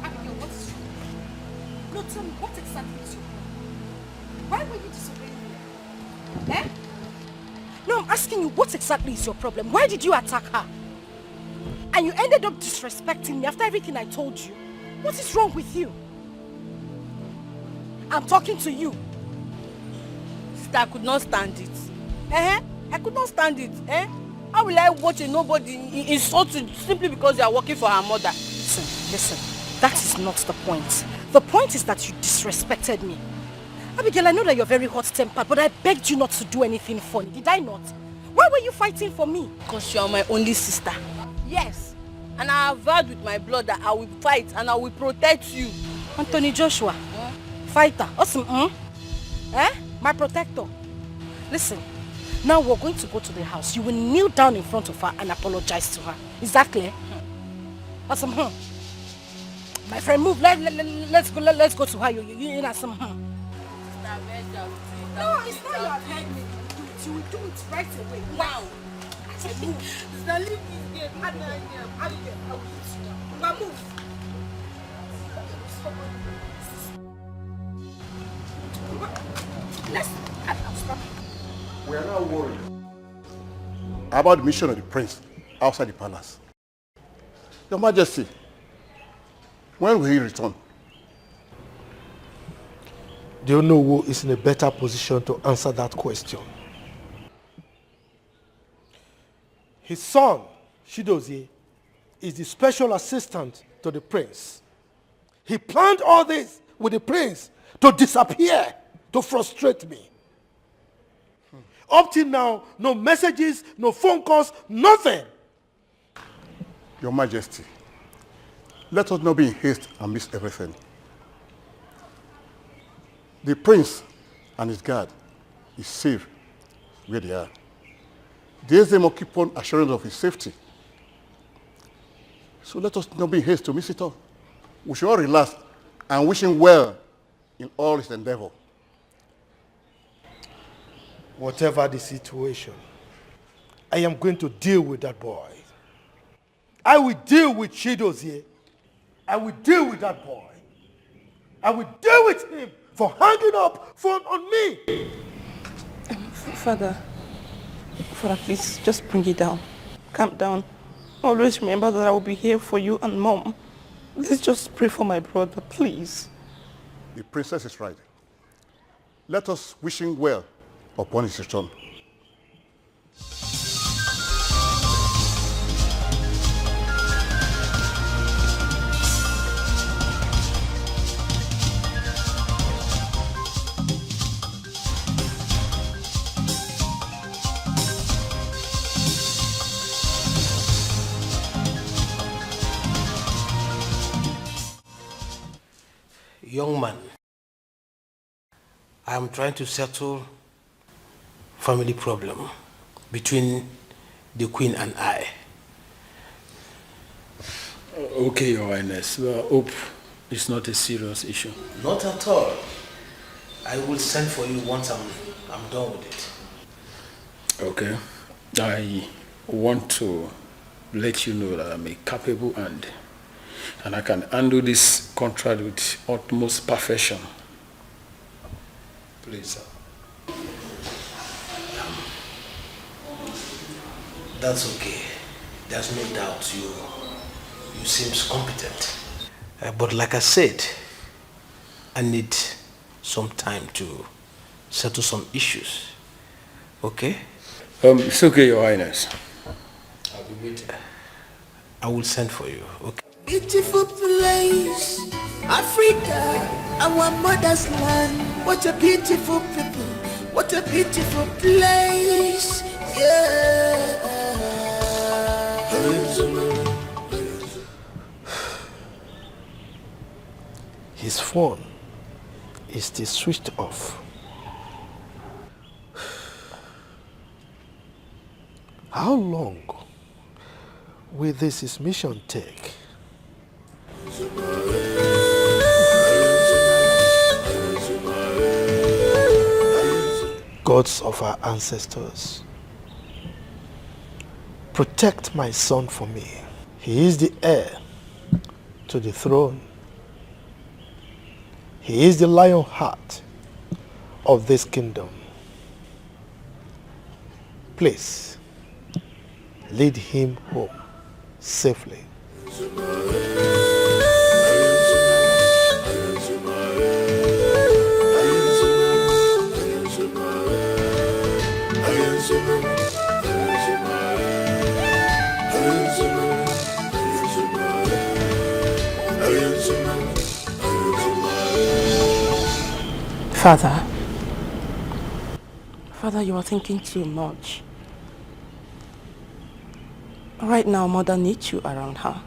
Abigail, what's wrong? No, tell me, what exactly is your problem? Why were you disobeying me? Eh? No, I'm asking you, what exactly is your problem? Why did you attack her? And you ended up disrespecting me after everything I told you. What is wrong with you? I'm talking to you. Sister, I could not stand it. I could not stand it. How will I watch a nobody insult you simply because you are working for her mother? Listen. That is not the point. The point is that you disrespected me. Abigail, I know that you're very hot-tempered, but I begged you not to do anything funny. Did I not? Why were you fighting for me? Because you are my only sister. Yes. And I have vowed with my blood that I will fight and I will protect you. Anthony Joshua. Fighter. Awesome. My protector. Listen. Now we're going to go to the house. You will kneel down in front of her and apologize to her. Is that clear? Awesome. My friend, move. Let's go to her. You know some. No, it's not your time. You will do it right away. Wow. Now leave this game. I will hit you now. Now move. We are now worried about the mission of the prince outside the palace. Your Majesty, when will he return? Do you know who is in a better position to answer that question? His son, Chidozie, is the special assistant to the prince. He planned all this with the prince to disappear, to frustrate me. Up till now, no messages, no phone calls, nothing. Your Majesty, let us not be in haste and miss everything. The prince and his guard is safe where they are. They must keep on assurance of his safety. So let us not be in haste to miss it all. We should all relax and wish him well in all his endeavor. Whatever the situation, I am going to deal with that boy. I will deal with Chidozie. I will deal with that boy. I will deal with him for hanging up phone on me. Father, please just bring it down. Calm down. Always remember that I will be here for you and Mom. Let's just pray for my brother, please. The princess is right. Let us wish him well upon his return. young man, I am trying to settle family problem between the Queen and I. Okay, Your Highness. Well, I hope it's not a serious issue. Not at all. I will send for you once I'm done with it. Okay. I want to let you know that I'm a capable hand and I can handle this contract with utmost perfection. Please, sir. That's okay. There's no doubt you seem competent. But like I said, I need some time to settle some issues. Okay? It's okay, Your Highness. I'll be waiting. I will send for you, okay? Beautiful place, Africa, our mother's land. What a beautiful people, what a beautiful place, yeah. His phone is still switched off. How long will this mission take? Gods of our ancestors, protect my son for me. He is the heir to the throne. He is the lion heart of this kingdom. Please, lead him home safely. Father, you are thinking too much. Right now, mother needs you around her.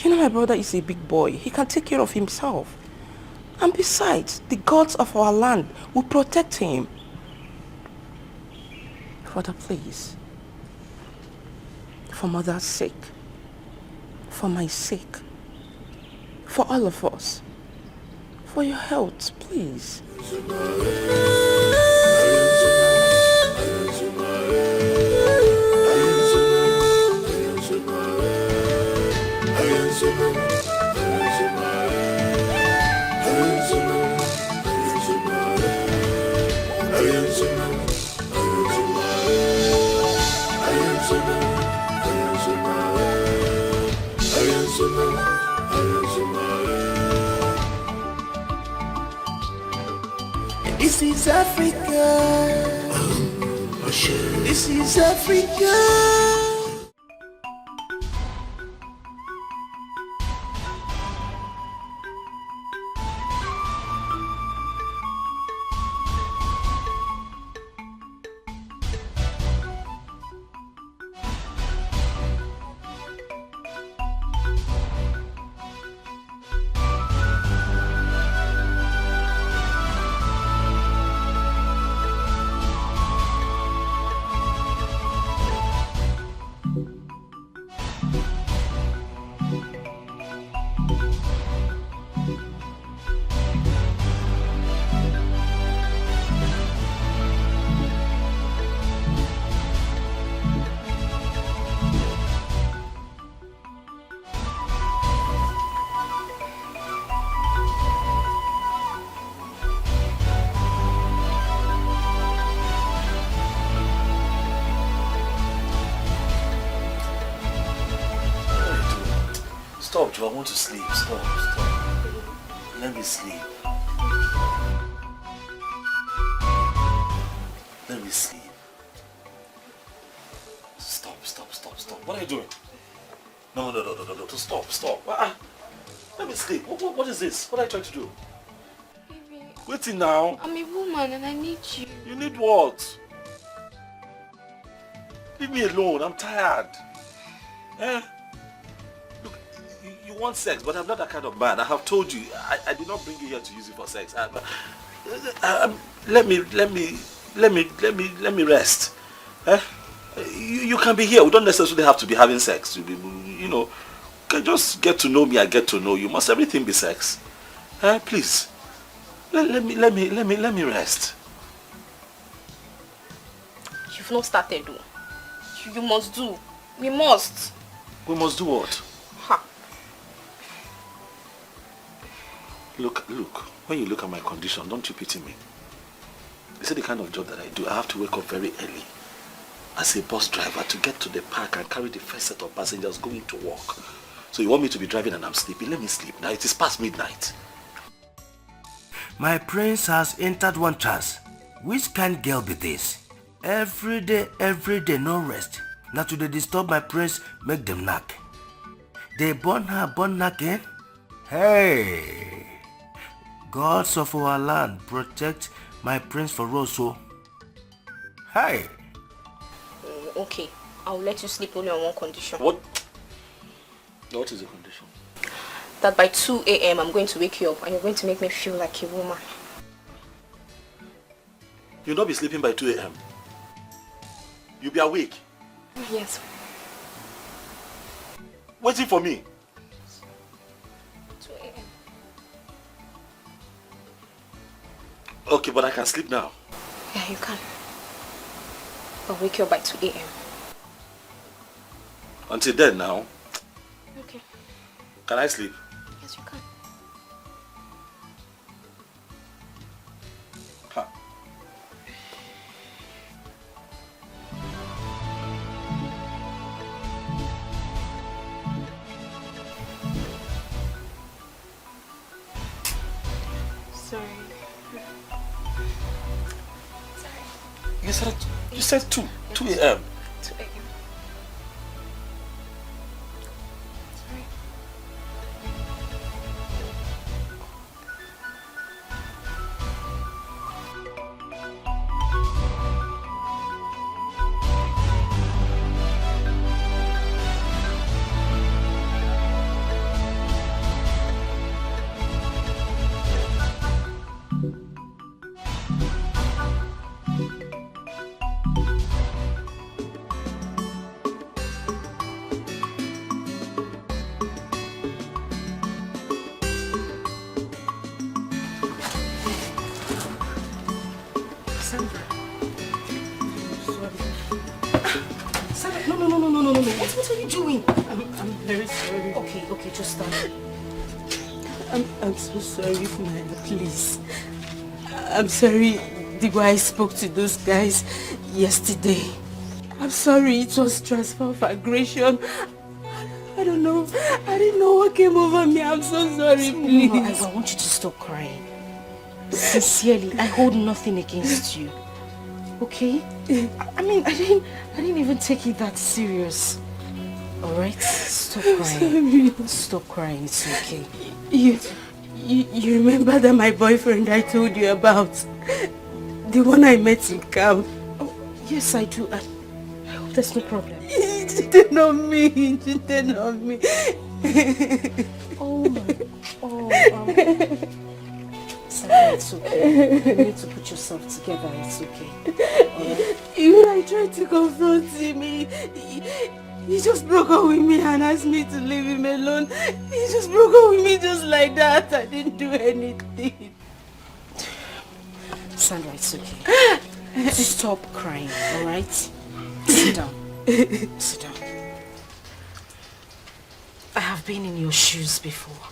You know my brother is a big boy. He can take care of himself. And besides, the gods of our land will protect him. Father, please. For mother's sake. For my sake. For all of us. For your health, please. This is Africa. This is Africa. Stop, Joe. I want to sleep. Stop. Let me sleep. Let me sleep. Stop. What are you doing? No. Stop. Let me sleep. What is this? What are you trying to do? Baby, Waiting now. I'm a woman and I need you. You need what? Leave me alone. I'm tired. Eh? Look, you want sex, but I'm not that kind of man. I have told you, I did not bring you here to use it for sex. Let me rest. You can be here. We don't necessarily have to be having sex. You know, can just get to know me. I get to know you. Must everything be sex? Please, let me rest. You've not started, though. You must do. We must. We must do what? Ha. Look. When you look at my condition, don't you pity me? This is the kind of job that I do. I have to wake up very early as a bus driver to get to the park and carry the first set of passengers going to work. So you want me to be driving and I'm sleeping? Let me sleep. Now it is past midnight. My prince has entered one trance. Which kind girl be this? Every day, no rest. Now to they disturb my prince, make them knock. They burn knocking. Hey! Gods of our land, protect my prince for Rosso. Hey! Okay, I'll let you sleep only on one condition. What is the condition? That by 2 a.m. I'm going to wake you up and you're going to make me feel like a woman. You'll not be sleeping by 2 a.m. You'll be awake. Yes. Waiting for me. 2 a.m. Okay, but I can sleep now. Yeah, you can. I'll wake you up by 2 a.m. Until then now. Okay. Can I sleep? Yes, you can. Ha. Sorry. You said 2 a.m. 2 a.m. Sorry. No. What are you doing? I'm very sorry. Okay, just stand. I'm so sorry, man. Please. I'm sorry the way I spoke to those guys yesterday. I'm sorry, it was transfer of aggression. I don't know. I didn't know what came over me. I'm so sorry, please. No, I want you to stop crying. Sincerely, I hold nothing against you. Okay? I mean, I didn't even take it that serious. Alright? Stop crying. Sorry. Stop crying, it's okay. You remember that my boyfriend I told you about? The one I met in camp? Oh, yes, I do. I hope there's no problem. He cheated on me. He cheated on me. Oh my... Oh, Sarah, it's okay. You need to put yourself together. It's okay. Even I tried to confront him. He just broke up with me and asked me to leave him alone. He just broke up with me just like that. I didn't do anything. Sandra, it's okay. Stop crying, alright? Sit down. Sit down. I have been in your shoes before.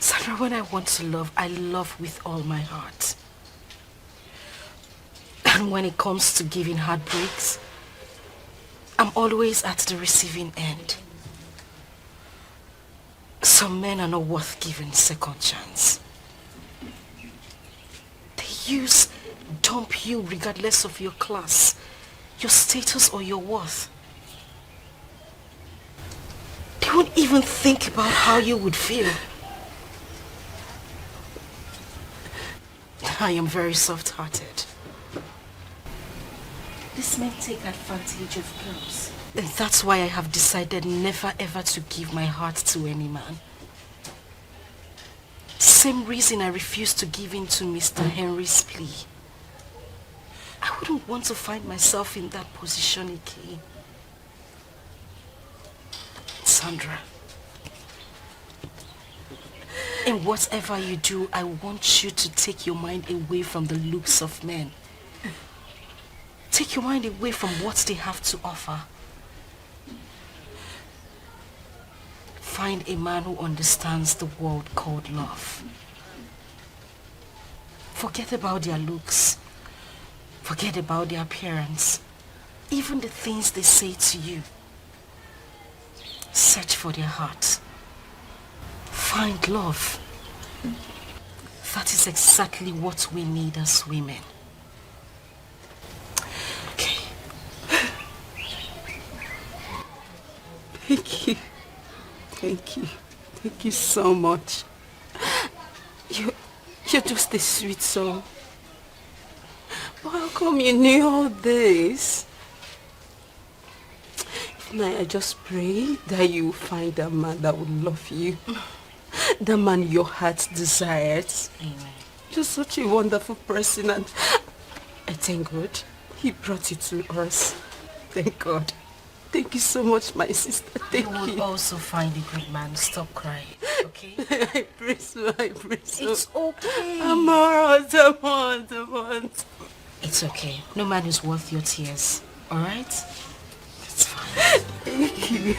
Sandra, when I want to love, I love with all my heart. And when it comes to giving heartbreaks, I'm always at the receiving end. Some men are not worth giving second chance. They dump you regardless of your class, your status or your worth. They won't even think about how you would feel. I am very soft-hearted. These men take advantage of girls. And that's why I have decided never ever to give my heart to any man. Same reason I refused to give in to Mr. Henry's plea. I wouldn't want to find myself in that position again. Sandra, in whatever you do, I want you to take your mind away from the looks of men. Take your mind away from what they have to offer. Find a man who understands the world called love. Forget about their looks. Forget about their appearance. Even the things they say to you. Search for their heart. Find love. That is exactly what we need as women. Okay. Thank you. Thank you. Thank you so much. You're just a sweet soul. But how come you knew all this? I just pray that you find a man that would love you. The man your heart desires. Amen. You're such a wonderful person, and I thank God he brought you to us. Thank God. Thank you so much, my sister. Thank you. You will also find a good man. Stop crying, okay? I pray so, I pray so. It's okay. I'm alright, I'm on. It's okay. No man is worth your tears. Alright? It's fine. Thank you.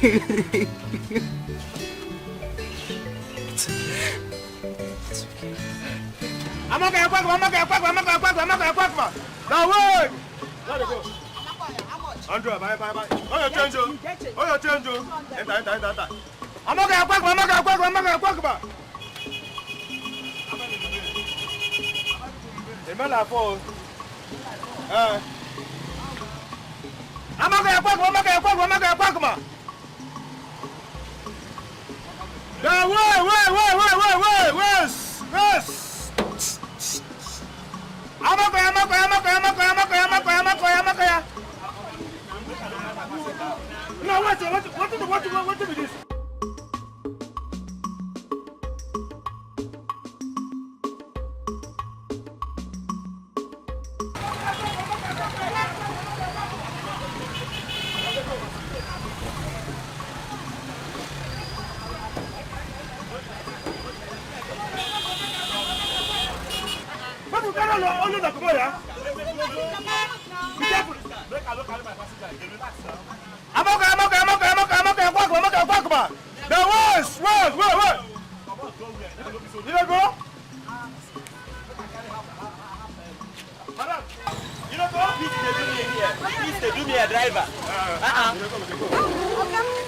It's okay. It's okay. I'm okay, now wait! Let it go. Andrew, bye. Oh, your change, oh. Enter. I'm okay, the man are full. I'm okay, now wait. I'm okay. No, what is this?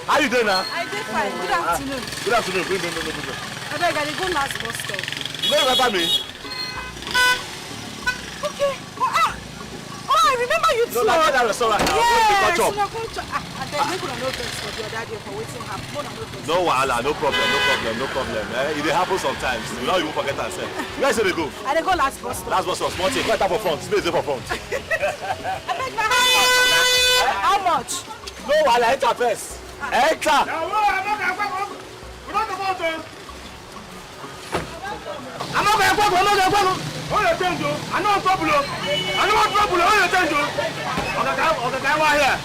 How you doing now? I did fine. Good afternoon. Good afternoon. Bring. I beg, I go last bus stop. You don't remember me? Okay. I remember you too. No, that restaurant now. Yes, no, I beg, make una no vex for the other day for wetin happen. No wahala, no problem. It happens sometimes. You know you won't forget yourself. Where say they go? I dey go last bus stop. Last bus stop. Small thing. Go enter for front. Space dey for front. I beg, how much? No wahala, enter first. Enter. I'm okay. Oh, your change, I know trouble. Oh, your change. Okay, guy, why here?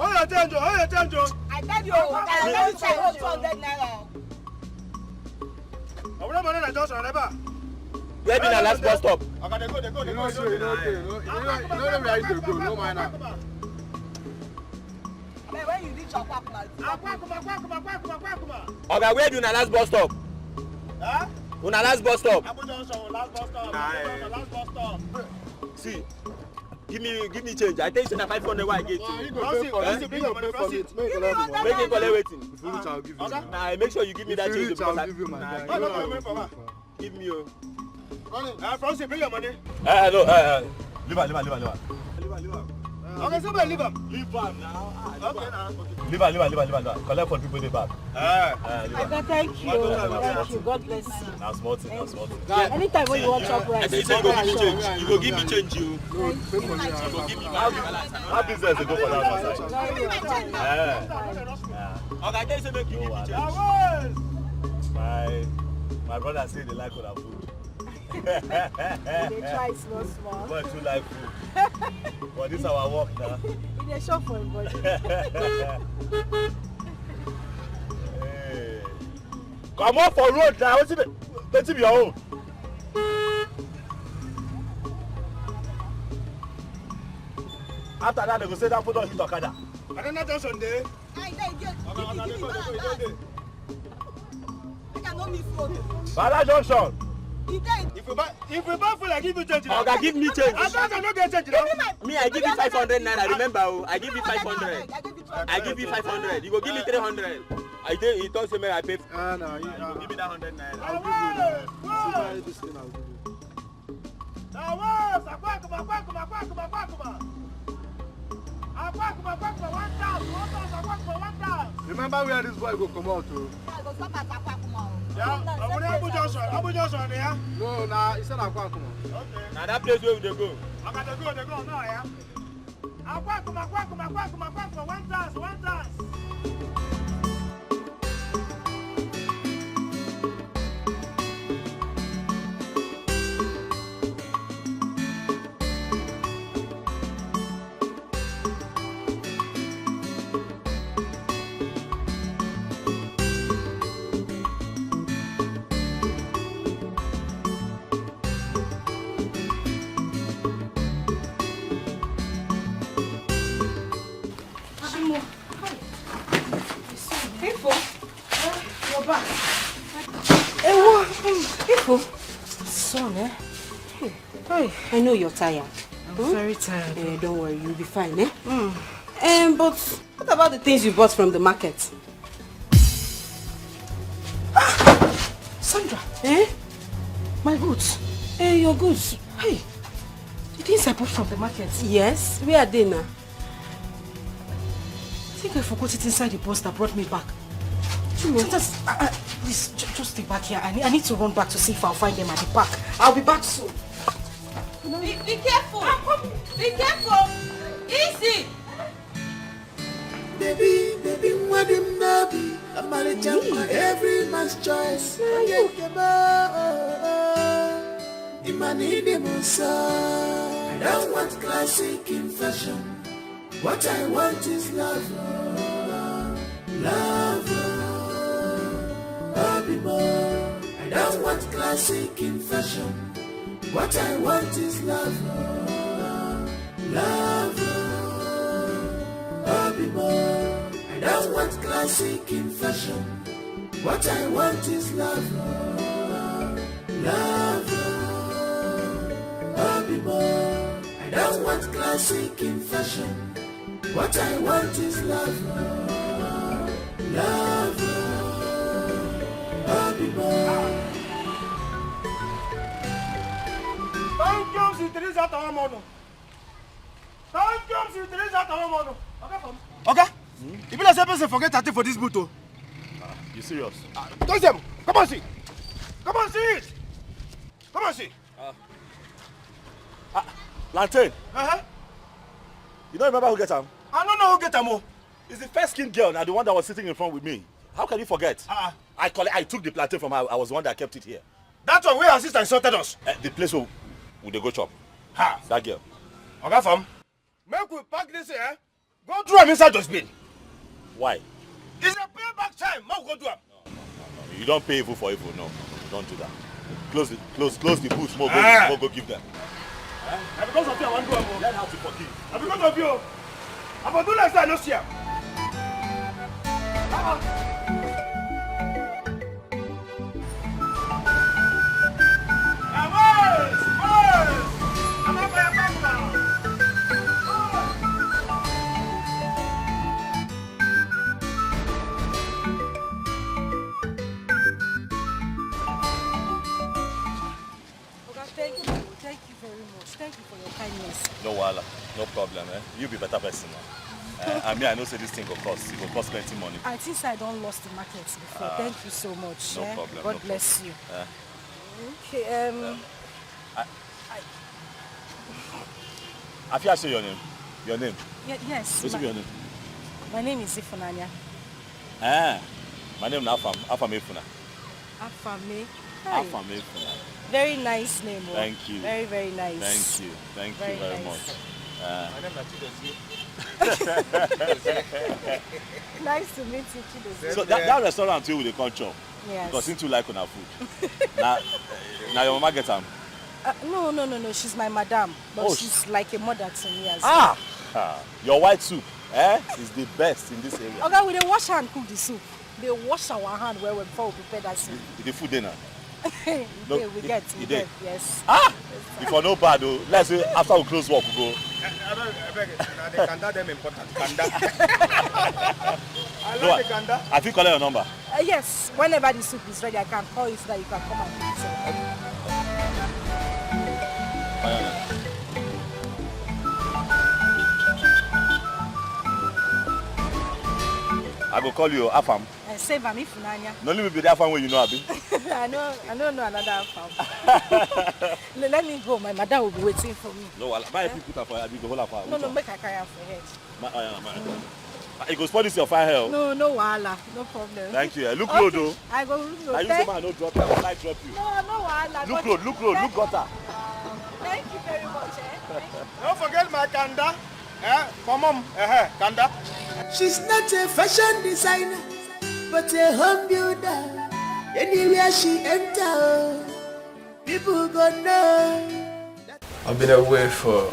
Oh, your change. I tell you, I tell you, 200 naira. I just remember. Where be the last bus stop? Okay, they go. You know, no mind. When you reach Akwakuma. Okay, where do the last bus stop? Huh? Una last bus stop. Last bus stop. See, Give me change. I tell you, 500 why I get you. Bring your money for it. Make it collect waiting. If you reach, I'll give you. Nah, make sure you give me that change. I'll give you my guy. Give me your. Francis, bring your money. No, leave her. Okay, somebody leave him. Leave him now. Okay, now. Leave her. Collect for people in the back. Thank you. Thank you. God bless you. Now small thing. Anytime when you want shop rice. You go give me change. You go give me change, you. You go give me. How business they go for that one? Okay, I tell you say make you give me change. My brother say they like our food. They try small. But you like food. But this is our work now. They shop for everybody. Hey. Come on for road now. What's it your own? After that, they go say that put on hit Okada. I don't know just on there. Bala Junction. If you buy food, I give you change. Okay, give me change. I don't get change. Me, I give you 500 naira. Remember, I give you 500. I give you 500. You go give me 300. He told me I pay. No, you give me that 100 naira. I'll give you. This thing I'll give you. Remember where this boy go come out to? Yeah, Abu Johnson, yeah? No, nah, he said Akwakuma. Okay. Now that place where they go. They go now, yeah? Akwakuma, 1,000. Son, eh? Hey, I know you're tired. I'm very tired. Don't worry, you'll be fine, eh? But what about the things you bought from the market? Sandra! Eh? My goods. Your goods. Hey! The things I bought from the market. Yes? Where are they now? I think I forgot it inside the bus that brought me back. Please, just stay back here. I need to run back to see if I'll find them at the park. I'll be back soon. Be careful. Be careful. Easy. Baby, what him nabi? I'm a jump every man's choice. I don't want classic in fashion. What I want is love. I don't want classic in fashion. What I want is love. I don't want classic in fashion. What I want is love. I don't want classic in fashion. What I want is love. Okay? If you don't say person forget 30 for this boot, You serious? touch them. Come on, see. Come on, see it. Come on, see. Lantern. You don't remember who get him? I don't know who get him. It's the first skin girl, now the one that was sitting in front with me. How can you forget? I took the plantain from her. I was the one that kept it here. That one where her sister insulted us. The place where they go chop. That girl. Okay, fam. Make we pack this here. Go through him inside dustbin. Why? It's a payback time. Make we go through him. No. You don't pay evil for evil. No. Don't do that. Close the booth. More go give them. And because of you, I want to do it. Learn how to forgive. And because of you, I'm going to do like that. I don't see him. Thank you very much. Thank you for your kindness. No wahala, no problem. You be better person now. I mean, I know say this thing will cost. It will cost plenty money. I think I don't lost the markets before. Thank you so much. No problem. God bless you. Okay. Have you asked your name? Your name? Yes. What's your name? My name is Ifunanya. My name is Afam Efuna. Afame. Afam Efuna. Very nice name. Thank you. Very, very nice. Thank you. Thank you very much. My name is Chidozie. Nice to meet you, Chidozie. So that restaurant here with the culture. Yes. Because since you like on our food. now your mama get them. No. She's my madam. But she's like a mother to me as well. Your white soup is the best in this area. Okay, we dey wash hand cook the soup. They wash our hand well before we prepare that soup. The food dinner. we get, yes. If you're no bad though, let's say after we close work we go. I beg the kanda them important. Kanda. I like the kanda. I think collect your number. Yes, whenever the soup is ready, I can call you so that you can come and pick it up. I go call you Afam. Save am Ifunanya. No let me be the Afam when you know Abi. I don't know another Afam. Let me go. My mother will be waiting for me. No, buy people put her for Abi go hold her for. No, make her carry her for head. You go spoil this your fine hair. No wahala, no problem. Thank you. Look low though. I go look low. I use the man no drop you. I like drop you. No wahala. Look gutter. Thank you very much. Don't forget my kanda. For mom, kanda. She's not a fashion designer, but a home builder. Anywhere she enter, people gonna know. I've been away for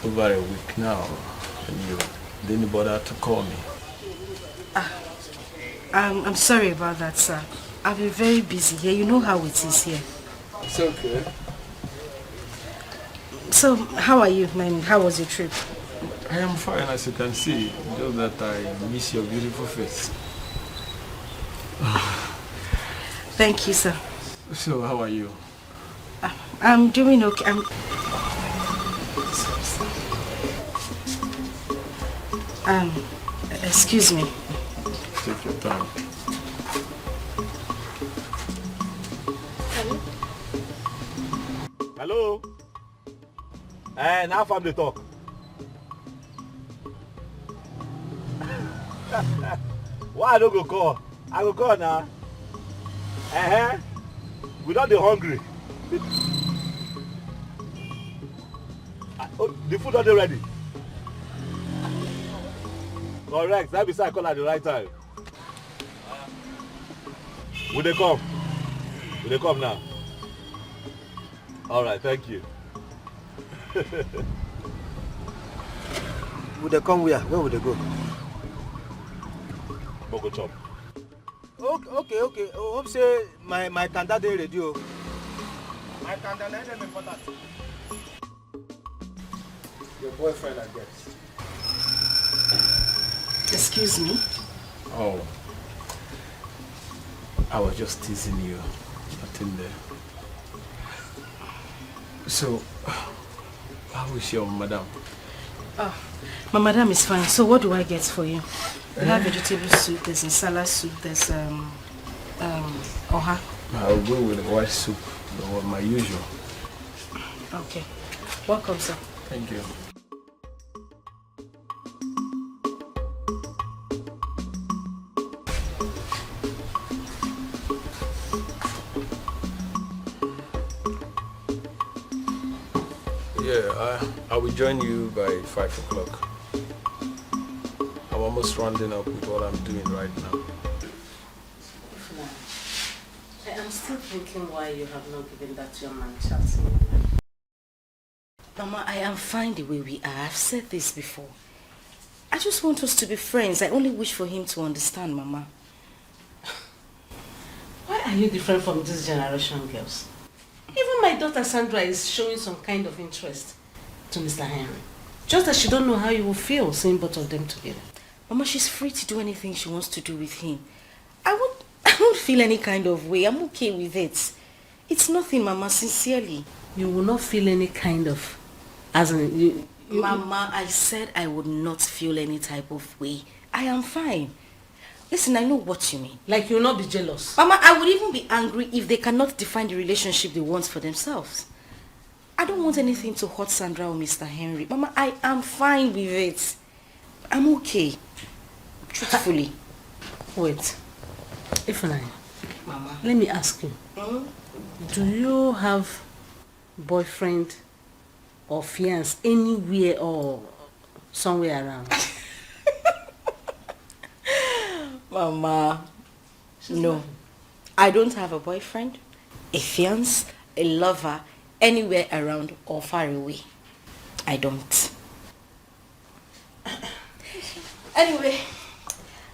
over a week now, and you didn't bother to call me. I'm sorry about that, sir. I've been very busy here. You know how it is here. It's okay. So, how are you, man? How was your trip? I am fine, as you can see. Just that I miss your beautiful face. Thank you, sir. So, how are you? I'm doing okay. Excuse me. Take your time. Hello? Now from the talk. Why I don't go call? I go call now. We don't be hungry. The food not ready. Correct. That be I call at the right time. Will they come? Will they come now? All right. Thank you. Would they come where? Where would they go? Boko chop. Okay. Hope say my kanda dey ready. My kanda let them important. Your boyfriend, I guess. Excuse me? Oh. I was just teasing you. Nothing there. So, how is your madam? My madam is fine. So what do I get for you? We have vegetable soup, there's salad soup, there's oha. I'll go with the white soup, my usual. Okay. Welcome, sir. Thank you. Yeah, I will join you by 5 o'clock. I'm almost rounding up with what I'm doing right now. I'm still thinking why you have not given that to your man, Charles. Mama, I am fine the way we are. I've said this before. I just want us to be friends. I only wish for him to understand, Mama. Why are you different from this generation, girls? Even my daughter Sandra is showing some kind of interest to Mr. Henry. Just that she don't know how you will feel seeing both of them together. Mama, she's free to do anything she wants to do with him. I won't feel any kind of way. I'm okay with it. It's nothing, Mama, sincerely. you will not feel any kind of, as in, Mama, I said I would not feel any type of way. I am fine. Listen, I know what you mean. Like you will not be jealous. Mama, I would even be angry if they cannot define the relationship they want for themselves. I don't want anything to hurt Sandra or Mr. Henry. Mama, I am fine with it. I'm okay. Truthfully. Wait. Ifeanyi, Mama. let me ask you. Do you have boyfriend or fiance anywhere or somewhere around? Mama, no. I don't have a boyfriend, a fiance, a lover, anywhere around or far away. I don't. Anyway,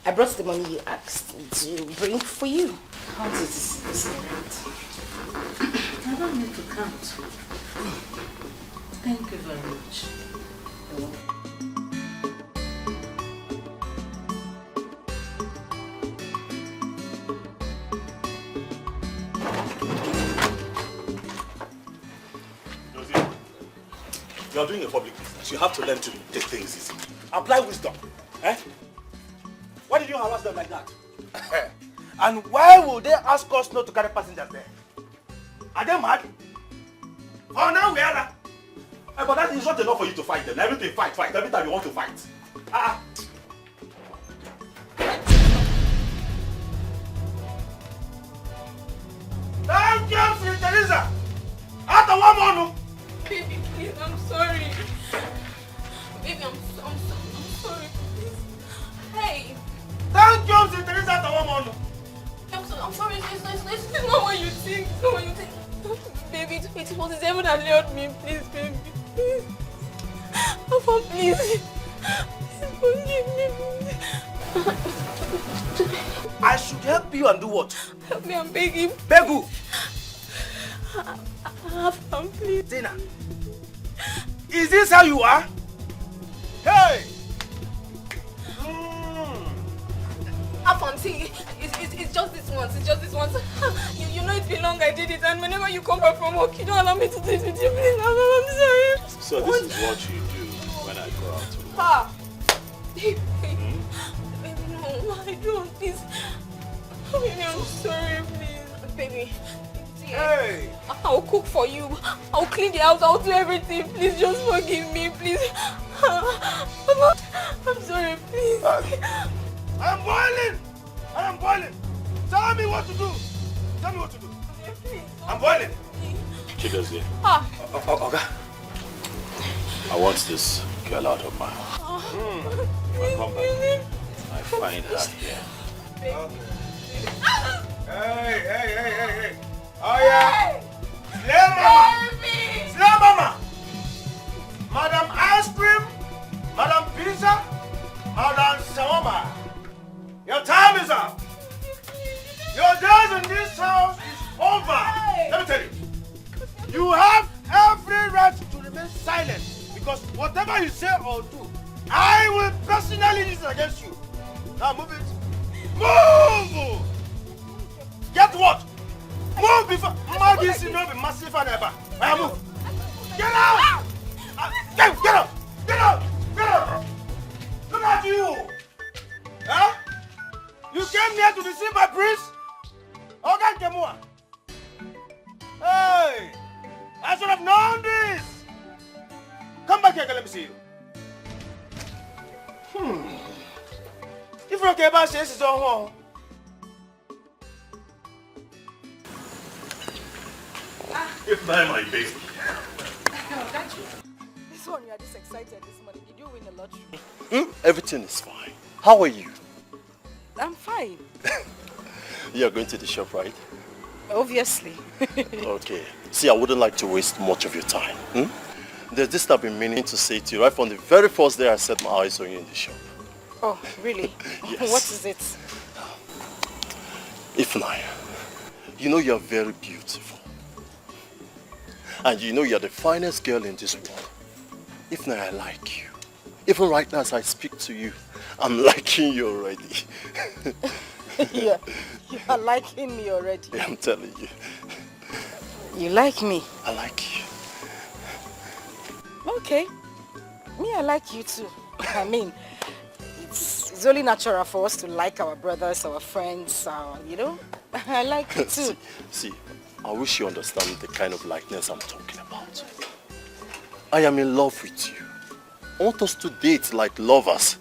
I brought the money you asked me to bring for you. Count it. I don't need to count. Thank you very much. You are doing a public business. You have to learn to take things easy. Apply wisdom. Eh? Why did you harass them like that? And why would they ask us not to carry passengers there? Are they mad? Oh, now we are. But that is not enough for you to fight them. Everything fight. Every time you want to fight. Thank you, Sister Teresa. After one more. Baby, please, I'm sorry. Baby, I'm sorry, please. Hey! Thank you, Sister Teresa, after one more. I'm sorry, it's not what you think. It's not what you think. Baby, it was the devil that lured me. Please, baby. Please. Papa, please. Please forgive me. I should help you and do what? Help me, I'm begging. Beg who? Afam, please. Tina, is this how you are? Hey! Afam, see, it's just this once. It's just this once. You know it's been long I did it, and whenever you come back from work, you don't allow me to do it with you. Please, I'm sorry. So this is what you do when I go out to work. Pa! Baby, no, I don't. Please. Baby, I'm sorry, please. Baby. Hey! I'll cook for you. I'll clean the house. I'll do everything. Please just forgive me, please. I'm sorry, please. I'm boiling! Tell me what to do! I'm boiling! Chidozie. Okay. I want this girl out of my house. If I come back, I find her here. Hey! Oh yeah! Slay mama! Madam Ice Cream, Madam Pizza, Madam Shawarma. Your time is up. Your days in this house is over. Let me tell you. You have every right to remain silent because whatever you say or do, I will personally use it against you. Now move it. Move! Get what? Move before this will not be massive and ever. Move. Get out! Get out! Look at you! Huh? You came here to deceive my prince? Okay, Kemua. Hey! I should have known this! Come back here, let me see you. If you're okay about this, it's on home. If not my baby. This one, you are this excited this morning. Did you win the lottery? Everything is fine. How are you? I'm fine. You're going to the shop, right? Obviously. Okay. See, I wouldn't like to waste much of your time. There's this I've been meaning to say to you right from the very first day I set my eyes on you in the shop. Oh, really? Yes. What is it? Ifeanyi, you know you're very beautiful. And you know you're the finest girl in this world. Ifeanyi, I like you. Even right now as I speak to you, I'm liking you already. You are liking me already. I'm telling you. You like me? I like you. okay? Me, I like you too. I mean, it's only natural for us to like our brothers, our friends, you know? I like you too. See, I wish you understand the kind of likeness I'm talking about. I am in love with you. I want us to date like lovers.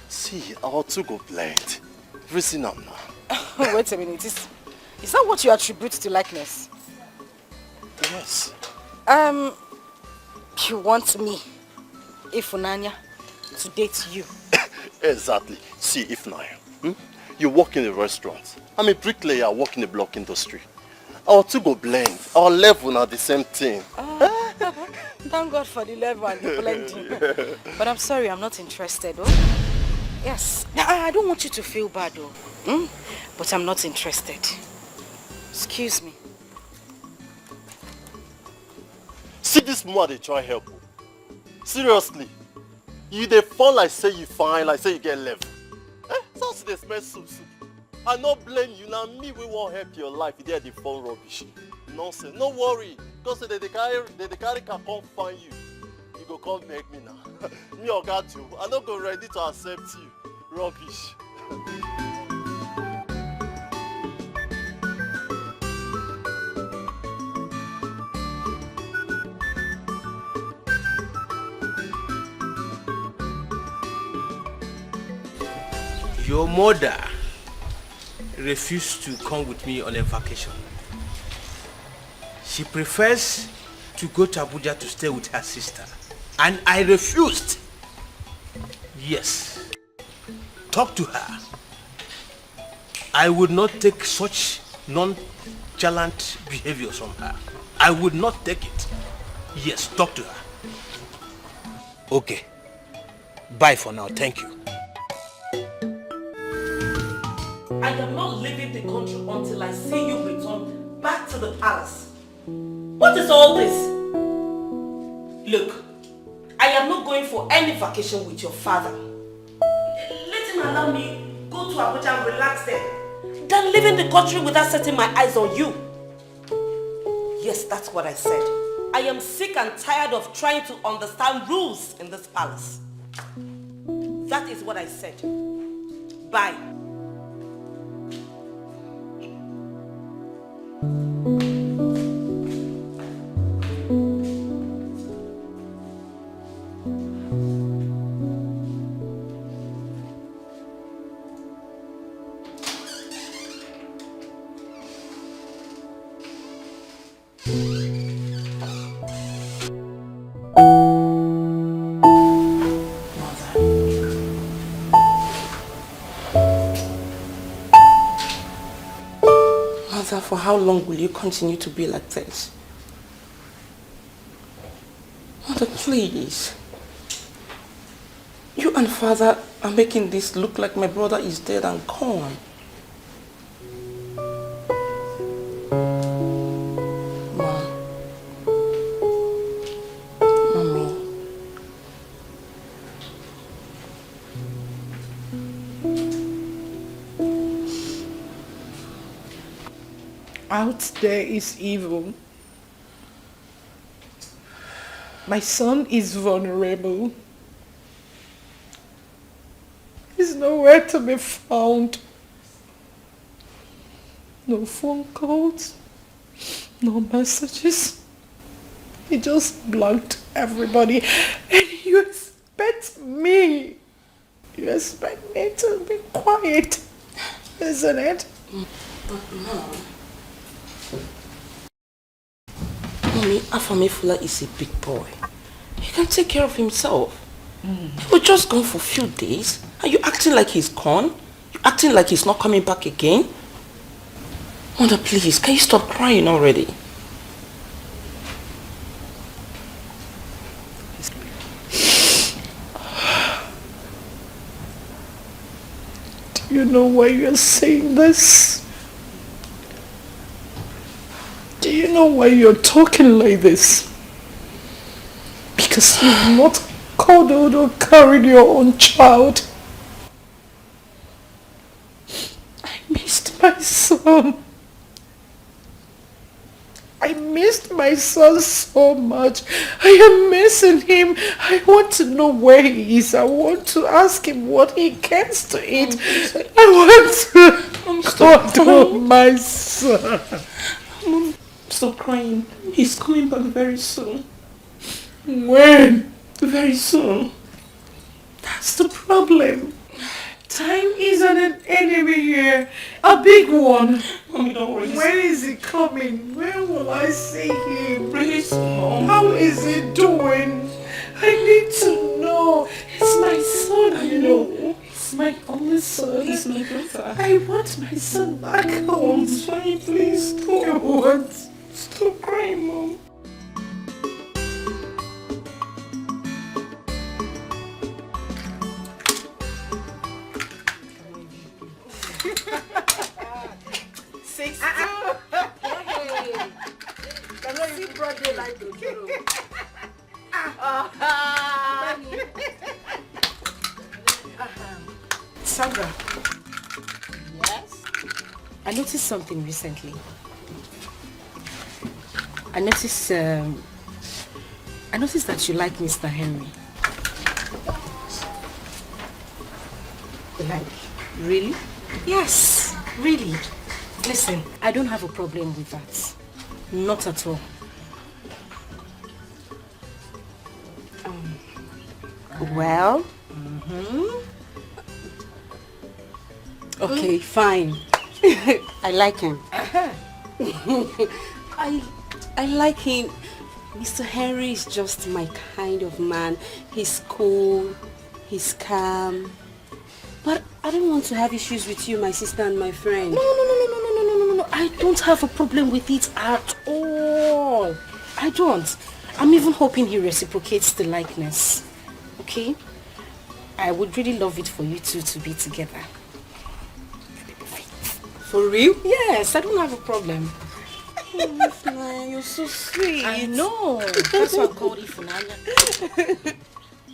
See, our two go blend. Listen up now. Wait a minute. Is that what you attribute to likeness? Yes. You want me, Ifunanya, to date you? Exactly. See, Ifunanya, you work in a restaurant. I'm a bricklayer, I work in the block industry. Our two go blend. Our level are the same thing. Thank God for the level and the blending. But I'm sorry, I'm not interested, oh? Yes. I don't want you to feel bad, though. But I'm not interested. Excuse me. See this man, they try help. Seriously. You they fall like say you fine, like say you get level. That's they smell soup. I not blame you now. Me we won't help your life. They are the fun rubbish. Nonsense. No worry. Because they carry can come find you. You go come beg me now. Me or got you. I not go ready to accept you. Rubbish. Your mother refused to come with me on a vacation. She prefers to go to Abuja to stay with her sister. And I refused. Yes. Talk to her. I would not take such nonchalant behavior from her. I would not take it. Yes, talk to her. Okay. Bye for now. Thank you. I am not leaving the country until I see you return back to the palace. What is all this? Look, I am not going for any vacation with your father. Let him allow me go to Abuja and relax there, than leaving the country without setting my eyes on you. Yes, that's what I said. I am sick and tired of trying to understand rules in this palace. That is what I said. Bye. For how long will you continue to be like this? Mother, please. You and father are making this look like my brother is dead and gone. Out there is evil. My son is vulnerable. He's nowhere to be found. No phone calls, no messages. He just blocked everybody. And you expect me to be quiet, isn't it? But Mom, Mommy, Afamefula is a big boy. He can take care of himself. He was just gone for a few days. Are you acting like he's gone? You acting like he's not coming back again? Mother, please, can you stop crying already? Do you know why you're saying this? Do you know why you're talking like this? Because you've not cuddled or carried your own child. I missed my son. I missed my son so much. I am missing him. I want to know where he is. I want to ask him what he cares to eat. I want to cuddle my son. Mom, stop crying. He's coming back very soon. When? Very soon. That's the problem. Time isn't an enemy here. A big one. Mommy, don't worry. When is he coming? When will I see him? Really soon, Mom. How is he doing? I need to know. It's my son, I know. It's my only son. He's my brother. I want my son back home. It's fine, please. I want. Stop crying, Mom. Sandra. Yes? I noticed something recently. I noticed that you like Mr. Henry. Like, really? Yes, really. Listen, I don't have a problem with that. Not at all. Well? Okay, fine. I like him. I like him. Mr. Henry is just my kind of man. He's cool, he's calm. But I don't want to have issues with you, my sister and my friend. No. I don't have a problem with it at all. I don't. I'm even hoping he reciprocates the likeness. Okay? I would really love it for you two to be together. For real? Yes, I don't have a problem. Oh, you're so sweet. I know. That's why I called you Funanya.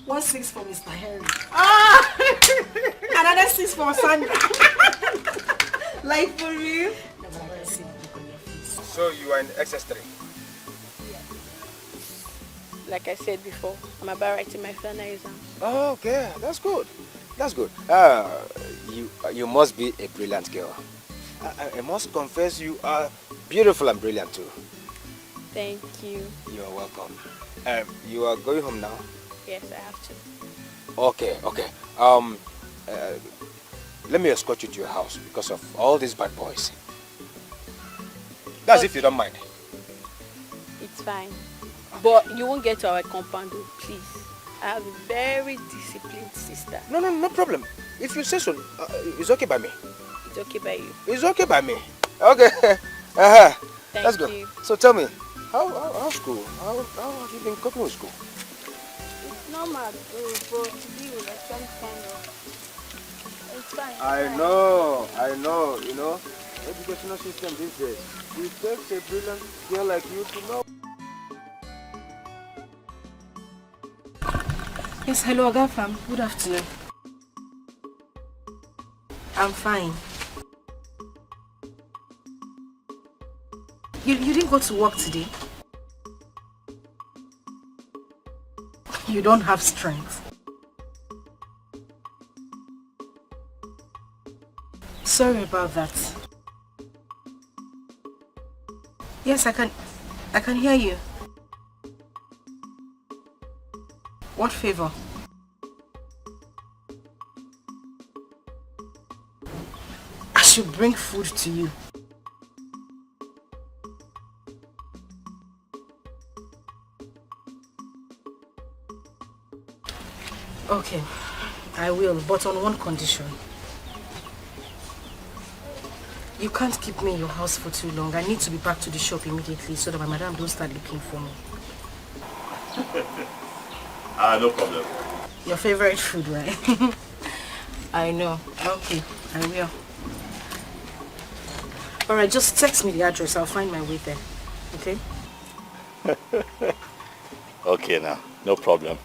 1-6 for Mr. Henry. Another 6 for Sandra. Like for real? So you are in XS3? Like I said before, I'm about writing my final exam. Oh, okay, that's good. That's good. You must be a brilliant girl. I must confess you are beautiful and brilliant too. Thank you. You are welcome. You are going home now? Yes, I have to. Okay. Let me escort you to your house because of all these bad boys. That's if you don't mind. It's fine. But you won't get to our compound, please. I have a very disciplined sister. No problem. If you say so, it's okay by me. It's okay by you. It's okay by me. Okay. That's good. You. So tell me, how's school? How have you been coping with school? It's normal, but today was like some kind of... It's fine. I know, you know, educational system these days. It takes a brilliant girl like you to know. Yes, hello Agafam. Good afternoon. I'm fine. You didn't go to work today? You don't have strength. Sorry about that. Yes, I can hear you. What favor? I should bring food to you. Okay, I will, but on one condition. You can't keep me in your house for too long. I need to be back to the shop immediately so that my madam don't start looking for me. No problem. Your favorite food, right? I know. Okay, I will. Alright, just text me the address. I'll find my way there. Okay? Okay now, no problem.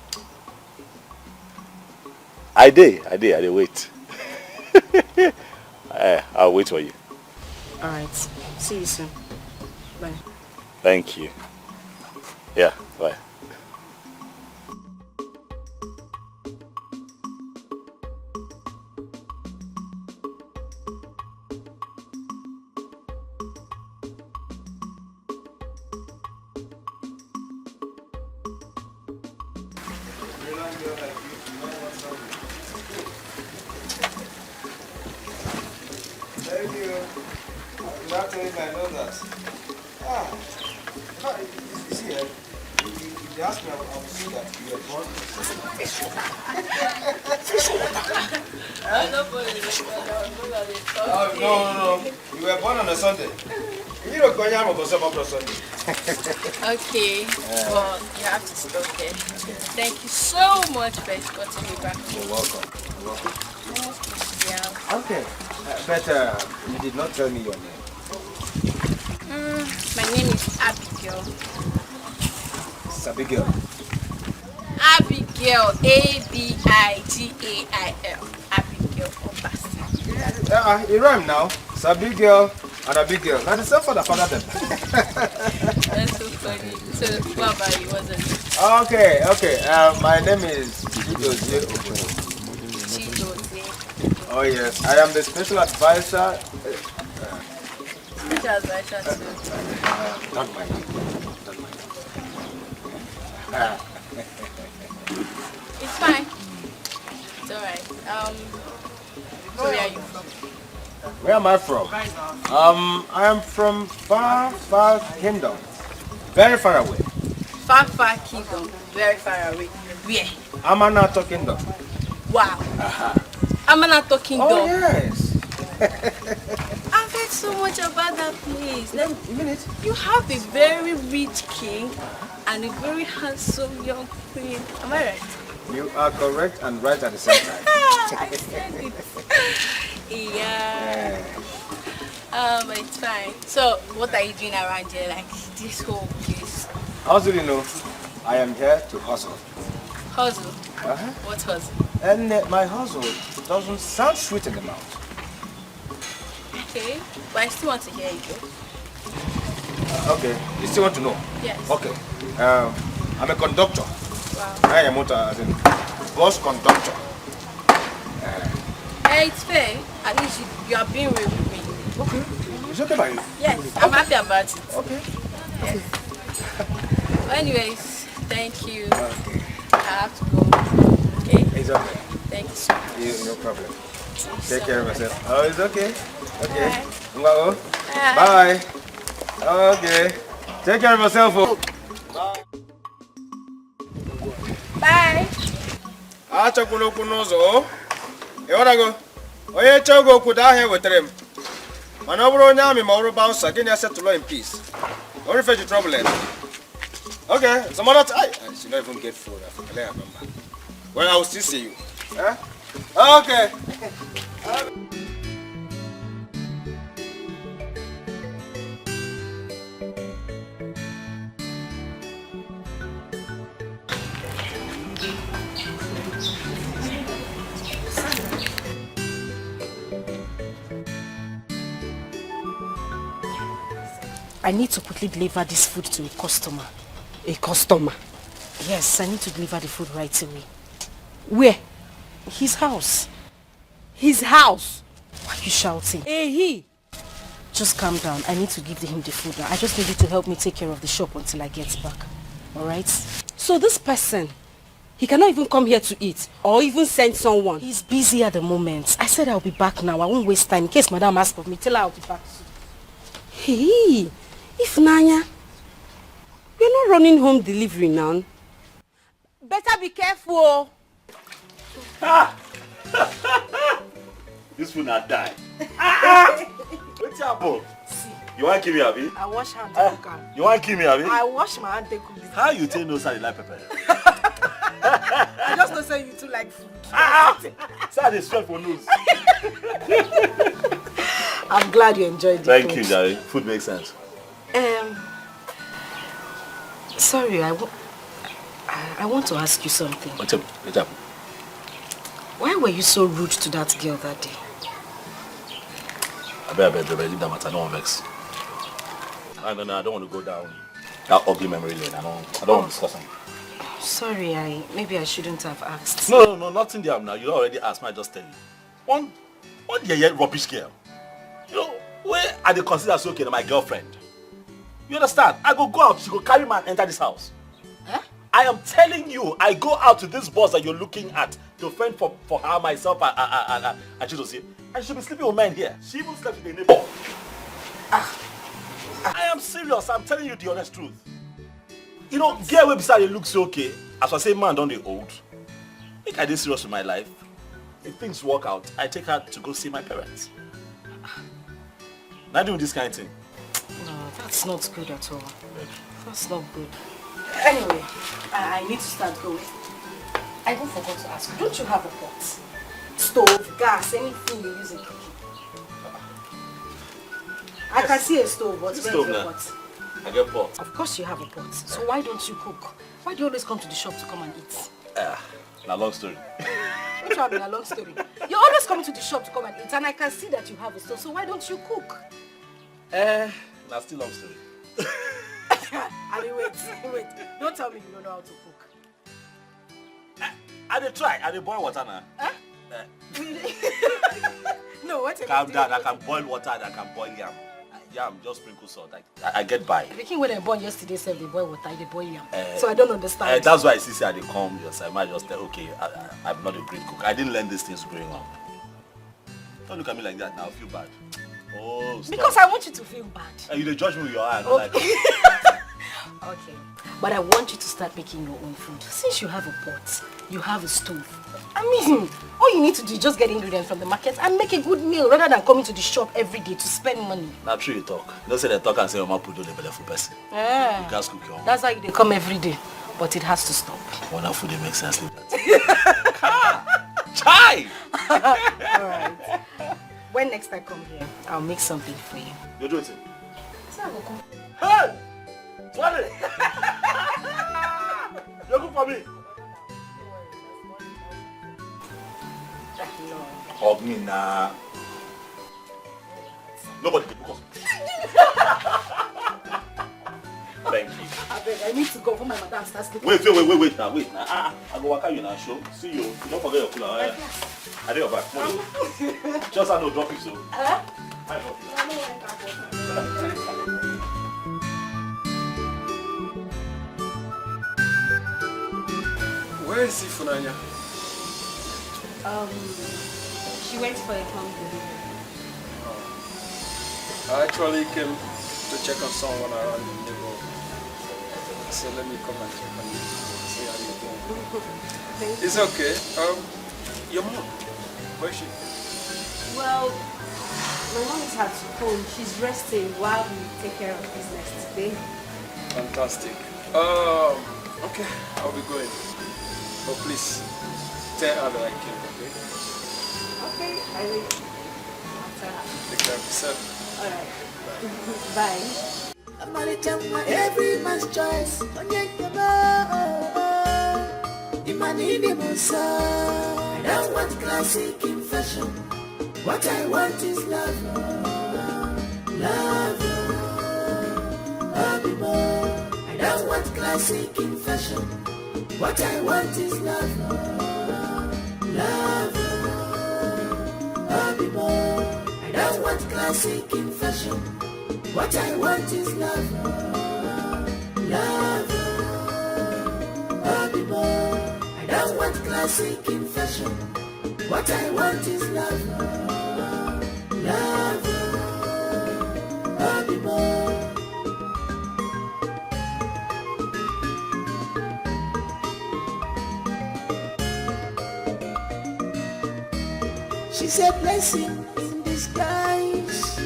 I did wait. I'll wait for you. Alright, see you soon. Bye. Thank you. Yeah, bye. Thank you. Not telling me I know that. You see, if they ask me, I will say that you were born. No. You were born on a Sunday. You don't go out on Sunday. Okay, well, you have to stop there. Thank you so much for escorting me back. You're welcome. You're welcome. Yeah. Okay, but you did not tell me your name. My name is Abigail. It's Abigail. Abigail, A-B-I-G-A-I-L. Abigail Obasi. You rhyme now. It's Abigail and Abigail. Now the same father them. That's so funny. So, what about you? What's your name? Okay. My name is Chidozie Okono. Chidozie. Oh yes, I am the special advisor. Special advisor to... Don't mind. It's fine. It's alright. Where are you from? Where am I from? I am from far kingdom. Very far away. Far kingdom. Very far away. Where? Amanato kingdom. Wow. Amanato kingdom. Oh yes. I've heard so much about that place. You have a very rich king and a very handsome young queen. Am I right? You are correct and right at the same time. I said it. Yeah. It's fine. So, what are you doing around here? Like this whole place? How do you know? I am here to hustle. Hustle? What hustle? And my hustle doesn't sound sweet in the mouth. Okay, but I still want to hear you. Okay, you still want to know? Yes. Okay. I'm a conductor. Wow. I am as in bus conductor. It's fair. At least you are being real with me. Okay. It's okay by you? Yes, I'm happy about it. Okay. Yes. Well, anyways, thank you. Okay. I have to go. Okay? It's okay. Thank you so much. No problem. Take so care of much. yourself. Oh, it's okay. Okay. Bye. Bye. Okay. Take care of yourself. Bye. Achakwala okwu n'ụzọ. Ịghọtago? Onye chọgo okwu daa ahịa wetara m. Mana ọ bụrụ onye amị ma ọ bụrụ bouncer, gịnị ya settle in peace. Don't fetch the trouble. Okay, some other time. I should not even get food. I forget her number. Well, I will still see you. Okay. I need to quickly deliver this food to a customer. A customer? Yes, I need to deliver the food right away. Where? His house. His house? Why are you shouting? He. Just calm down. I need to give him the food now. I just need you to help me take care of the shop until I get back. Alright? So this person, he cannot even come here to eat or even send someone? He's busy at the moment. I said I'll be back now. I won't waste time. In case Madam asks for me, tell her I'll be back soon. Hey, if Nanya, you're not running home delivery now. Better be careful. This food not die. What's happened? You want to kill me, Abi? I wash hand to cook. You want to kill me, Abi? I wash my hand to cook. How you tell no side like pepper? I just don't say you too like food. Sir, they sweat for nose. I'm glad you enjoyed it. Thank you, Jerry. Food makes sense. Sorry, I want to ask you something. What's up? Why were you so rude to that girl that day? I bet, leave that matter. I don't want to vex. No, I don't want to go down That ugly memory lane. I don't want to discuss them. Sorry, maybe I shouldn't have asked. No, nothing there now. You already asked me, I just tell you. One rubbish girl. You know, where are they considered so okay, my girlfriend? You understand? I go out, she go carry me and enter this house. Huh? I am telling you, I go out to this boss that you're looking at to fend for her, myself, and Chidozie. And she'll be sleeping with men here. She even slept with a neighbor. I am serious, I'm telling you the honest truth. You know, girl way beside it looks okay. As I say, man, don't they old? I think I did serious with my life. If things work out, I take her to go see my parents. Not doing this kind of thing. No, that's not good at all. That's not good. Anyway, I need to start going. I even forgot to ask, don't you have a pot? Stove, gas, anything you use in cooking? I can see a stove, but where's your pot? I get pot. Of course you have a pot. So why don't you cook? Why do you always come to the shop to come and eat? A long story. What you have in a long story? You're always coming to the shop to come and eat, and I can see that you have a stove, so why don't you cook? That's still long story. Ali, wait. Don't tell me you don't know how to cook. I dey try. I dey boil water now. Huh? No, what? Calm down. I can boil water and I can boil yam. Yam, just sprinkle salt. I get by. The king when I born yesterday said they boil water, they boil yam. So I don't understand. That's why I see I dey come. Yes, I might just tell, okay, I'm not a great cook. I didn't learn these things growing up. Don't look at me like that now. I feel bad. Oh, stop. Because I want you to feel bad. You dey judge me with your eye. I don't like it. Okay, but I want you to start making your own food. Since you have a pot, you have a stove. I mean, all you need to do is just get ingredients from the market and make a good meal rather than coming to the shop every day to spend money. Not true you talk. You don't say they talk and say, Mama, put on the belly for person. Yeah. You can't cook your own. That's why they come every day, but it has to stop. Wonder food, it makes sense like that. Chai! Alright. When next I come here, I'll make something for you. You do it. So I will come. Hey! Swallow! You cook for me. Hug me now. Nobody can cook. Thank you. I need to go for my madam starts sleeping. Wait now. I go work out you now, show. See you. Don't forget your cooler. I do your back. Just I know drop it so. I drop it. Where is Ifunanya? She went for a home delivery. I actually came to check on someone around the neighborhood. So let me come and check on you. See how you're doing. It's okay. Your mom, where is she? Well, my mom is at home. She's resting while we take care of business today. Fantastic. Okay, I'll be going. But please, tell her that I came, okay? Okay, I will. Take care of yourself. Alright. Bye. Every man's choice. I don't want classic in fashion. What I want is love. Love. I don't want classic in fashion. What I want is love. Love. I don't want classic in fashion. What I want is love. Love. I don't want classic in fashion. What I want is love. Love. She's a blessing in disguise.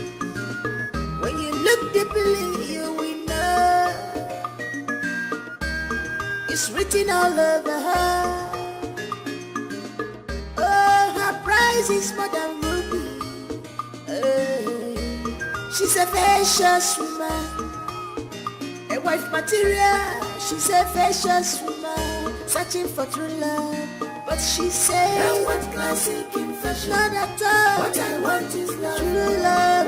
When you look deeply, you will know it's written all over her. Oh, her price is more than ruby. She's a precious woman, a wife material. She's a precious woman, searching for true love. But she said, I want classic in fashion. Not at all. What I want is love. True love.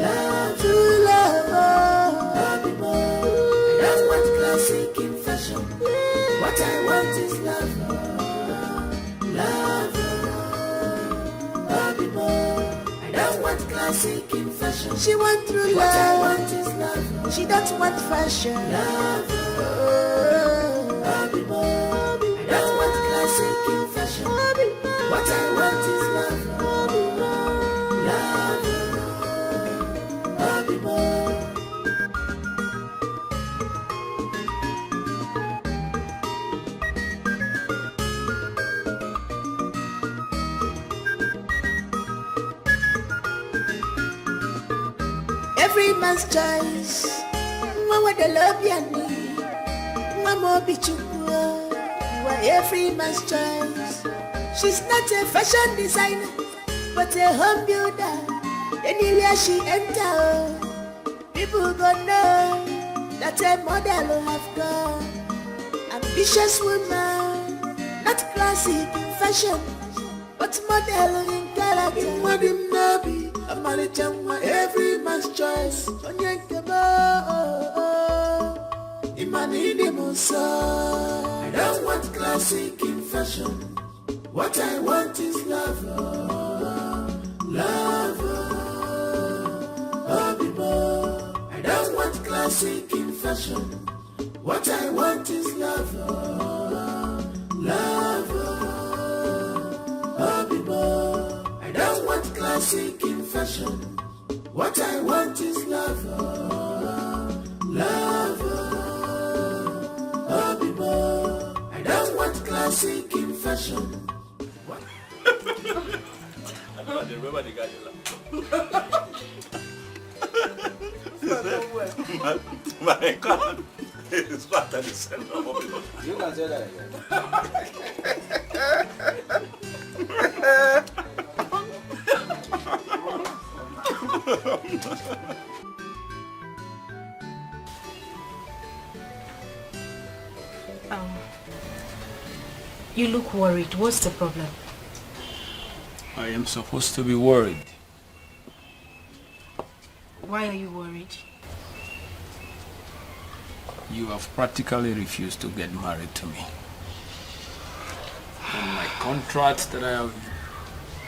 Love. True love. I What I want is love, love, love more. I don't want classic in fashion. She want true love. What I want is love. She don't want fashion. Love, love more. I don't want classic in fashion. What I want is love, love, love more. Every man's choice. Mama the love ya ni. Mama be chukua. You are every man's choice. She's not a fashion designer, but a home builder. Anywhere she enter, people gonna know that a model will have gone. Ambitious woman, not classic in fashion, but model in character. Imagine Nabi, a Marichama, every man's choice. Imani Musa. I don't want classic in fashion. What I want is love, love, love more. I don't want classic in fashion. What I want is love, love, love more. I don't want classic in fashion. What I want is love, love, love more. I don't want classic in fashion. Remember the guy my God, it's part of the center. You can say that You look worried. What's the problem? I am supposed to be worried. Why are you worried? You have practically refused to get married to me. And my contract that I have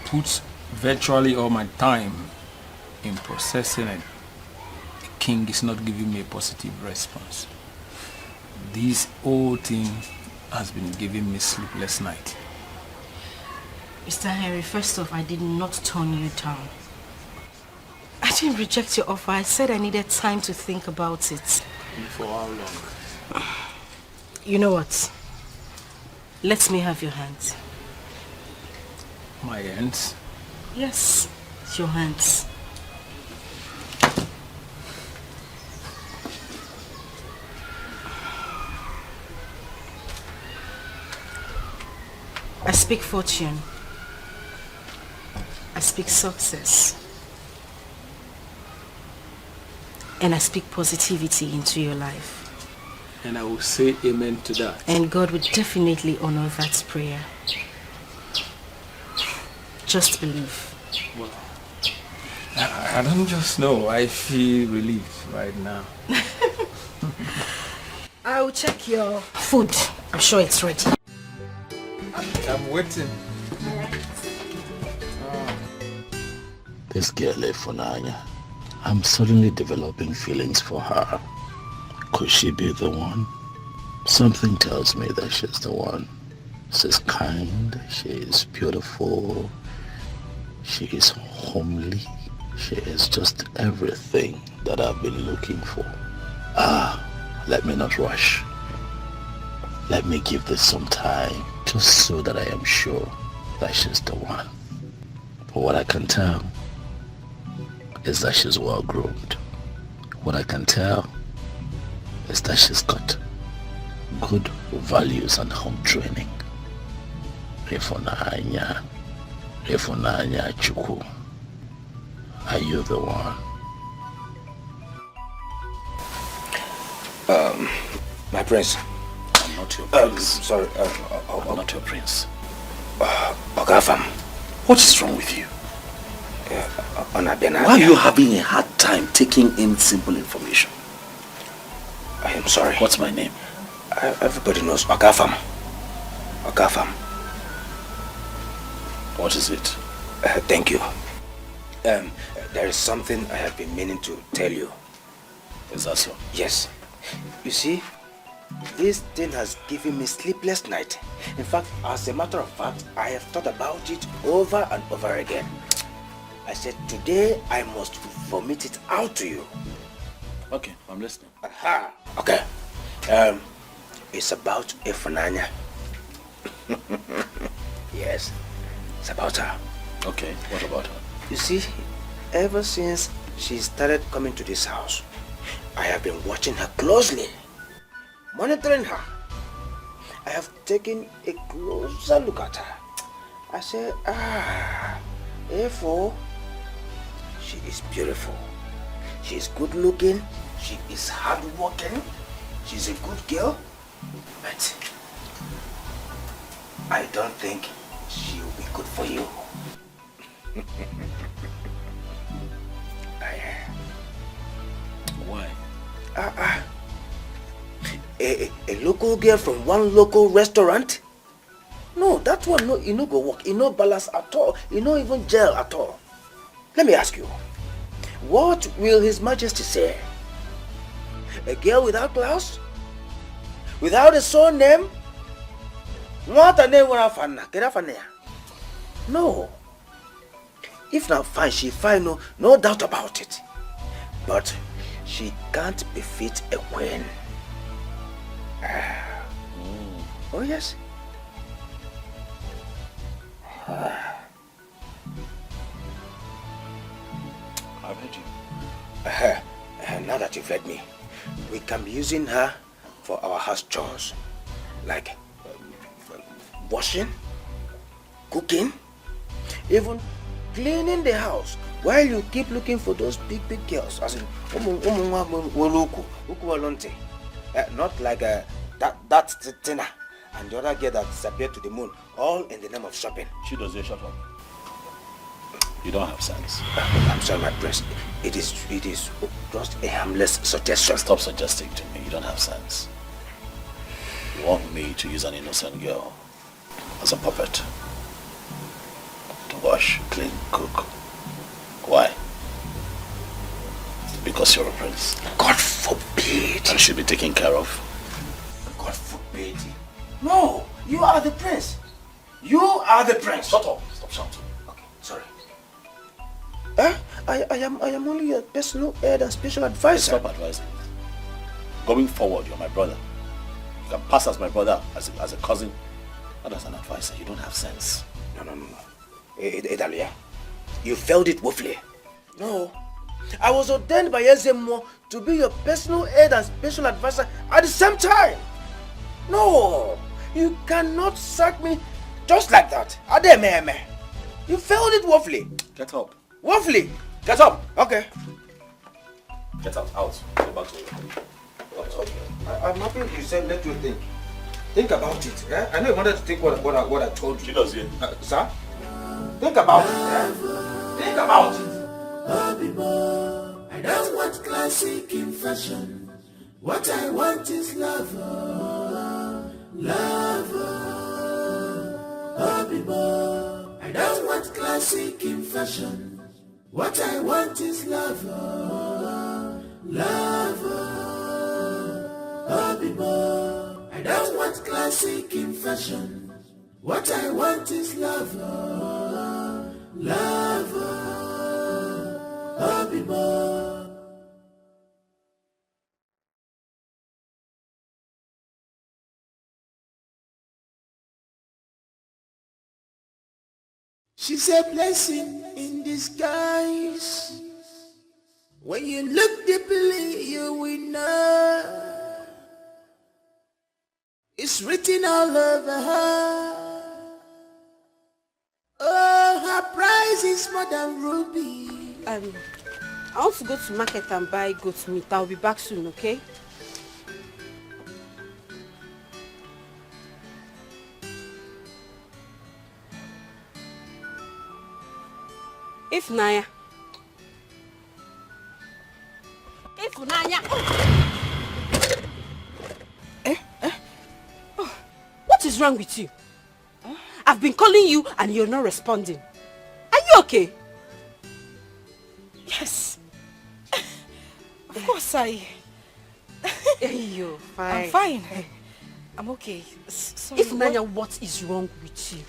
put virtually all my time in processing it, the king is not giving me a positive response. This whole thing has been giving me sleepless nights. Mr. Henry, first off, I did not turn you down. I didn't reject your offer. I said I needed time to think about it. And for how long? You know what? Let me have your hands. My hands? Yes, your hands. I speak fortune. I speak success. And I speak positivity into your life. And I will say amen to that. And God will definitely honor that prayer. Just believe. Well, I don't just know. I feel relieved right now. I will check your food. I'm sure it's ready. I'm waiting. This girl, Efunanya, I'm suddenly developing feelings for her. Could she be the one? Something tells me that she's the one. She's kind, she is beautiful, she is homely, she is just everything that I've been looking for. Let me not rush. Let me give this some time, just so that I am sure that she's the one. But what I can tell is that she's well groomed. What I can tell is that she's got good values and home training. Efunanya Chukwu, are you the one? My prince. I'm not your prince. Sorry. I'm not your prince. Ogafam. What is wrong with you? Why are you having a hard time taking in simple information? I am sorry. What's my name? Everybody knows Okafam. Okafam. What is it? Thank you. There is something I have been meaning to tell you. Is that so? Yes. You see, this thing has given me sleepless night. In fact, as a matter of fact, I have thought about it over and over again. I said, today I must vomit it out to you. Okay, I'm listening. Aha. Okay. It's about Ifunanya. Yes, it's about her. Okay, what about her? You see, ever since she started coming to this house, I have been watching her closely, monitoring her. I have taken a closer look at her. I said, therefore, she is beautiful. She is good looking. She is hardworking. She's a good girl. But I don't think she will be good for you. Why? A local girl from one local restaurant? No, that one, no, it no go work. It no balance at all. It no even gel at all. Let me ask you, what will His Majesty say? A girl without class? Without a surname? What a name No. If not fine, she fine, no doubt about it. But she can't befit a queen. Oh yes. I've heard you. Now that you've heard me, we can be using her for our house chores, like washing, cooking, even cleaning the house, while you keep looking for those big girls, as in not like that Tina and the other girl that disappeared to the moon, all in the name of shopping. She does shut up. You don't have sense. I'm sorry, my prince. It is just a harmless suggestion. Stop suggesting to me. You don't have sense. You want me to use an innocent girl as a puppet to wash, clean, cook. Why? Because you're a prince. God forbid. And should be taken care of. God forbid. No, you are the prince. You are the prince. Shut up. Stop shouting. Okay, sorry. I am only your personal head and special advisor. Stop advising. Going forward, you're my brother. You can pass as my brother, as a cousin, not as an advisor. You don't have sense. No. Edalia, you failed it woefully. No. I was ordained by Ezemo to be your personal head and special advisor at the same time. No. You cannot sack me just like that. Adememe. You failed it woefully. Get up. Woefully. Get up. Okay. Get out. Out. Go back to your room. Okay. I'm happy you said let you think. Think about it. Yeah? I know you wanted to think what I told you. She does, yeah. Sir? Think about it. Yeah? Think about it. I don't want classic in fashion. What I want is love. Love. I don't want classic in fashion. What I want is love. Love. I don't want classic in fashion. What I want is love. Love. She's a blessing in disguise. When you look deeply, you will know. It's written all over her. Oh, her price is more than ruby. I want to go to market and buy goat meat. I'll be back soon, okay? Ifunanya. What is wrong with you? Huh? I've been calling you and you're not responding. Are you okay? Yes. Of course You're fine. I'm fine. I'm okay. Sorry, If Nanya, what is wrong with you?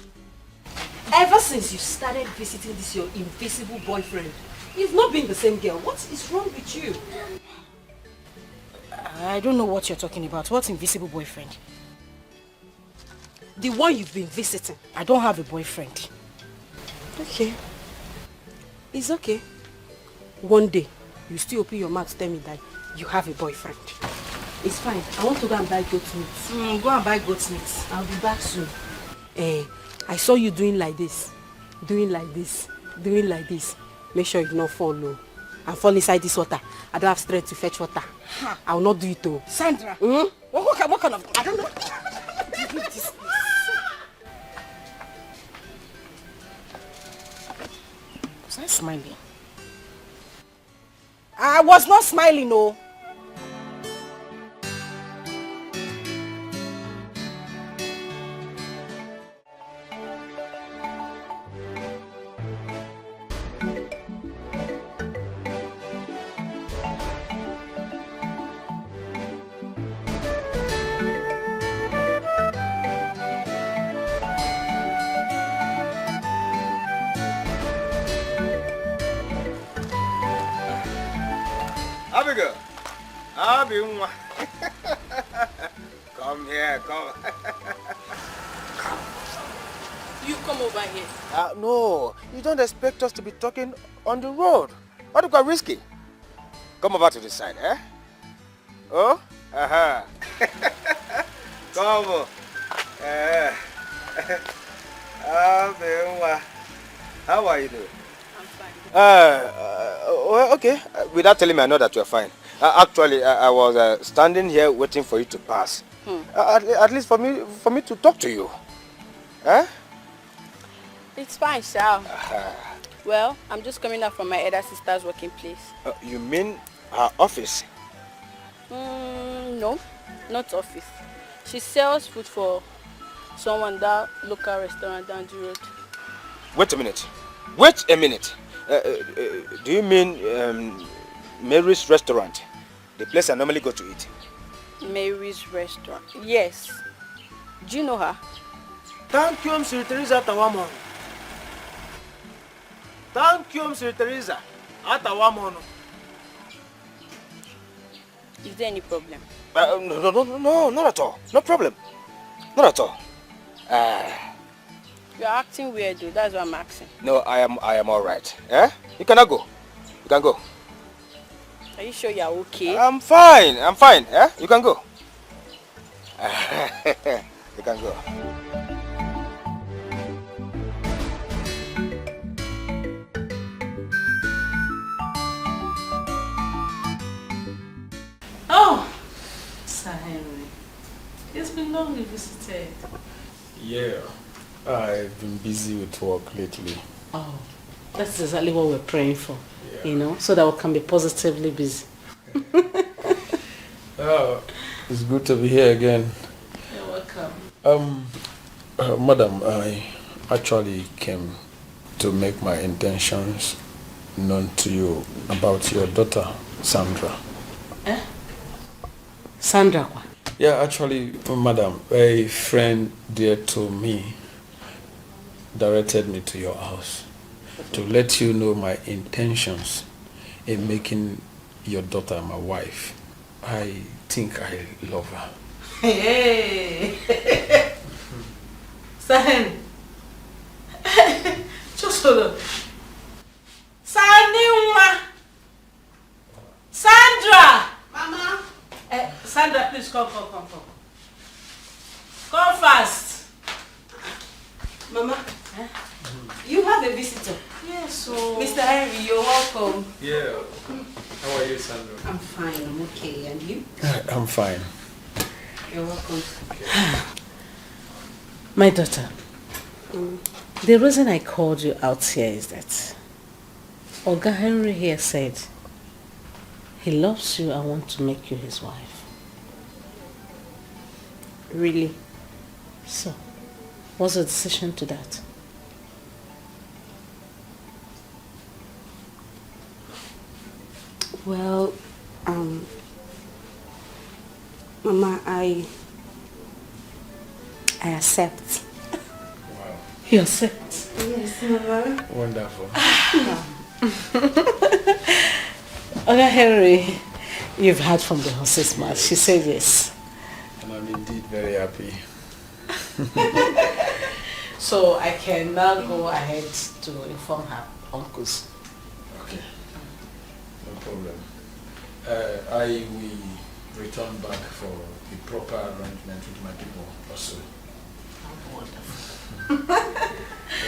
Ever since you started visiting this your invisible boyfriend, you've not been the same girl. What is wrong with you? I don't know what you're talking about. What's invisible boyfriend? The one you've been visiting. I don't have a boyfriend. Okay. It's okay. One day, you still open your mouth to tell me that you have a boyfriend. It's fine. I want to go and buy goat meat. Go and buy goat meat. I'll be back soon. I saw you doing like this. Doing like this. Doing like this. Make sure you do not fall low. And fall inside this water. I don't have strength to fetch water. Huh. I will not do it though. Sandra. What kind of... I don't know. This. Was I smiling? I was not smiling, no. Abigail, Abimwa. Come here, come. You come over here. No, you don't expect us to be talking on the road. What if it's risky? Come over to this side, eh? Oh? Aha. Come. Abimwa. How are you doing? Well, okay. Without telling me, I know that you're fine. Actually, I was standing here waiting for you to pass. At least for me to talk to you. Huh? It's fine, Shao. Well, I'm just coming out from my elder sister's working place. You mean her office? No, not office. She sells food for someone that local restaurant down the road. Wait a minute. Wait a minute. Do you mean Mary's restaurant? The place I normally go to eat. Mary's restaurant. Yes. Do you know her? Thank you, Mr. Teresa Tawamon. Thank you, Mr. Teresa Atawamon. Is there any problem? No, not at all. No problem. Not at all. You're acting weird, though. That's what I'm asking. No, I am all right. Eh? You cannot go. You can go. Are you sure you're okay? I'm fine. I'm fine. Eh? You can go. You can go. Oh, Sir Henry. It's been long you visited. Yeah. I've been busy with work lately. Oh, that's exactly what we're praying for, you know, so that we can be positively busy. Oh, it's good to be here again. You're welcome. Madam, I actually came to make my intentions known to you about your daughter, Sandra. Eh? Sandra? Yeah, actually, madam, a friend dear to me directed me to your house to let you know my intentions in making your daughter my wife. I think I love her. Hey! Sahel! Just hold on. Sandra! Mama! Sandra, please come. Come fast. Mama, you have a visitor. Yes, so... Mr. Henry, you're welcome. Yeah. How are you, Sandra? I'm fine, I'm okay. And you? I'm fine. You're welcome. My daughter, the reason I called you out here is that Oga Henry here said he loves you and wants to make you his wife. Really? So, what's the decision to that? Well, Mama, I accept. Wow. You accept? Yes, Mama. Wonderful. Oga Henry, you've heard from the horse's mouth. She said yes. And I'm indeed very happy. So I can now go ahead to inform her uncles. Okay. No problem. I will return back for the proper arrangement with my people also. Wonderful.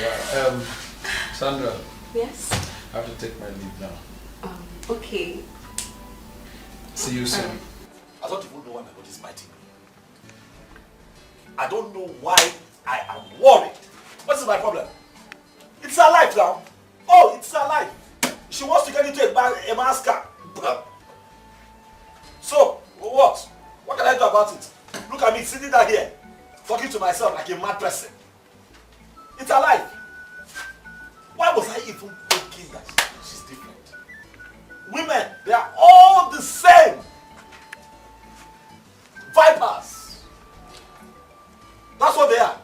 Yeah, Sandra. Yes? I have to take my leave now. Okay. See you soon. I don't even know why my body is biting me. I don't know why I am worried. What is my problem? It's her life now. Oh, it's her life. She wants to get into a masker. So, what? What can I do about it? Look at me sitting down here, talking to myself like a mad person. It's her life. Why was I even thinking that she's different? Women, they are all the same. Vipers. That's what they are.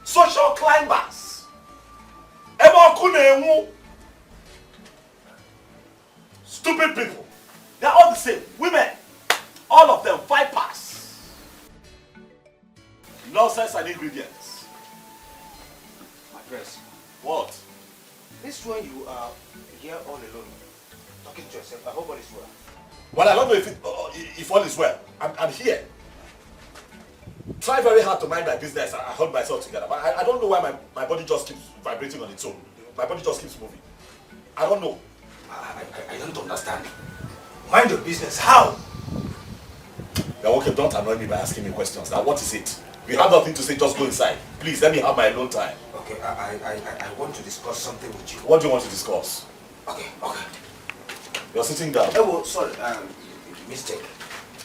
Social climbers. Stupid people. They are all the same. Women. All of them vipers. Nonsense and ingredients. My friends. What? This one you are here all alone, talking to yourself. I hope all is well. Well, I don't know if all is well. I'm here. Try very hard to mind my business. I hold myself together. But I don't know why my body just keeps vibrating on its own. My body just keeps moving. I don't know. I don't understand. Mind your business. How? Now, okay, don't annoy me by asking me questions. Now, what is it? We have nothing to say, just go inside. Please, let me have my alone time. Okay, I want to discuss something with you. What do you want to discuss? Okay. You're sitting down. Oh, sorry, mistake.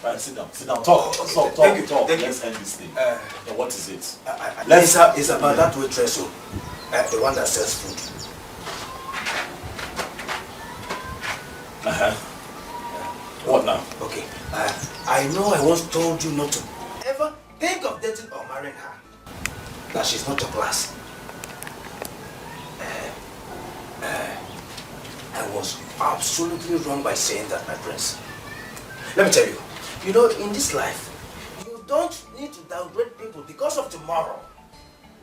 Right, sit down. Talk. Talk. Thank you. Let's end this thing. Now, what is it? It's about that waitress, the one that sells food. What now? Okay. I know I once told you not to ever think of dating or marrying her. That she's not your class. I was absolutely wrong by saying that, my prince. Let me tell you, you know, in this life, you don't need to downgrade people because of tomorrow.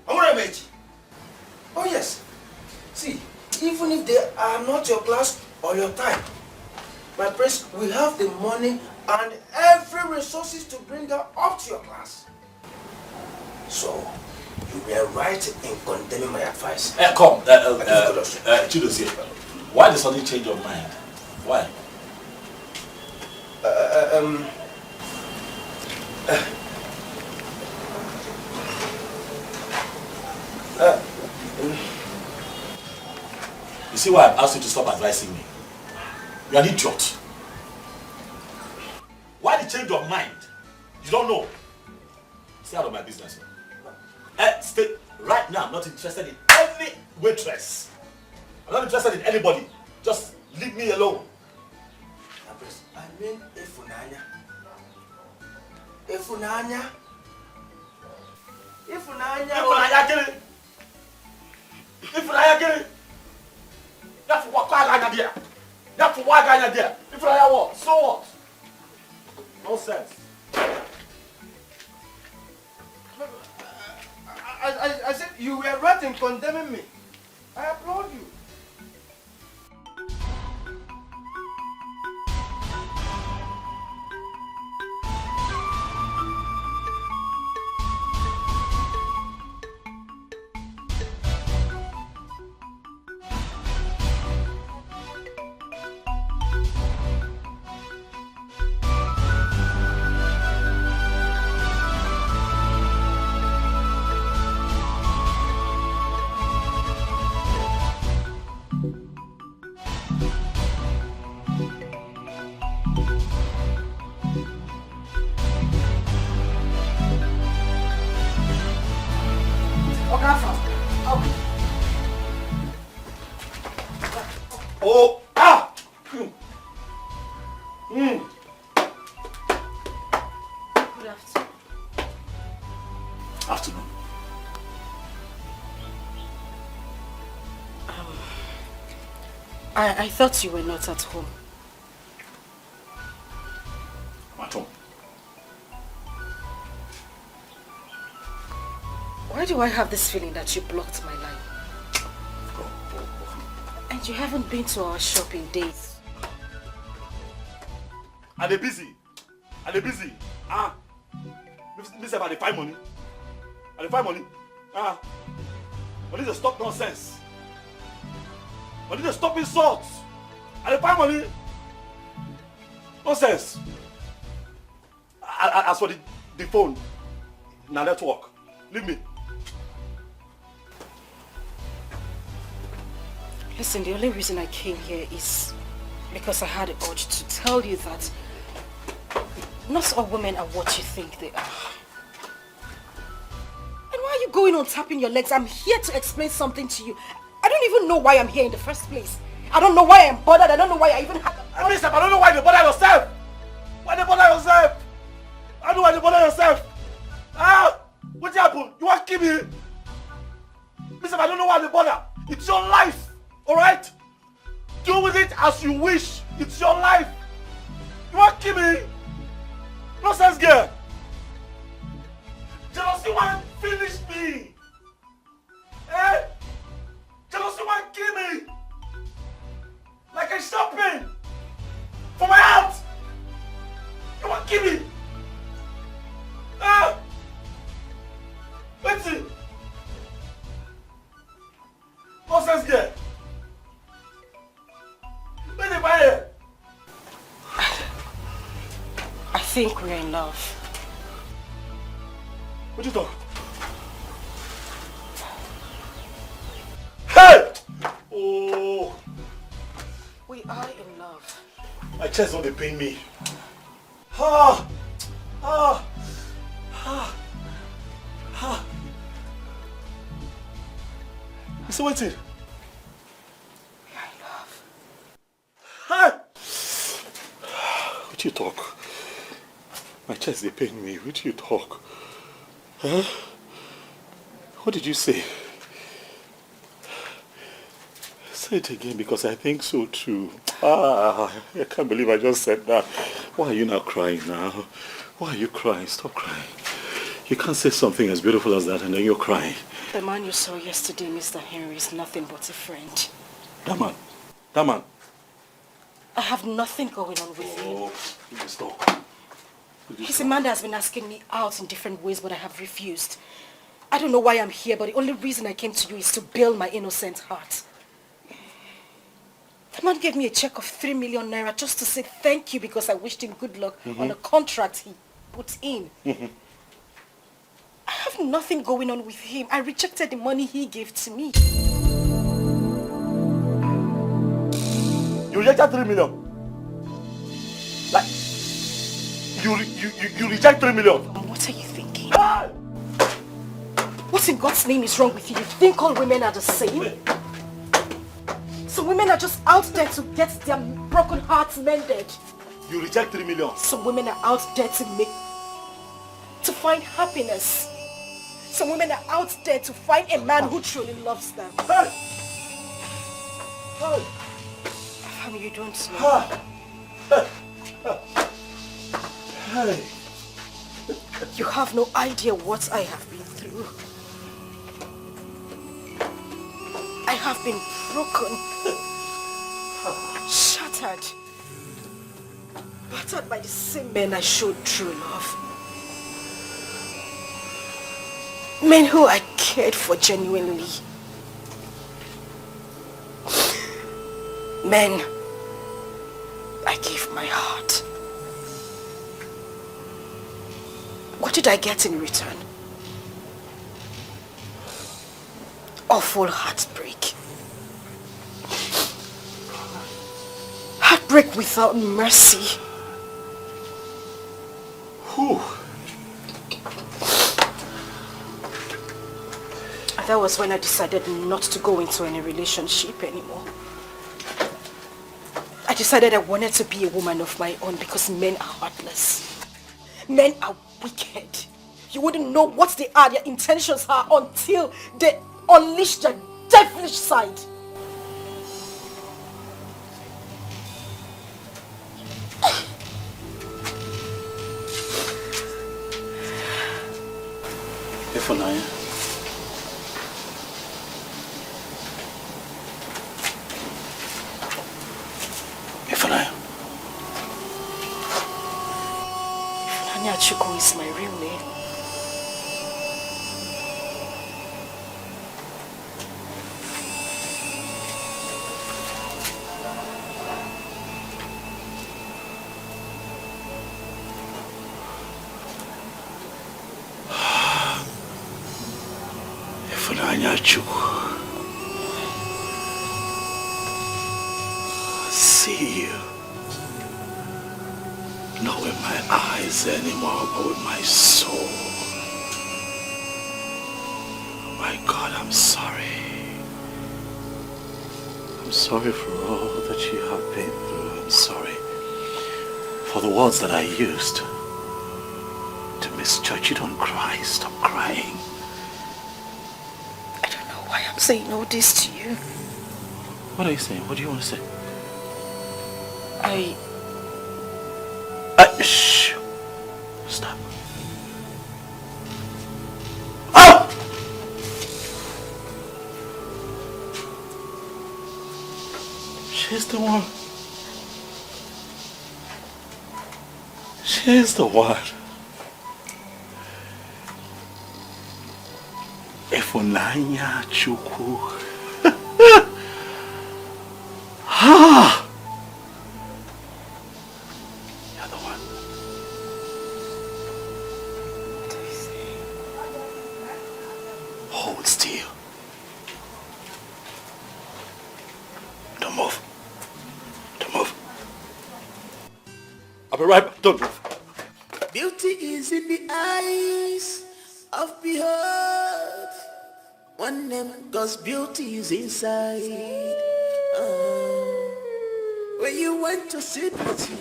I'm gonna make you. Oh yes. See, even if they are not your class or your type, my prince, we have the money and every resources to bring her up to your class. So, you were right in condemning my advice. Come, Chidozie, why the sudden change of mind? Why? You see why I've asked you to stop advising me? You're an idiot. Why the change of mind? You don't know. Stay out of my business. Stay right now. I'm not interested in any waitress. I'm not interested in anybody. Just leave me alone. I mean, Ifunanya. That's what what? So what? Nonsense. I said you were right in condemning me. I applaud you. Oh, ah! Good afternoon. Afternoon. I thought you were not at home. I'm at home. Why do I have this feeling that you blocked my line? And you haven't been to our shop in days. Are they busy? Are they busy? Ah! Miss about the find money. Are they find money? Ah! I need to stop nonsense. I need to stop insults. Are they find money? Nonsense. As for the phone, now let's work. Leave me. Listen, the only reason I came here is because I had the urge to tell you that not all women are what you think they are. And why are you going on tapping your legs? I'm here to explain something to you. I don't even know why I'm here in the first place. I don't know why I'm bothered. I don't know why I even have... I don't know why you bother yourself. Why you bother yourself? I don't know why you bother yourself. Ah! What happened? You want to kill me? Listen, I don't know why you bother. It's your life. Alright? Do with it as you wish. It's your life. You want to kill me? Nonsense girl. Jealousy want to finish me. Eh? Jealousy want to kill me. Like a shopping. For my heart. You want to kill me? Ah! Let's see. Nonsense girl. I think we're in love. What you talk? Hey! Oh! We are in love. My chest don't pain me. Ah! Ah! Ah! Ah! So what's it? We are in love. Hey! What you talk? My chest they pain me. What you talk? Huh? What did you say? Say it again because I think so too. Ah, I can't believe I just said that. Why are you not crying now? Why are you crying? Stop crying. You can't say something as beautiful as that and then you're crying. The man you saw yesterday, Mr. Henry, is nothing but a friend. That man. That man. I have nothing going on with him. Oh, please stop. He's a man that has been asking me out in different ways, but I have refused. I don't know why I'm here, but the only reason I came to you is to bail my innocent heart. The man gave me a check of 3 million naira just to say thank you because I wished him good luck on a contract he put in. I have nothing going on with him. I rejected the money he gave to me. You rejected 3 million? Like, you reject 3 million? What are you thinking? What in God's name is wrong with you? You think all women are the same? Some women are just out there to get their broken hearts mended. You reject 3 million? Some women are out there to find happiness. Some women are out there to find a man who truly loves them. Hey! Hey! Family, you don't know. Hey! You have no idea what I have been through. I have been broken, shattered, battered by the same men I showed true love. Men who I cared for genuinely. Men I gave my heart. What did I get in return? Awful heartbreak. Heartbreak without mercy. Whew. I And that was when I decided not to go into any relationship anymore. I decided I wanted to be a woman of my own because men are heartless. Men are wicked. You wouldn't know what they are, their intentions are until they unleash their devilish side. Ifunanya. Ifunanya. Ifunanya Chukwu is my real name. See you. Not with my eyes anymore, but with my soul. Oh my God, I'm sorry. I'm sorry for all that you have been through. I'm sorry for the words that I used to misjudge you. Don't cry. Stop crying. Why I'm saying all this to you? What are you saying? What do you want to say? Shh. Stop. Oh! She's the one. She's the one. Ifunanya Chukwu. Ah! You're the one. Hold still. Don't move. Don't move. I'll be right back. Don't move. Beauty is in the eyes of behold. One name, God's beauty is inside. When you want to see beauty,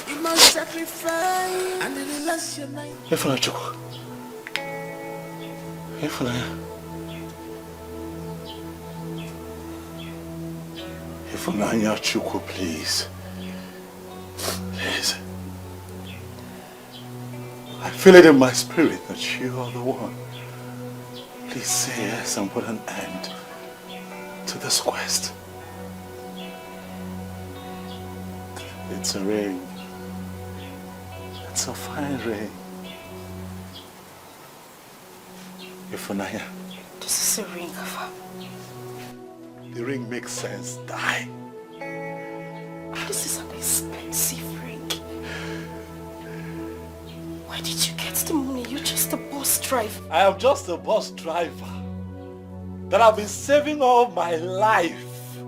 you must sacrifice and relax your mind. Ifunanya Chukwu, please. Please. I feel it in my spirit that you are the one. Please say yes and put an end to this quest. It's a ring. It's a fine ring. Ifunanya. This is a ring, Afa. The ring makes sense. Die. This is an expensive ring. Where did you get the money? You're just a bus driver. I am just a bus driver that I've been saving all my life,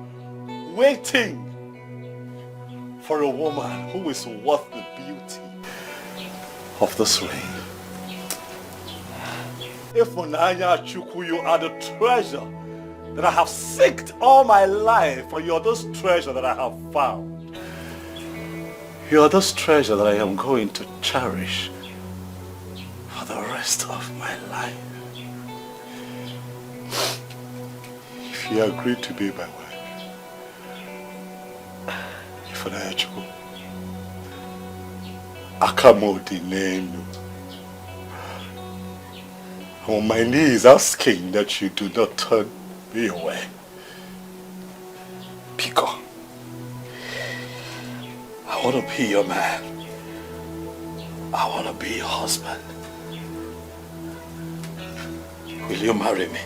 waiting for a woman who is worth the beauty of this ring. Ifunanya Chukwu, you are the treasure that I have sought all my life, and you are this treasure that I have found. You are this treasure that I am going to cherish for the rest of my life. If you agree to be my wife, Ifunanya Chukwu, Akamodi Nenu. I'm on my knees asking that you do not turn me away. Pico, I want to be your man. I want to be your husband. Will you marry me?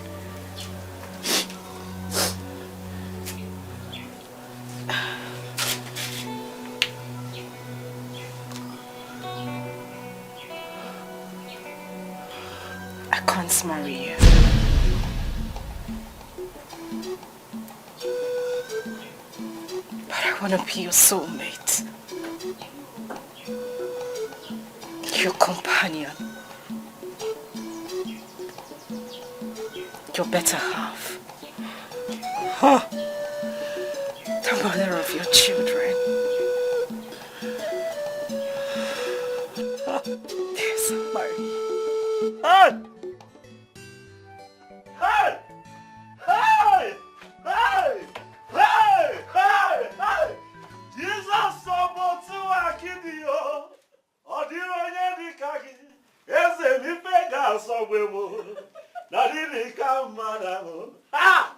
I can't marry you. But I want to be your soulmate. Your companion. Your better half. Huh. The mother of your children. There's somebody. Hey! Hey! Hey! Hey! Hey! Hey! Hey! Jesus Sobotu Akidio. Odironye Dikeh. Eze mi pega Sobwemo. Nadini Kamadamo. Ah!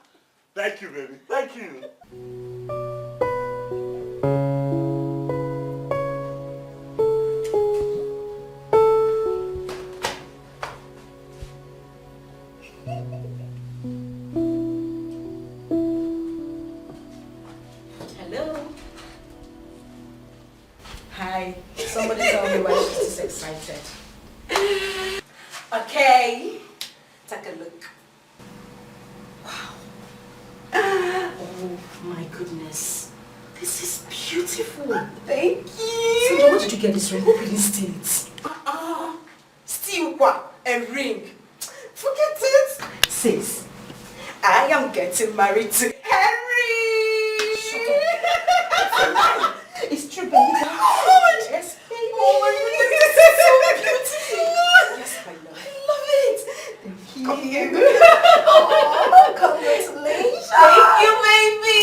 Thank you, baby. Thank you. Hello. Hi. Somebody tell me why she's this excited. Okay. Take a look. Wow. Oh my goodness. This is beautiful. Thank you. So where did you get this ring? Who didn't steal it? Steal what? A ring. Forget it. Sis, I am getting married to Henry. Shut up. It's true, baby. Oh, yes, baby. Oh my goodness, this is so beautiful. Yes, my love. I love it. Thank you. Oh, congratulations. Thank you, baby.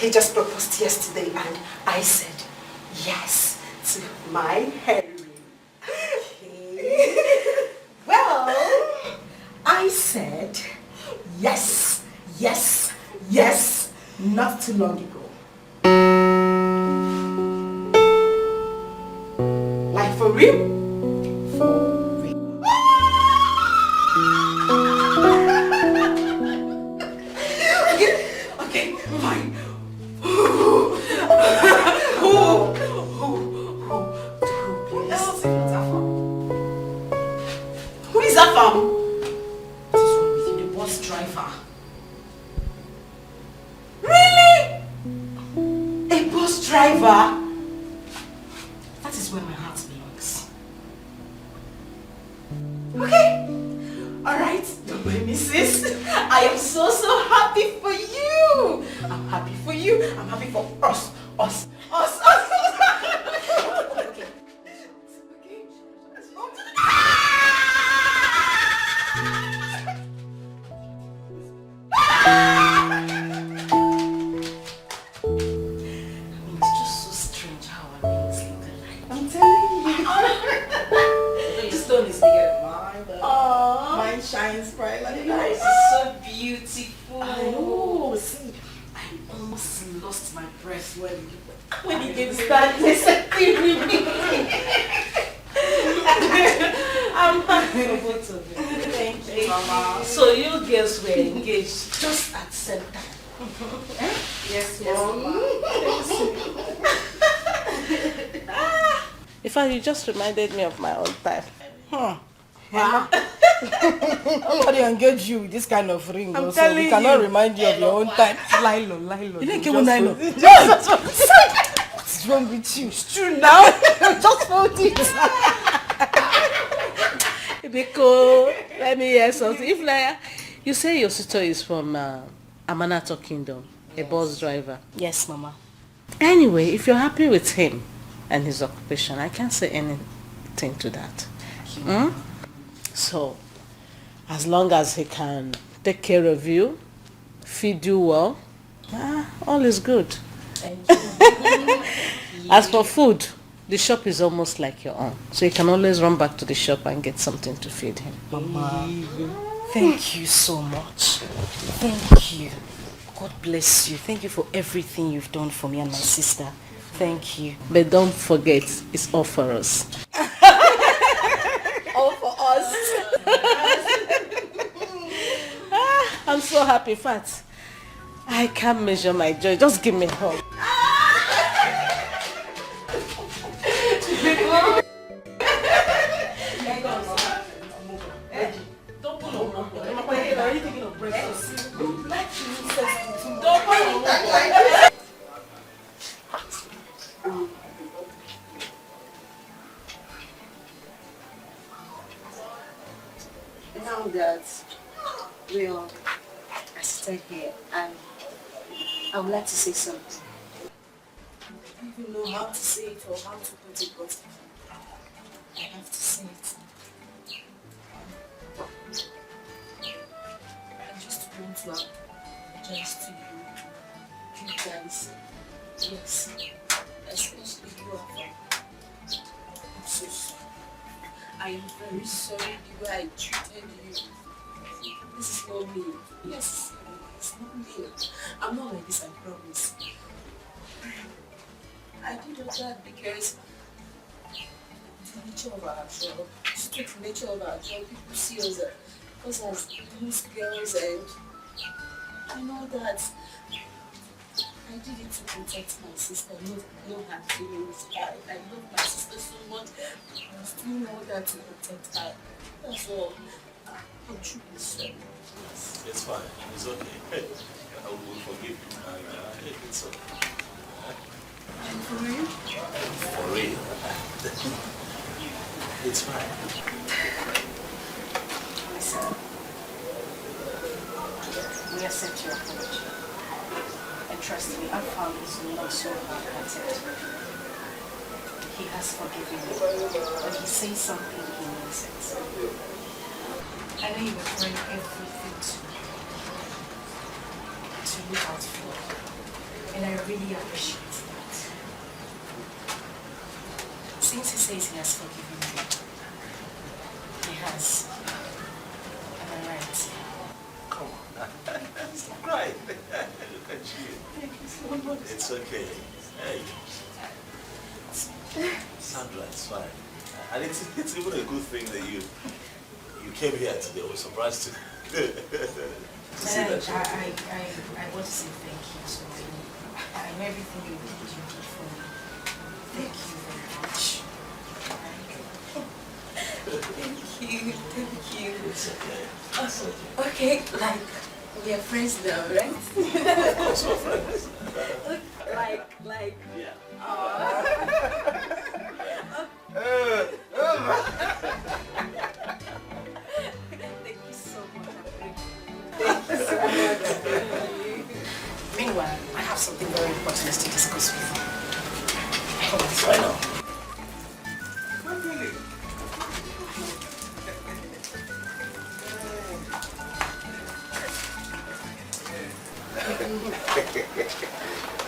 He just proposed yesterday and I said yes to my Henry. Okay. Well, I said yes, yes, yes, not too long ago. Like for real? For real. Okay, fine. Who, please? Who is that from? What is wrong with you, the bus driver? Really? A bus driver? That is where my heart belongs. Okay. Alright, don't blame me, sis. I am so happy for you. I'm happy for you. I'm happy for us. Us. Okay. It's just so strange how our names look alike. I'm telling you. This stone is bigger than mine, but mine shines bright like that. It's so beautiful. I know. See, I almost lost my breath when you gave me that second with me. I'm happy for both of you. Thank you, Mama. So you girls were engaged just at the same time. Yes, Mama. In fact, you just reminded me of my own time. Wow. Nobody engage you with this kind of ring. I'm Also. telling We cannot you. remind you of your own time. Lilo. You didn't get one nylon. What's wrong with you? It's true now. Just fold it. Because, let me hear something. If like, you say your sister is from Amanato Kingdom, a bus driver. Yes, Mama. Anyway, if you're happy with him and his occupation, I can't say anything to that. So, as long as he can take care of you, feed you well, all is good. Thank you. As for food, the shop is almost like your own. So you can always run back to the shop and get something to feed him. Mama, thank you so much. Thank you. God bless you. Thank you for everything you've done for me and my sister. Thank you. But don't forget, it's all for us. All for us. I'm so happy, Fat. I can't measure my joy. Just give me a hug. Don't pull over. Are you thinking of breakfast? Now that Well, I stand here and I would like to say something. I don't even know how to say it or how to put it, but I have to say it. I just want to apologize to you guys. Yes, especially you, Afam. I'm so sorry. I am very sorry the way I treated you. This is not me. Yes, it's not me. I'm not like this, I promise. I did all that because the nature of our job, strict nature of our job, people see us as loose girls and all that. I did it to protect my sister, no hard feelings. I love my sister so much. I was doing all that to protect her. That's all. I'm truly sorry. It's fine. It's okay. I will forgive you. It's okay. For real? For real. It's fine. Listen. We accept your apology. And trust me, Afam is not so hard-hearted. He has forgiven you. When he says something, he means it. I know you were trying everything to look out for you. And I really appreciate that. Since he says he has forgiven you, he has. Am I right? Come on. Stop crying. Look at you. Thank you so much. It's okay. Hey. Sandra, it's fine. And it's even a good thing that you came here today. I was surprised to see that. I want to say thank you so much. And everything you did for me. Thank you very much. Thank you. It's okay. It's okay. Okay, like, we are friends now, right? Of course we're friends. Like. Yeah. Thank you so much. Thank you so much. Meanwhile, I have something very important to discuss with you. Come on. I know.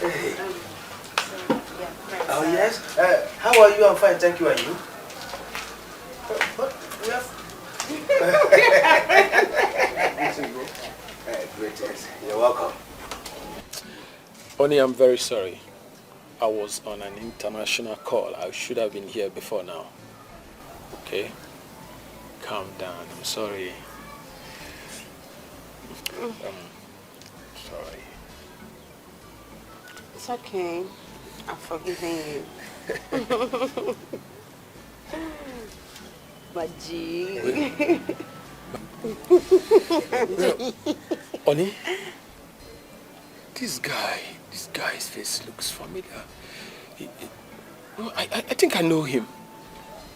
Hey. Oh yes. How are you? I'm fine, thank you. And you? But we have. Great. You're welcome. Oni, I'm very sorry. I was on an international call. I should have been here before now. Okay? Calm down. I'm sorry. Sorry. It's okay. I'm forgiving you. Baji. Oni, this guy's face looks familiar. I think I know him.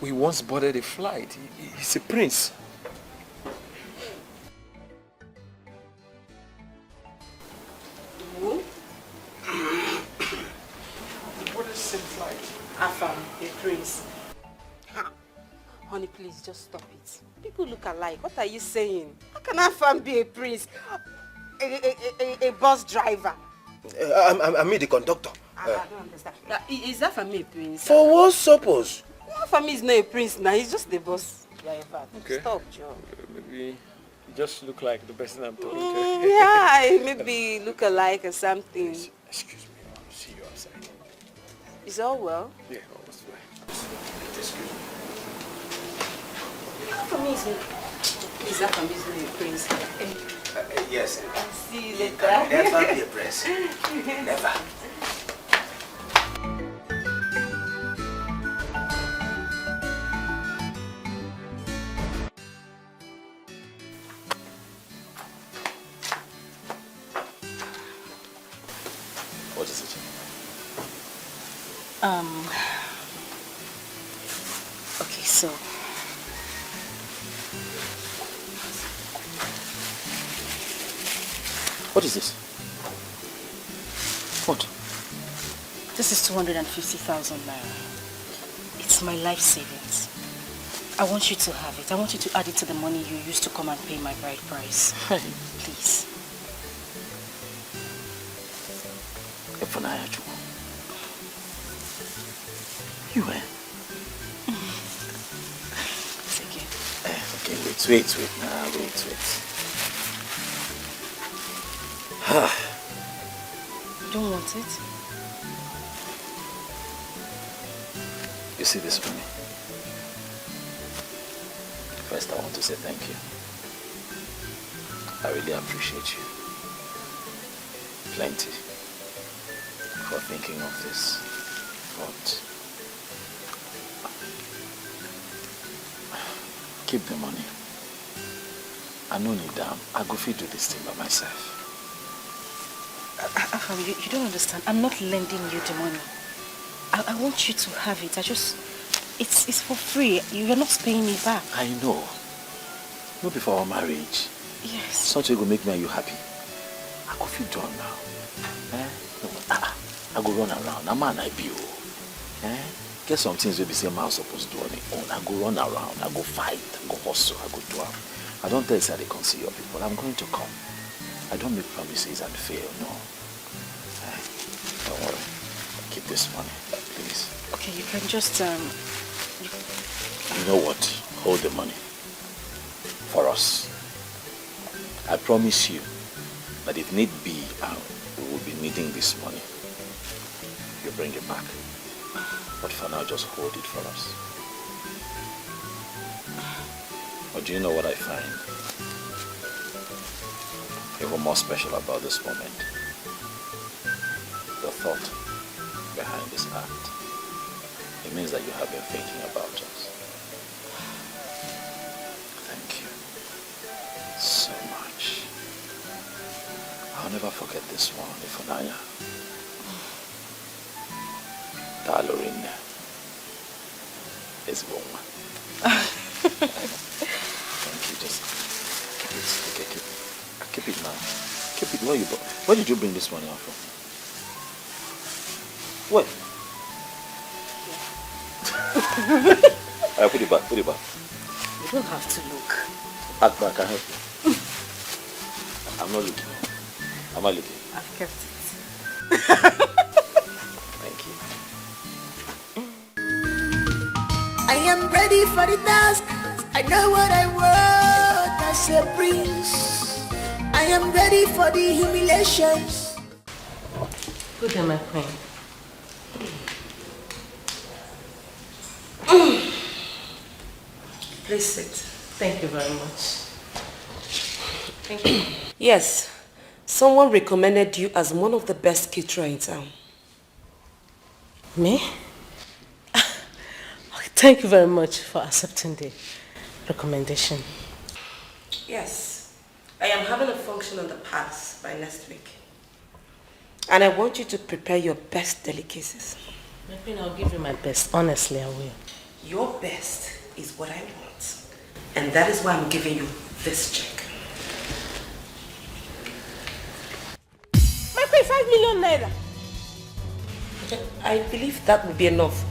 We once boarded a flight. He's a prince. What is the same flight? Afam, a prince. Honey, please just stop it. People look alike. What are you saying? How can Afam be a prince? A bus driver? I mean the conductor. I don't understand. Is Afam a prince? For what purpose? Afam is not a prince now. He's just a bus driver. Okay. Stop, Joe. Maybe you just look like the person I'm talking to. Yeah, maybe look alike or something. Excuse me, I'll see you outside. Is all well? Yeah, all's fine. Excuse me. Afam is Afam is not a prince. Yes. See you later. Never be a prince. Never. What is it? Okay, so What is this? What? This is 250,000 naira. It's my life savings. I want you to have it. I want you to add it to the money you used to come and pay my bride price. Please. You eh? Take it. Okay, wait. Nah, wait. You don't want it? You see this money? First, I want to say thank you. I really appreciate you. Plenty. For thinking of this. But keep the money. I no need them. I go fit do this thing by myself. You don't understand. I'm not lending you the money. I want you to have it. It's for free. You're not paying me back. I know. Not before our marriage. Yes. Something will make me and you happy. I go feel done now. I go run around. I'm an IBO. Get some things will be saying I'm supposed to do on it own. I go run around. I go fight. I go hustle. I go do them. I don't tell you that they can see your people. I'm going to come. I don't make promises and fail. No. Don't worry. Keep this money, please. Okay, you can just You know what? Hold the money. For us. I promise you that if need be, we will be needing this money. You bring it back. But for now, just hold it for us. But do you know what I find even more special about this moment? The thought behind this act. It means that you have been thinking about us. Thank you so much. I'll never forget this one, Ifunanya. Dalorin is one. Thank you. Just keep it now. Keep it. Where did you bring this money out from? What? Put it back. You don't have to look. Back, I can help you. I'm not looking. Am I looking? I've kept it. Thank you. I am ready for the task. I know what I want as a prince. I am ready for the humiliations. Good day, my queen. Please sit. Thank you very much. Thank you. Yes, someone recommended you as one of the best caterers in town. Me? Thank you very much for accepting the recommendation. Yes, I am having a function on the palace by next week. And I want you to prepare your best delicacies. My queen, I'll give you my best. Honestly, I will. Your best is what I want. And that is why I'm giving you this check. My queen, 5 million naira. I believe that will be enough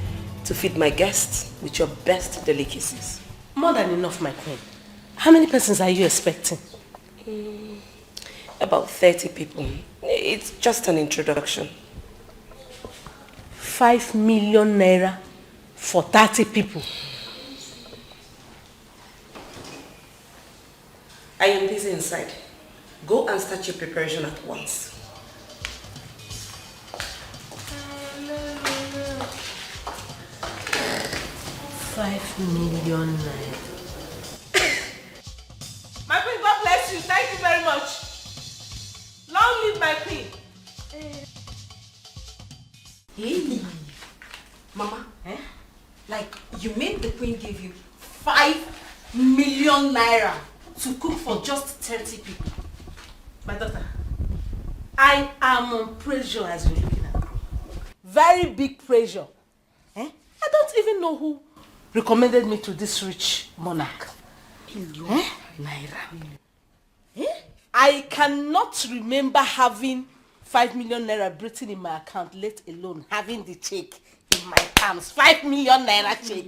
to feed my guests with your best delicacies. More than enough, my queen. How many persons are you expecting? About 30 people. It's just an introduction. 5 million naira for 30 people. I am busy inside. Go and start your preparation at once. $5 million naira. My queen, God bless you. Thank you very much. Long live my queen. Hey, Mama, like you made the queen give you 5 million naira to cook for just 30 people. My daughter, I am on pressure as you're looking at me. Very big pressure. I don't even know who recommended me to this rich monarch. Million naira. I cannot remember having 5 million naira written in my account, let alone having the check in my palms. 5 million naira check.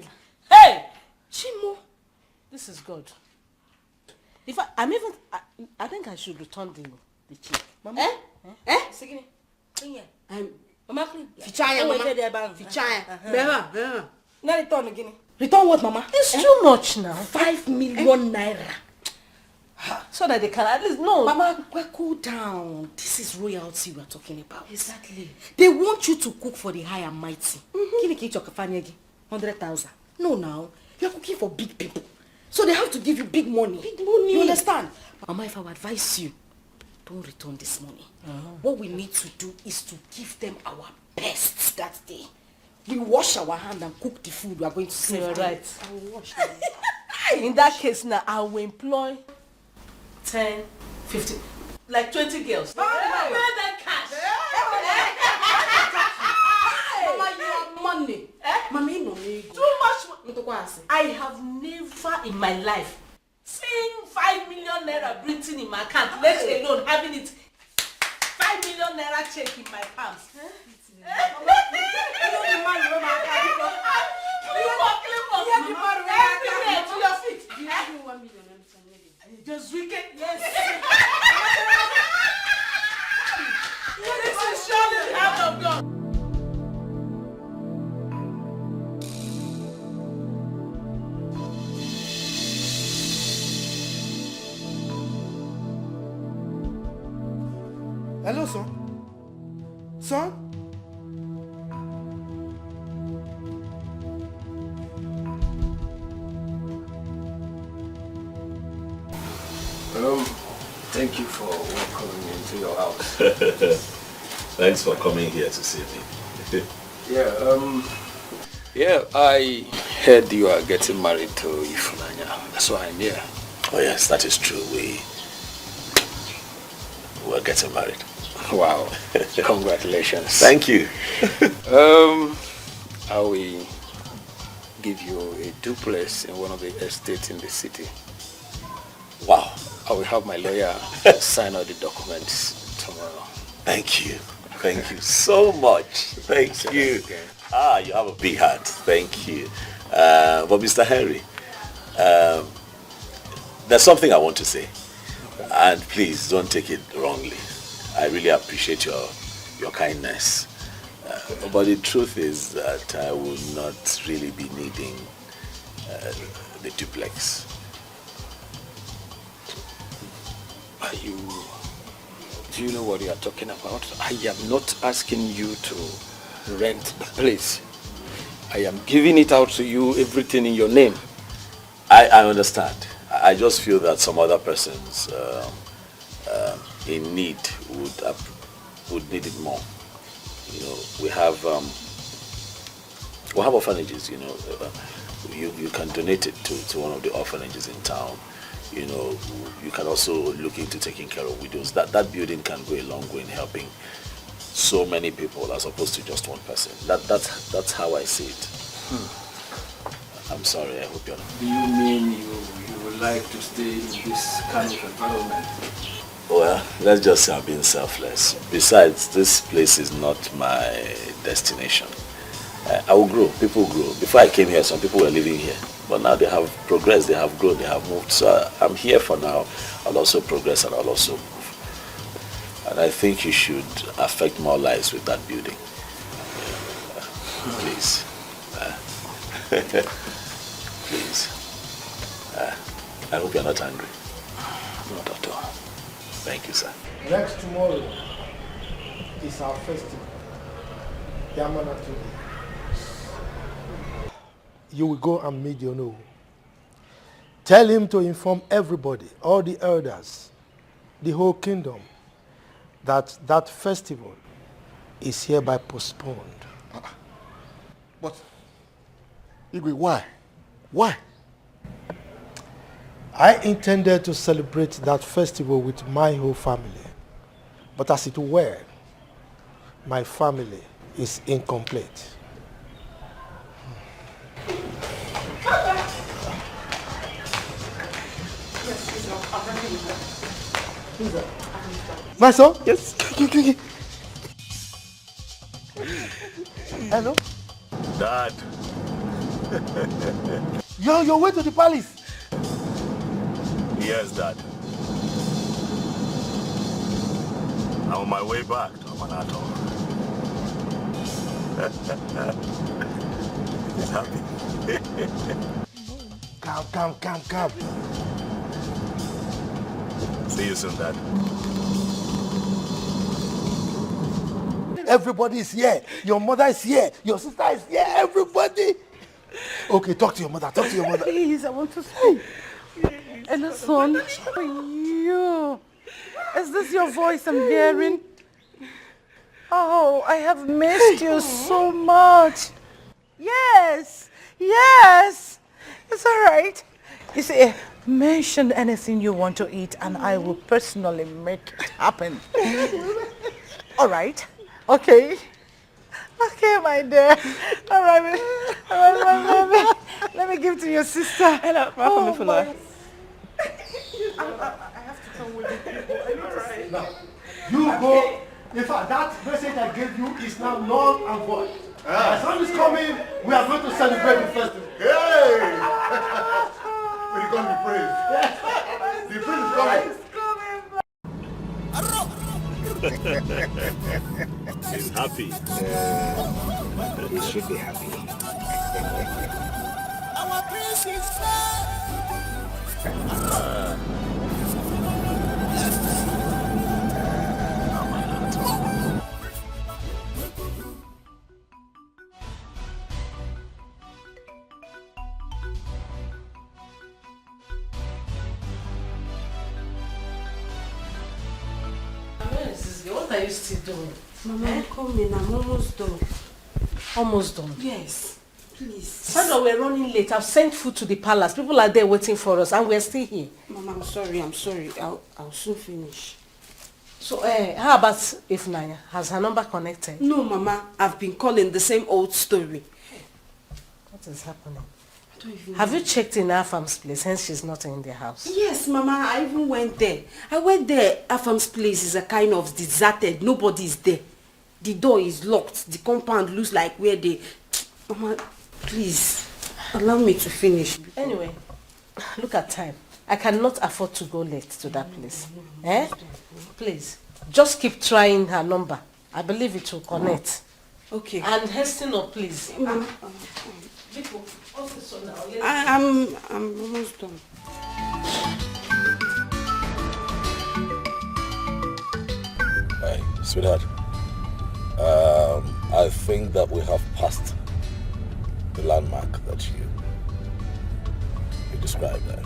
Hey, Chimo, this is good. If I think I should return the check. Mama? Sigini. Mama, Fichaya, Mama. Fichaya. Now return again. Return what, Mama? It's too much now. 5 million naira. So that they can at least know. Mama, cool down. This is royalty we are talking about. Exactly. They want you to cook for the high and mighty. Kini ki choka fanyegi 100,000. No, now you are cooking for big people, so they have to give you big money. Big money. You understand? Mama, if I would advise you, don't return this money. What we need to do is to give them our best that day. We wash our hand and cook the food we are going to serve. You're them. right. I will wash. In that case now, I will employ 10, 15, like 20 girls. Mama, Where that cash? Mama, you have money. Mama, you know me. Too much. I have never in my life seen 5 million naira written in my account, let alone having it 5 million naira check in my palms. Just wicked. Yes. This is surely the hand of God. Hello, son. Son? Thank you for welcoming me into your house. Thanks for coming here to see me. Yeah, I heard you are getting married to Ifunanya. That's why I'm here. Oh yes, that is true. We're getting married. Wow. Congratulations. Thank you. I will give you a duplex in one of the estates in the city. Wow. I will have my lawyer sign all the documents tomorrow. Thank you. Thank you so much. Thank you. You have a big heart. Thank you. But Mr. Henry, there's something I want to say. And please don't take it wrongly. I really appreciate your kindness. But the truth is that I will not really be needing the duplex. Do you know what you are talking about? I am not asking you to rent the place. I am giving it out to you, everything in your name. I understand. I just feel that some other persons in need would need it more. You know, we have orphanages. You know, you can donate it to one of the orphanages in town. You know, you can also look into taking care of widows. That building can go a long way in helping so many people as opposed to just one person. That's how I see it. I'm sorry, I hope you're not. Do you mean you would like to stay in this kind of environment? Well, let's just say I'm being selfless. Besides, this place is not my destination. I will grow, people grow. Before I came here, some people were living here. But now they have progressed, they have grown, they have moved. So I'm here for now. I'll also progress and I'll also move. And I think you should affect more lives with that building. Please. Please. I hope you're not angry. Not at all. Thank you, sir. Next tomorrow is our festival. Yamana today. You will go and meet your no. Tell him to inform everybody, all the elders, the whole kingdom, that that festival is hereby postponed. But, Igwe, why? Why? I intended to celebrate that festival with my whole family. But as it were, my family is incomplete. My son? Yes. Hello? Dad. You're on your way to the palace? Yes, Dad. I'm on my way back to Amanato. He's happy. Calm. See you soon, Dad. Everybody is here. Your mother is here. Your sister is here. Everybody. Okay, talk to your mother. Please, I want to speak. Hello, son. How are you? Is this your voice I'm hearing? Oh, I have missed you so much. Yes. It's all right. You see, mention anything you want to eat and I will personally make it happen. All right. Okay, my dear. All right. Let me give to your sister. Hello, welcome, I have to come with you people. I need to see. Now, you go. In fact, that message I gave you is now null and void. My son is coming. We are going to celebrate the festival. Hey! We're going to be praised. Yes. The prince is coming. He's happy. He should be happy. Our prince is What are you still doing? Mama, come in. I'm almost done. Almost done? Yes. Please. Sandra, we're running late. I've sent food to the palace. People are there waiting for us and we're still here. Mama, I'm sorry. I'll soon finish. So, how about if Naya? Has her number connected? No, Mama. I've been calling the same old story. What is happening? Have you checked in Afam's place, hence she's not in the house? Yes, Mama, I even went there. Afam's place is a kind of deserted. Nobody is there. The door is locked. The compound looks like where they... Mama, please, allow me to finish. Anyway, look at time. I cannot afford to go late to that place. Please, just keep trying her number. I believe it will connect. Okay. And hasten up, please. I'm almost done. Hey, sweetheart. I think that we have passed the landmark that you described there.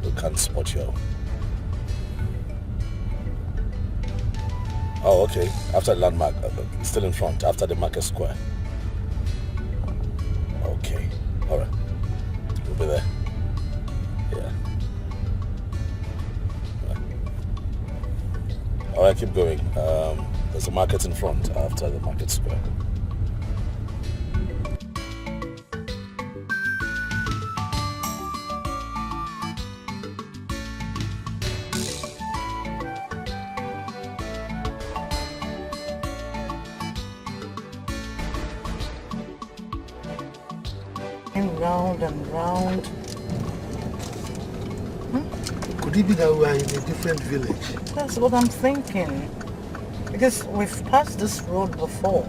We can't spot you. Oh, okay. After the landmark, still in front, after the market square. Okay. All right. We'll be there. Yeah. All right, keep going. There's a market in front after the market square. Round and round. Could it be that we are in a different village? That's what I'm thinking. Because we've passed this road before.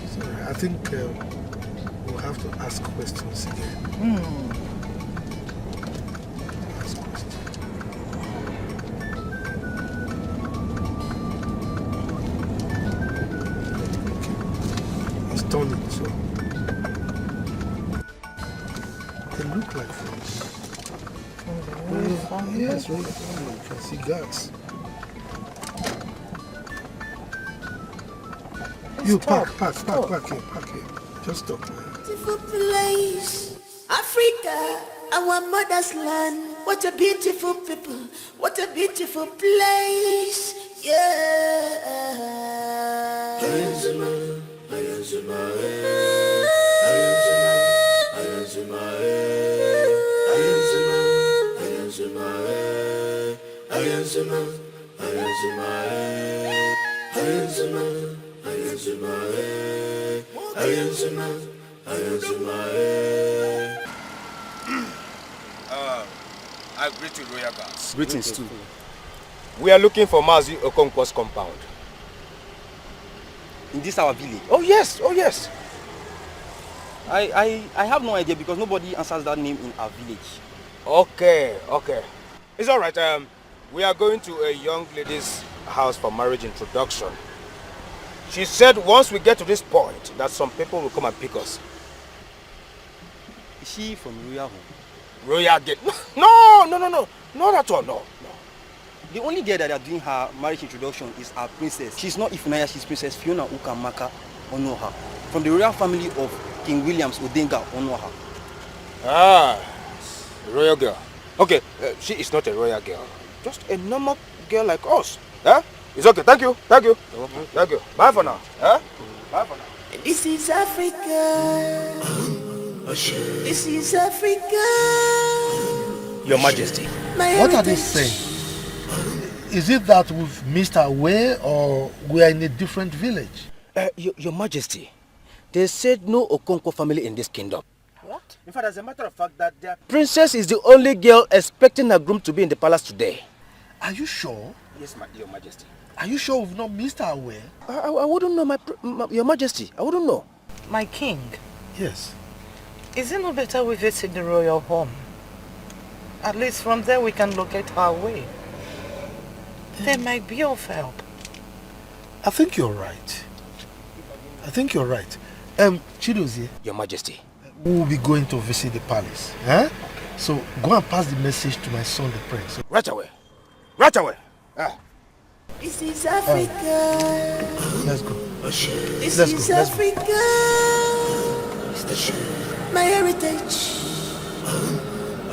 So I think we'll have to ask questions again. Ask questions. Okay. It's turning, so they look like friends. Yes, right. You can see guards. You park here. Just stop. Beautiful place, Africa, our mother's land. What a beautiful people, what a beautiful place, yeah. I greet you, royal guards. Greetings too. We are looking for Mazi Okonkwo's compound. In this our village? Oh yes, oh yes. I have no idea because nobody answers that name in our village. Okay. It's all right. We are going to a young lady's house for marriage introduction. She said once we get to this point that some people will come and pick us. Is she from Royal Home? Royal Gate? No, not at all, no. The only girl that are doing her marriage introduction is our princess. She's not Ifunanya, she's Princess Fiona Ukamaka Onoha, from the royal family of King Williams Odenga Onoha. Ah, a royal girl. Okay, she is not a royal girl. Just a normal girl like us. Huh? It's okay, thank you. Thank you. Bye for now. Huh? Bye for now. This is Africa. This is Africa. Your Majesty. What are they saying? Is it that we've missed our way or we are in a different village? Your Majesty, they said no Okonkwo family in this kingdom. What? In fact, as a matter of fact, that their princess is the only girl expecting her groom to be in the palace today. Are you sure? Yes, Your Majesty. Are you sure we've not missed our way? I wouldn't know, Your Majesty. I wouldn't know. My king. Yes. Is it not better we visit the royal home? At least from there we can locate our way. They might be of help. I think you're right. Chidozie. Your Majesty. We will be going to visit the palace. Huh? So go and pass the message to my son, the prince. Right away. This is Africa. Let's go. This is Africa. My heritage.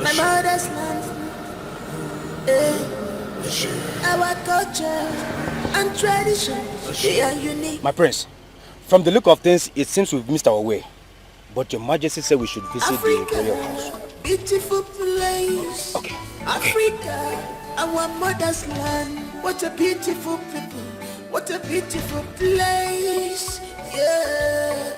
My mother's land. Our culture and tradition, they are unique. My prince, from the look of things, it seems we've missed our way. But Your Majesty said we should visit Africa, the royal house. Beautiful place. Okay. Africa, our mother's land. What a beautiful people. What a beautiful place. Yeah.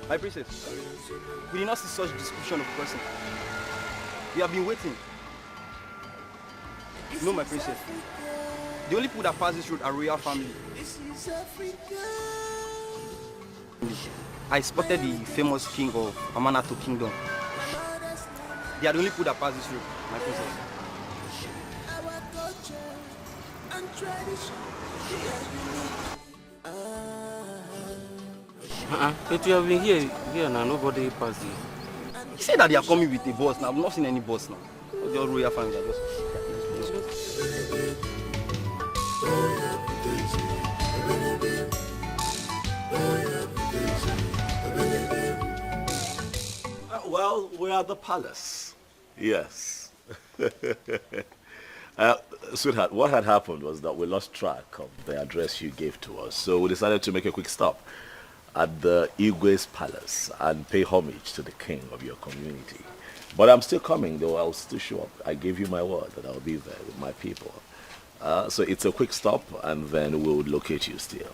My princess, we did not see such description of person. We have been waiting. No, my princess. The only people that pass this road are royal family. I spotted the famous king of Amanato Kingdom. They are the only people that pass this road, my princess. But you have been here now, nobody passed you. He said that they are coming with a bus now. I've not seen any bus now. The all royal family are just... Well, we're at the palace. Yes. Sweetheart, what had happened was that we lost track of the address you gave to us, so we decided to make a quick stop at the Igwe's palace and pay homage to the king of your community. But I'm still coming, though. I'll still show up. I gave you my word that I'll be there with my people. So it's a quick stop, and then we'll locate you still.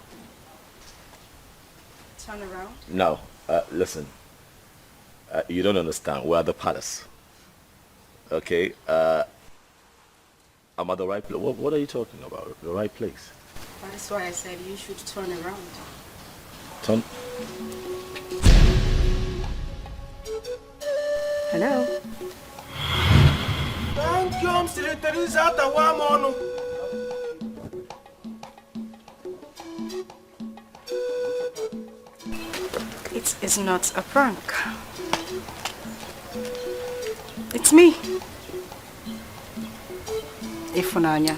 Turn around. No, listen. You don't understand. We're at the palace. Okay? I'm at the right place. What are you talking about? The right place? That's why I said you should turn around. Turn. Hello? Thank you, I'm still Teresa Tawamono. It is not a prank. It's me. Ifunanya.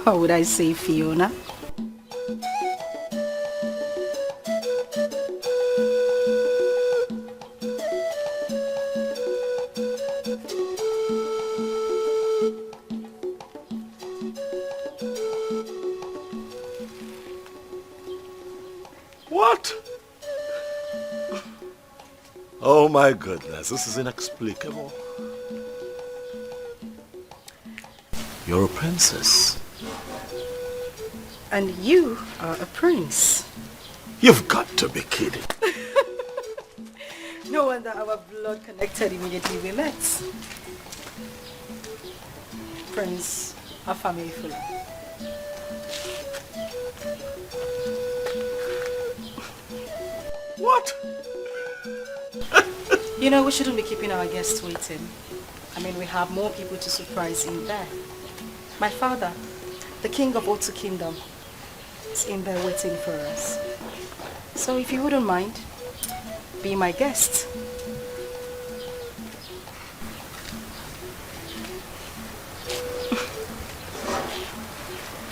How would I say Fiona? What? Oh my goodness, this is inexplicable. You're a princess. And you are a prince. You've got to be kidding. No wonder our blood connected immediately we met. Prince Afame Philmond. What? You know, we shouldn't be keeping our guests waiting. I mean, we have more people to surprise in there. My father, the king of Otu Kingdom, is in there waiting for us. So if you wouldn't mind, be my guest.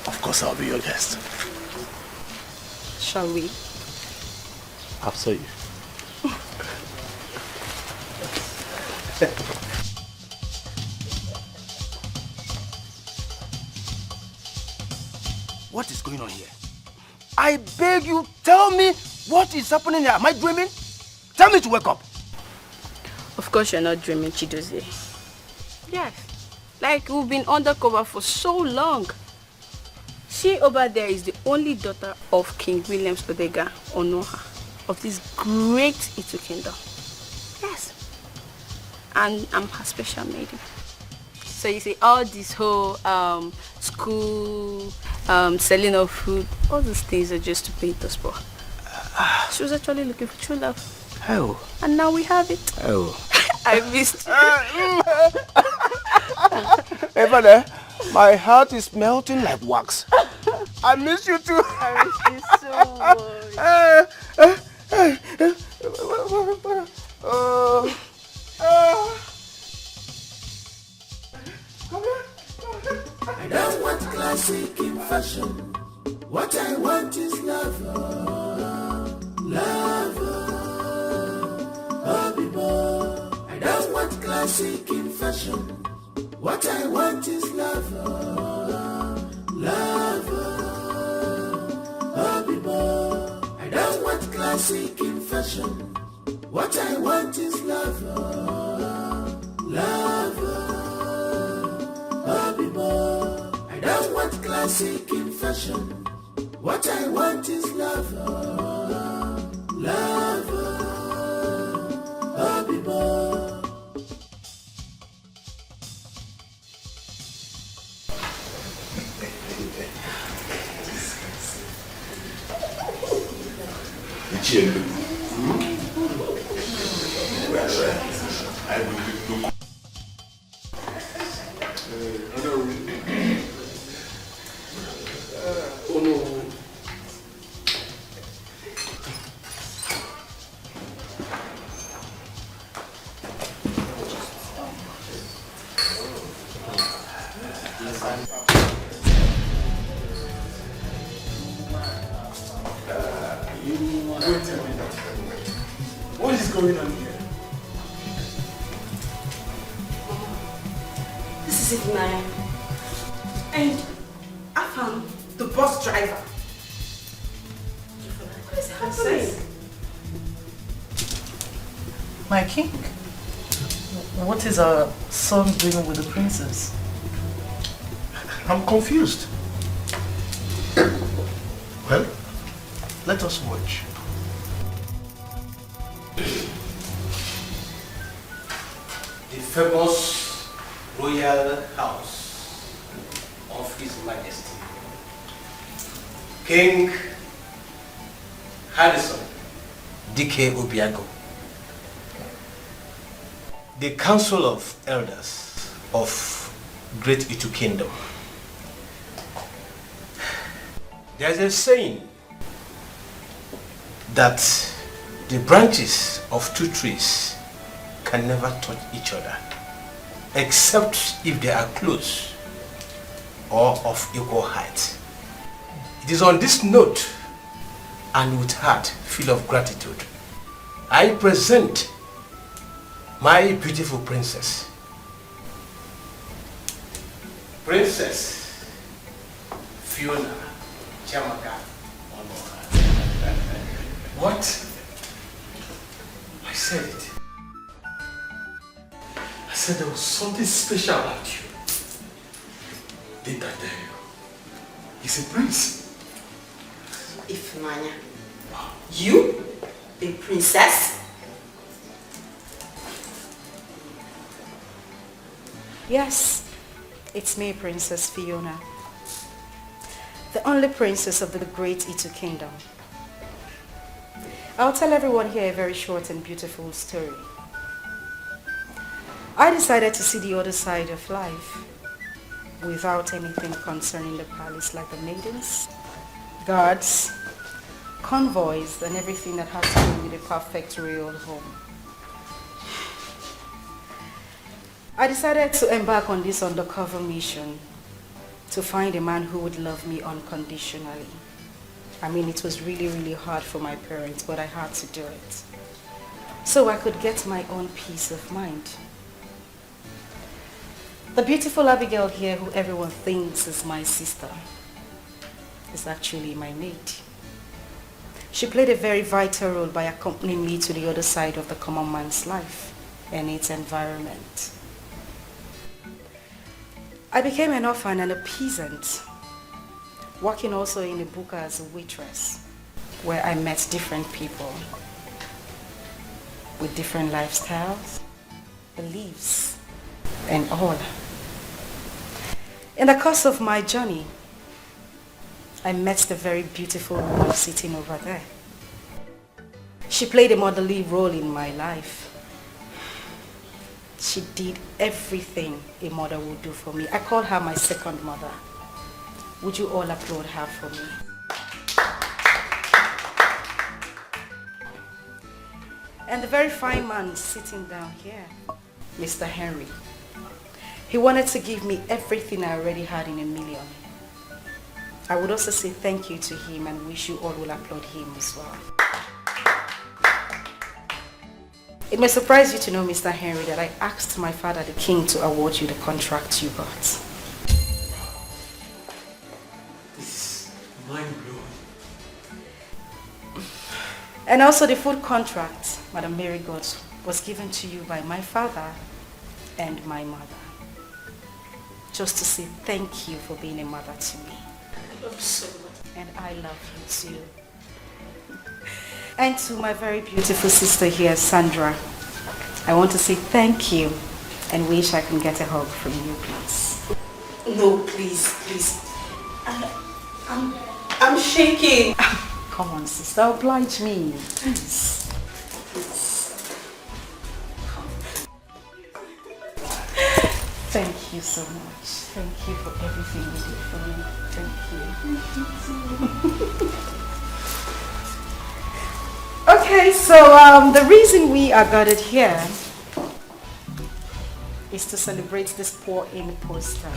Of course I'll be your guest. Shall we? After you. What is going on here? I beg you, tell me what is happening here. Am I dreaming? Tell me to wake up. Of course you're not dreaming, Chidozie. Yes. Like we've been undercover for so long. She over there is the only daughter of King Williams Odega Onoha of this great Itu kingdom. Yes. And I'm her special maiden. So you see, all this whole school, selling of food, all those things are just to paint us for. She was actually looking for true love. Oh. And now we have it. Oh. I missed you. Hey, brother, my heart is melting like wax. I miss you too. I miss you so much. I don't want classic in fashion. What I want is love. Love. I don't want classic in fashion. What I want is love. Love. I don't want classic in fashion. What I want is love. Love. I don't want classic in fashion. What I want is love. Love. What is going on here? This is it, Naya. And I found the bus driver. What is happening? My king, what is our son doing with the princess? I'm confused. Well, let us watch. The famous royal house of His Majesty, King Harrison Dikeh Obiago, the Council of Elders of Great Itu Kingdom. There's a saying that the branches of two trees can never touch each other, except if they are close or of equal height. It is on this note and with heart full of gratitude, I present my beautiful princess, Princess Fiona Chamaka Onoha. What? I said it. I said there was something special about you. Didn't I tell you? He's a prince. Ifemanya. You? A princess? Yes, it's me, Princess Fiona. The only princess of the great Itu kingdom. I'll tell everyone here a very short and beautiful story. I decided to see the other side of life without anything concerning the palace, like the maidens, guards, convoys, and everything that has to do with a perfect royal home. I decided to embark on this undercover mission to find a man who would love me unconditionally. I mean, it was really, really hard for my parents, but I had to do it so I could get my own peace of mind. The beautiful Abigail here, who everyone thinks is my sister, is actually my maid. She played a very vital role by accompanying me to the other side of the common man's life and its environment. I became an orphan and a peasant, working also in a buka as a waitress, where I met different people with different lifestyles, beliefs, and all. In the course of my journey, I met the very beautiful woman sitting over there. She played a motherly role in my life. She did everything a mother would do for me. I call her my second mother. Would you all applaud her for me? And the very fine man sitting down here, Mr. Henry, he wanted to give me everything I already had in a million. I would also say thank you to him and wish you all will applaud him as well. It may surprise you to know, Mr. Henry, that I asked my father, the king, to award you the contract you got. This is mind-blowing. And also the food contract, Madam Mary got, was given to you by my father and my mother. Just to say thank you for being a mother to me. I love you so much. And I love you too. And to my very beautiful sister here, Sandra, I want to say thank you and wish I can get a hug from you, please. No, please, please. I'm shaking. Come on, sister, oblige me, please. Thank you so much. Thank you for everything you did for me. Thank you. Okay, so the reason we are gathered here is to celebrate this poor imposter.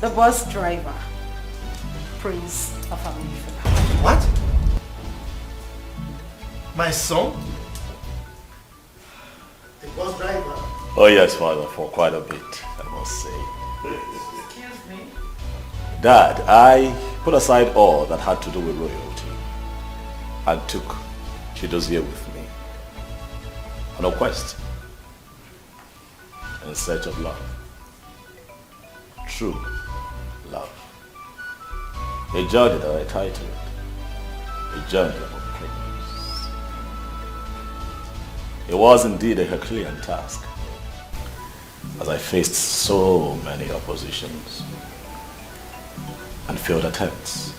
The bus driver, Prince of America. What? My son? The bus driver? Oh yes, Father, for quite a bit, I must say. Excuse me? Dad, I put aside all that had to do with royalty and took Chidozie with me on a quest in search of love. True love. A journey that I titled A Journey of Prince. It was indeed a Herculean task, as I faced so many oppositions and failed attempts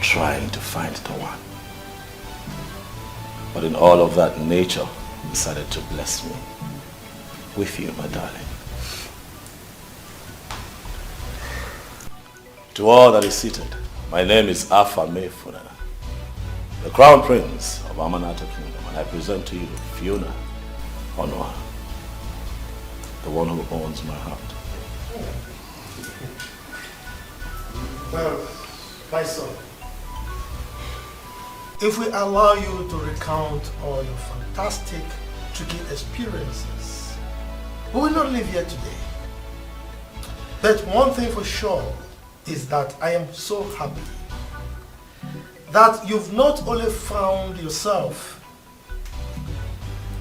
trying to find the one. But in all of that, nature decided to bless me with you, my darling. To all that is seated, my name is Afa Mefuna, the Crown Prince of Amanata Kingdom, and I present to you Fiona Onwa, the one who owns my heart. Well, my son, if we allow you to recount all your fantastic, tricky experiences, we will not live here today. But one thing for sure is that I am so happy that you've not only found yourself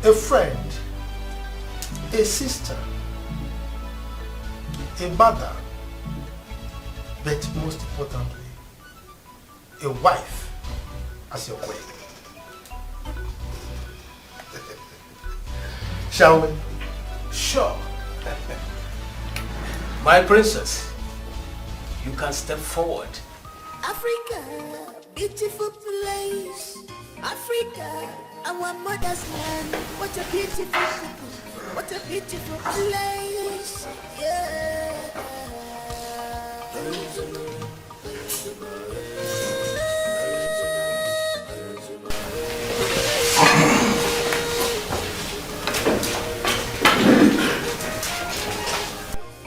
a friend, a sister, a mother, but most importantly, a wife as your queen. Shall we? Sure. My princess, you can step forward. Africa, beautiful place. Africa, our mother's land. What a beautiful people. What a beautiful place. Yeah.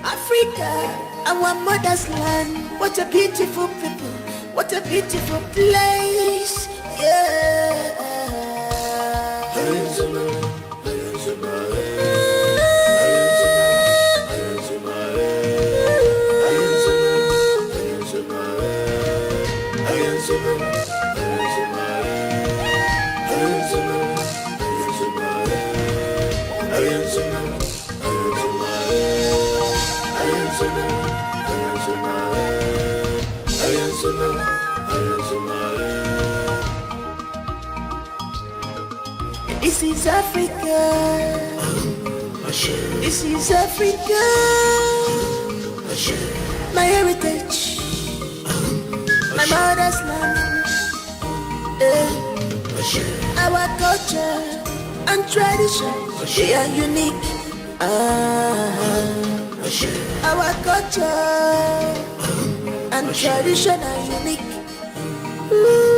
Africa, our mother's land. What a beautiful people. What a beautiful place. Yeah. This is Africa. This is Africa. My heritage. My mother's land. Our culture and tradition, they are unique. Our culture and tradition are unique. Ooh.